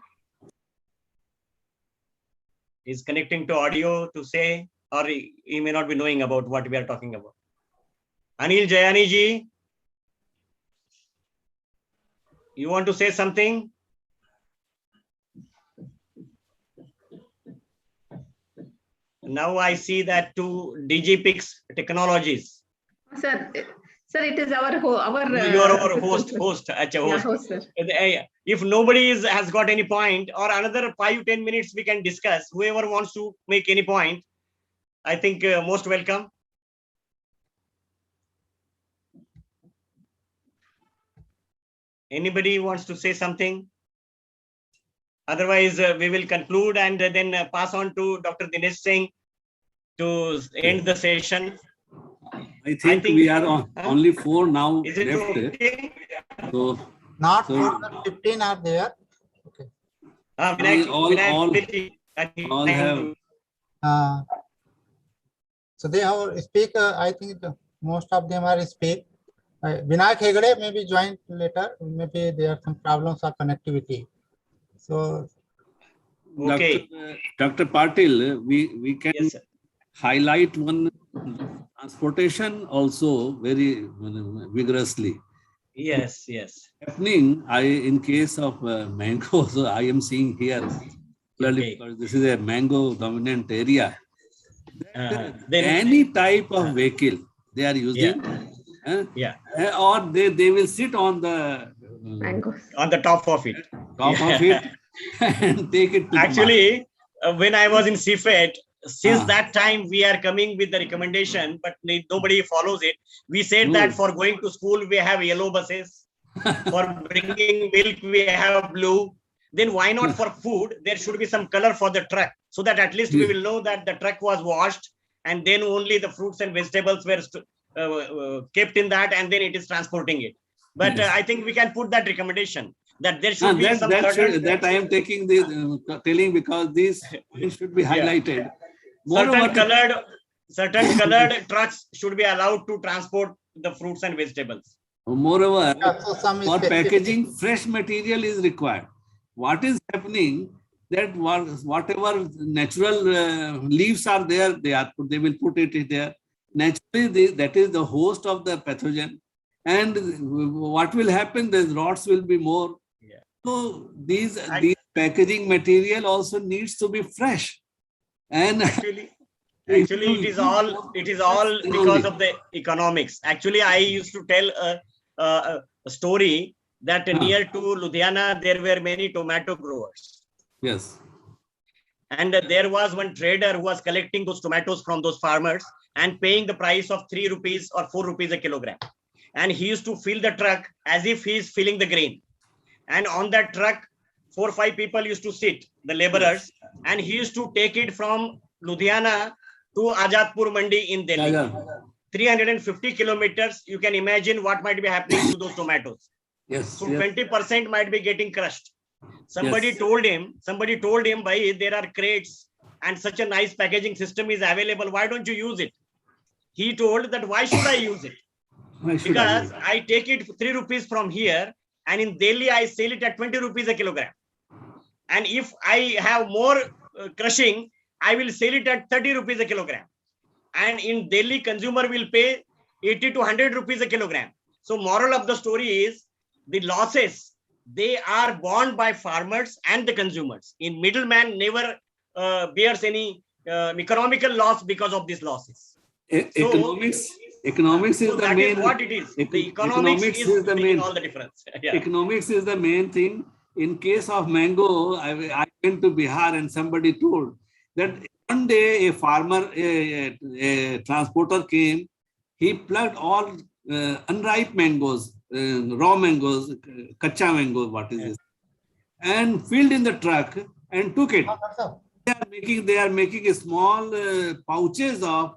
He's connecting to audio to say, or he may not be knowing about what we are talking about. Anil Jayani ji, you want to say something? Now I see that to DGPix Technologies. Sir, it is our you are our host. Yeah, host, sir. If nobody has got any point, or another 5-10 minutes we can discuss. Whoever wants to make any point, I think most welcome. Anybody wants to say something? Otherwise, we will conclude and then pass on to Dr. Dinesh Singh to end the session. I think we are on only 4 now Is it left. okay? So Not more than 15 are there. Okay. All have. So they have speak. I think most of them are speak. Vinayak Hegde may be joined later. Maybe there are some problems of connectivity. So, okay. Dr. Patil, we can highlight one transportation also very vigorously. Yes. Happening, in case of mango, so I am seeing here clearly because this is a mango dominant area. Any type of vehicle they are using, or they will sit on the on the top of it. And take it to actually when I was in CFET, since that time we are coming with the recommendation, but nobody follows it. We said that for going to school we have yellow buses, for bringing milk we have blue. Then why not for food there should be some color for the truck, so that at least we will know that the truck was washed and then only the fruits and vegetables were kept in that, and then it is transporting it. But Yes. I think we can put that recommendation that there should be that, some that, certain, should, that I am taking the telling because these points should be highlighted. Moreover, certain colored trucks should be allowed to transport the fruits and vegetables. Moreover, so some for specific- packaging, fresh material is required. What is happening that whatever natural leaves are there, they will put it there. Naturally, that is the host of the pathogen. And what will happen? The rots will be more. Yeah. So these packaging material also needs to be fresh. And Actually, it is all because of the economics. Actually, I used to tell a story that near to Ludhiana there were many tomato growers. Yes. And there was one trader who was collecting those tomatoes from those farmers and paying the price of 3 rupees or 4 rupees a kilogram. And he used to fill the truck as if he is filling the grain. And on that truck, 4 or 5 people used to sit, the laborers, and he used to take it from Ludhiana to Azadpur Mandi in Delhi. 350 kilometers. You can imagine what might be happening to those tomatoes. Yes. So 20% might be getting crushed. Somebody told him, bhai, there are crates and such a nice packaging system is available. Why don't you use it? He told that why should I use it? Because I take it 3 rupees from here, and in Delhi I sell it at 20 rupees a kilogram. And if I have more crushing, I will sell it at 30 rupees a kilogram. And in Delhi, consumer will pay 80 to 100 rupees a kilogram. So moral of the story is the losses, they are borne by farmers and the consumers. In middleman never bears any economical loss because of these losses. Economics is the main. Is what it is. The economics is the main. All the difference. Yeah. Economics is the main thing. In case of mango, I went to Bihar and somebody told that one day a farmer, a transporter came, he plucked all unripe mangoes, raw mangoes, kacha mangoes, what is this, and filled in the truck and took it. They are making a small pouches of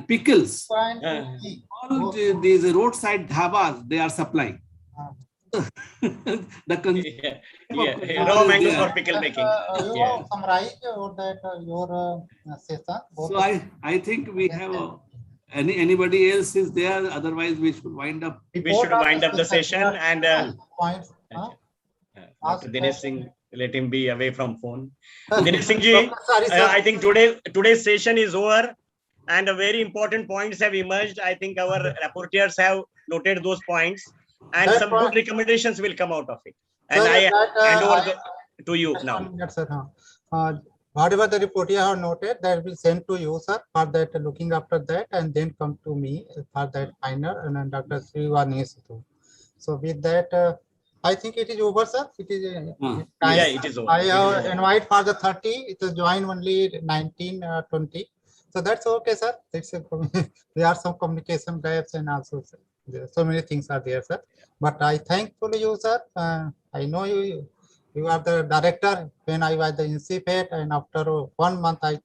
pickles. All these roadside dhabas they are supplying. Raw mangoes for pickle making. You summarize your session. So I think we have anybody else is there. Otherwise, we should wind up. We should wind up the session and Dr. Dinesh Singh, let him be away from phone. Dinesh Singh ji, I think today's session is over, and very important points have emerged. I think our rapporteurs have noted those points, and some good recommendations will come out of it. And I hand over to you now. Whatever the report you have noted, that will send to you, sir, for that looking after that, and then come to me for that final, and then Dr. Srivanesh. So with that, I think it is over, sir. It is. Yeah, it is over. I invite for the 30. It is join only 19, 20. So that's okay, sir. That's there are some communication gaps and also so many things are there, sir. But I thankful you, sir. I know you. You are the director when I was the INCIPET, and after 1 month I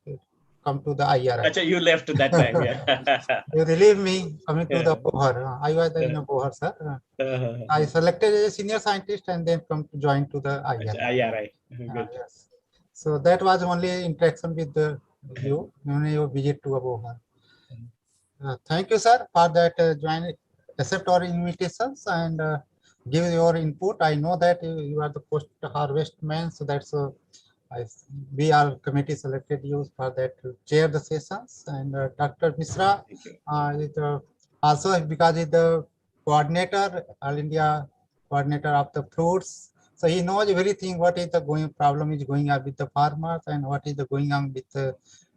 come to the IRI. Achha, you left that time, yeah. You relieve me coming to the Bohar. I was in the Bohar, sir. I selected as a senior scientist and then come to join to the IRI. Good. Yes. So that was only interaction with you when you visit to a Bohar. Thank you, sir, for that join, accept our invitations and give your input. I know that you are the post-harvest man, so that's we are committee selected you for that to chair the sessions. And Dr. Misra is also because he's the coordinator, All India coordinator of the fruits. So he knows everything. What is the problem is going on with the farmers, and what is the going on with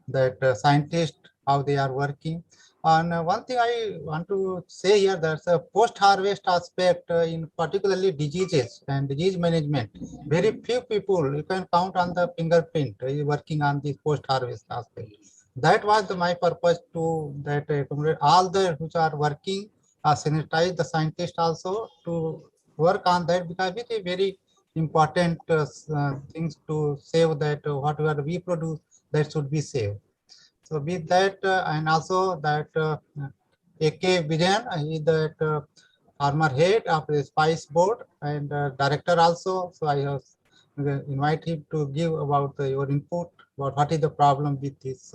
that scientists, how they are working. And one thing I want to say here, there's a post-harvest aspect in particularly diseases and disease management. Very few people, you can count on the fingerprint, working on this post-harvest aspect. That was my purpose to that all the which are working, sanitize the scientists also to work on that, because it is very important things to save that whatever we produce, that should be saved. So with that, and also that A.K. Vijayan, he is the former head of the Spice Board and director also. So I have invite him to give about your input about what is the problem with this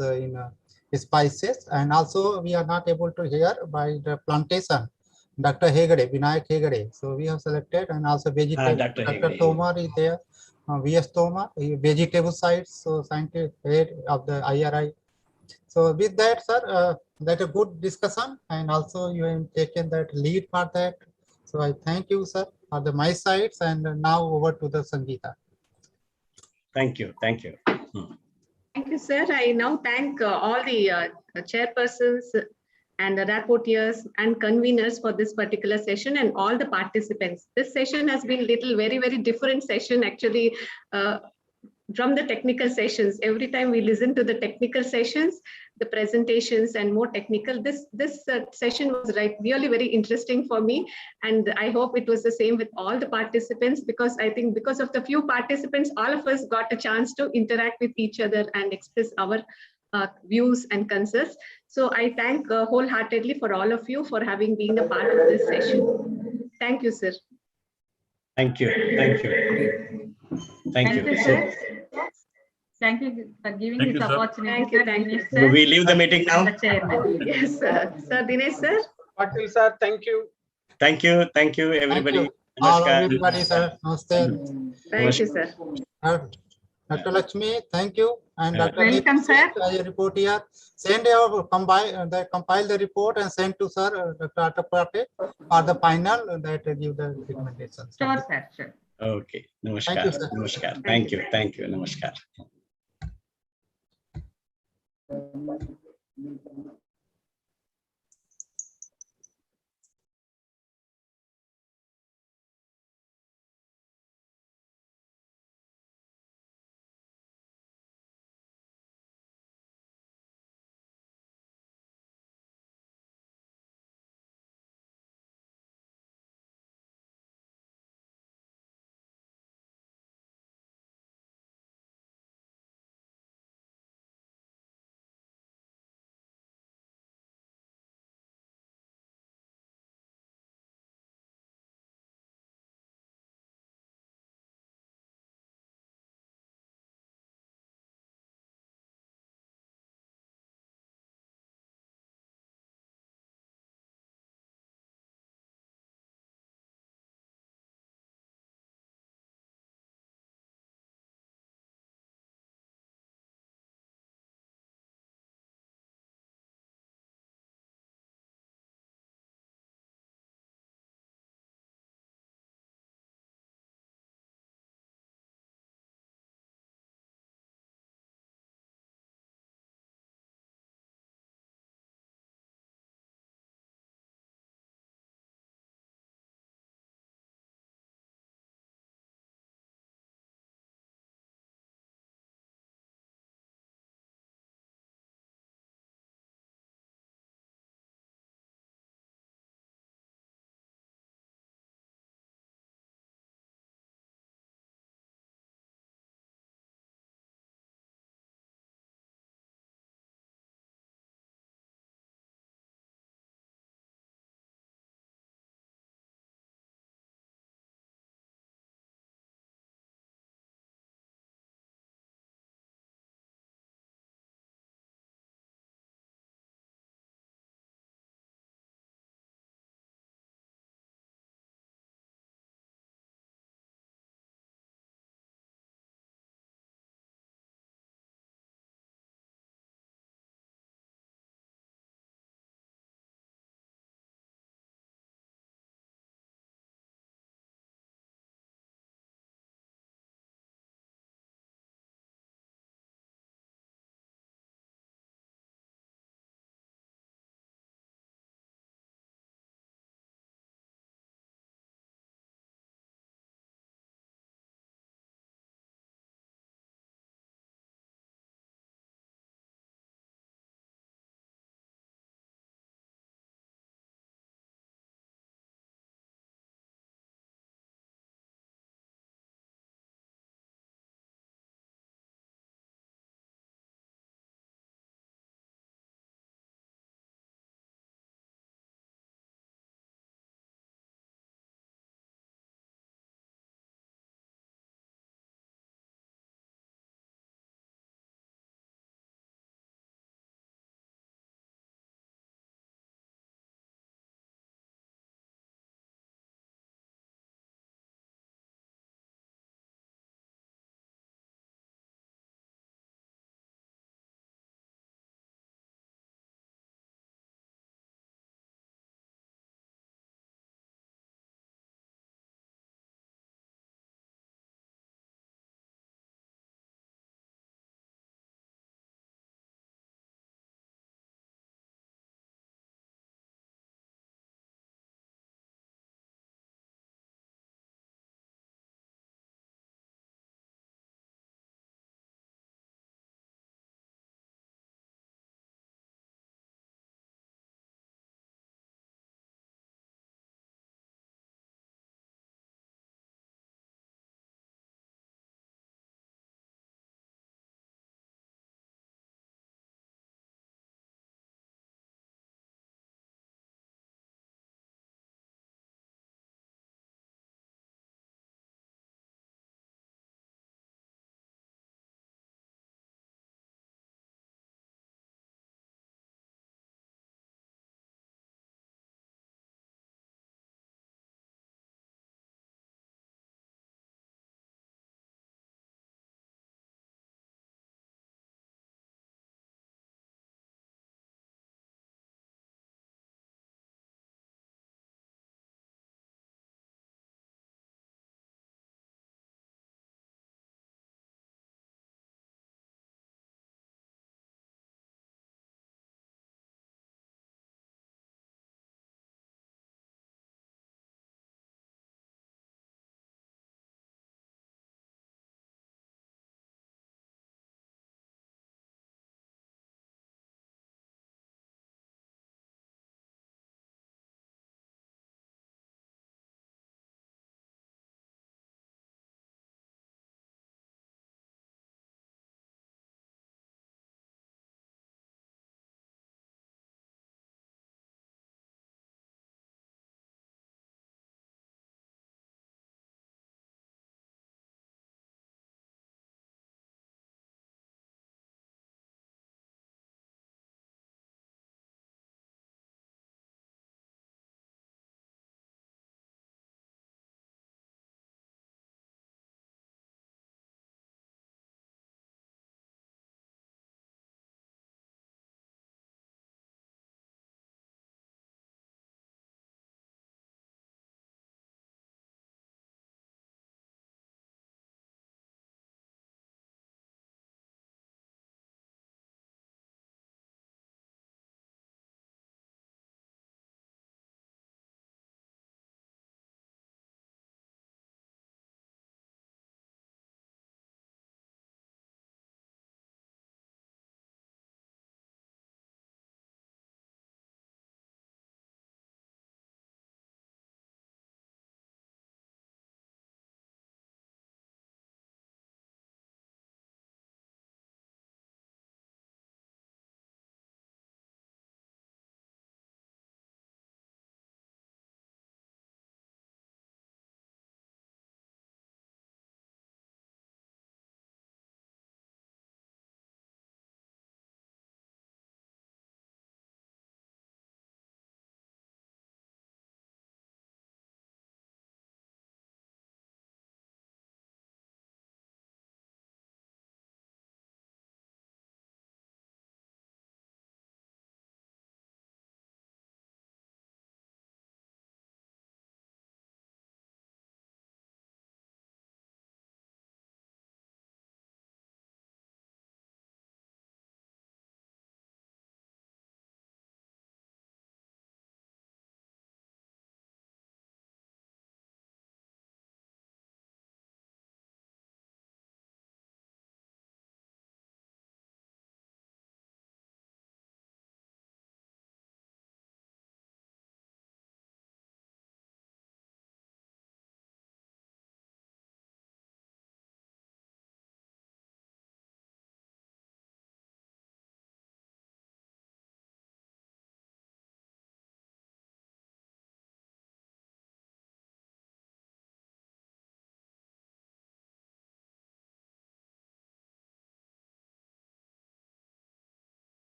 spices. And also we are not able to hear by the plantation, Dr. Hegade, Vinayak Hegade. So we have selected, and also vegetable, Dr. Tomar is there. V.S. Tomar, vegetable science, so scientist head of the IRI. So with that, sir, that's a good discussion, and also you have taken that lead for that. So I thank you, sir, for the my sides, and now over to the Sangeeta. Thank you. Thank you. Thank you, sir. I now thank all the chairpersons and the rapporteurs and conveners for this particular session and all the participants. This session has been very, very different session actually from the technical sessions. Every time we listen to the technical sessions, the presentations and more technical, this session was really very interesting for me. And I hope it was the same with all the participants, because I think because of the few participants, all of us got a chance to interact with each other and express our views and concerns. So I thank wholeheartedly for all of you for having been a part of this session. Thank you, sir. Thank you. Thank you. Thank you. Sir. Thank you for giving this opportunity. Thank you. Do we leave the meeting now? The chairman. Yes, sir. Sir, Dinesh, sir. Patil, sir, thank you. Thank you. Thank you, everybody. Thank you. All everybody, sir. Namaste. Thank you, sir. Dr. Lakshmi, thank you. And Dr. Welcome, sir. As a report here, send your compile the report and send to sir, Dr. Atapate, for the final that give the recommendations. Sure, sir. Sure. Okay. Namaskar. Thank you, sir. Namaskar. Thank you. Thank you. Namaskar.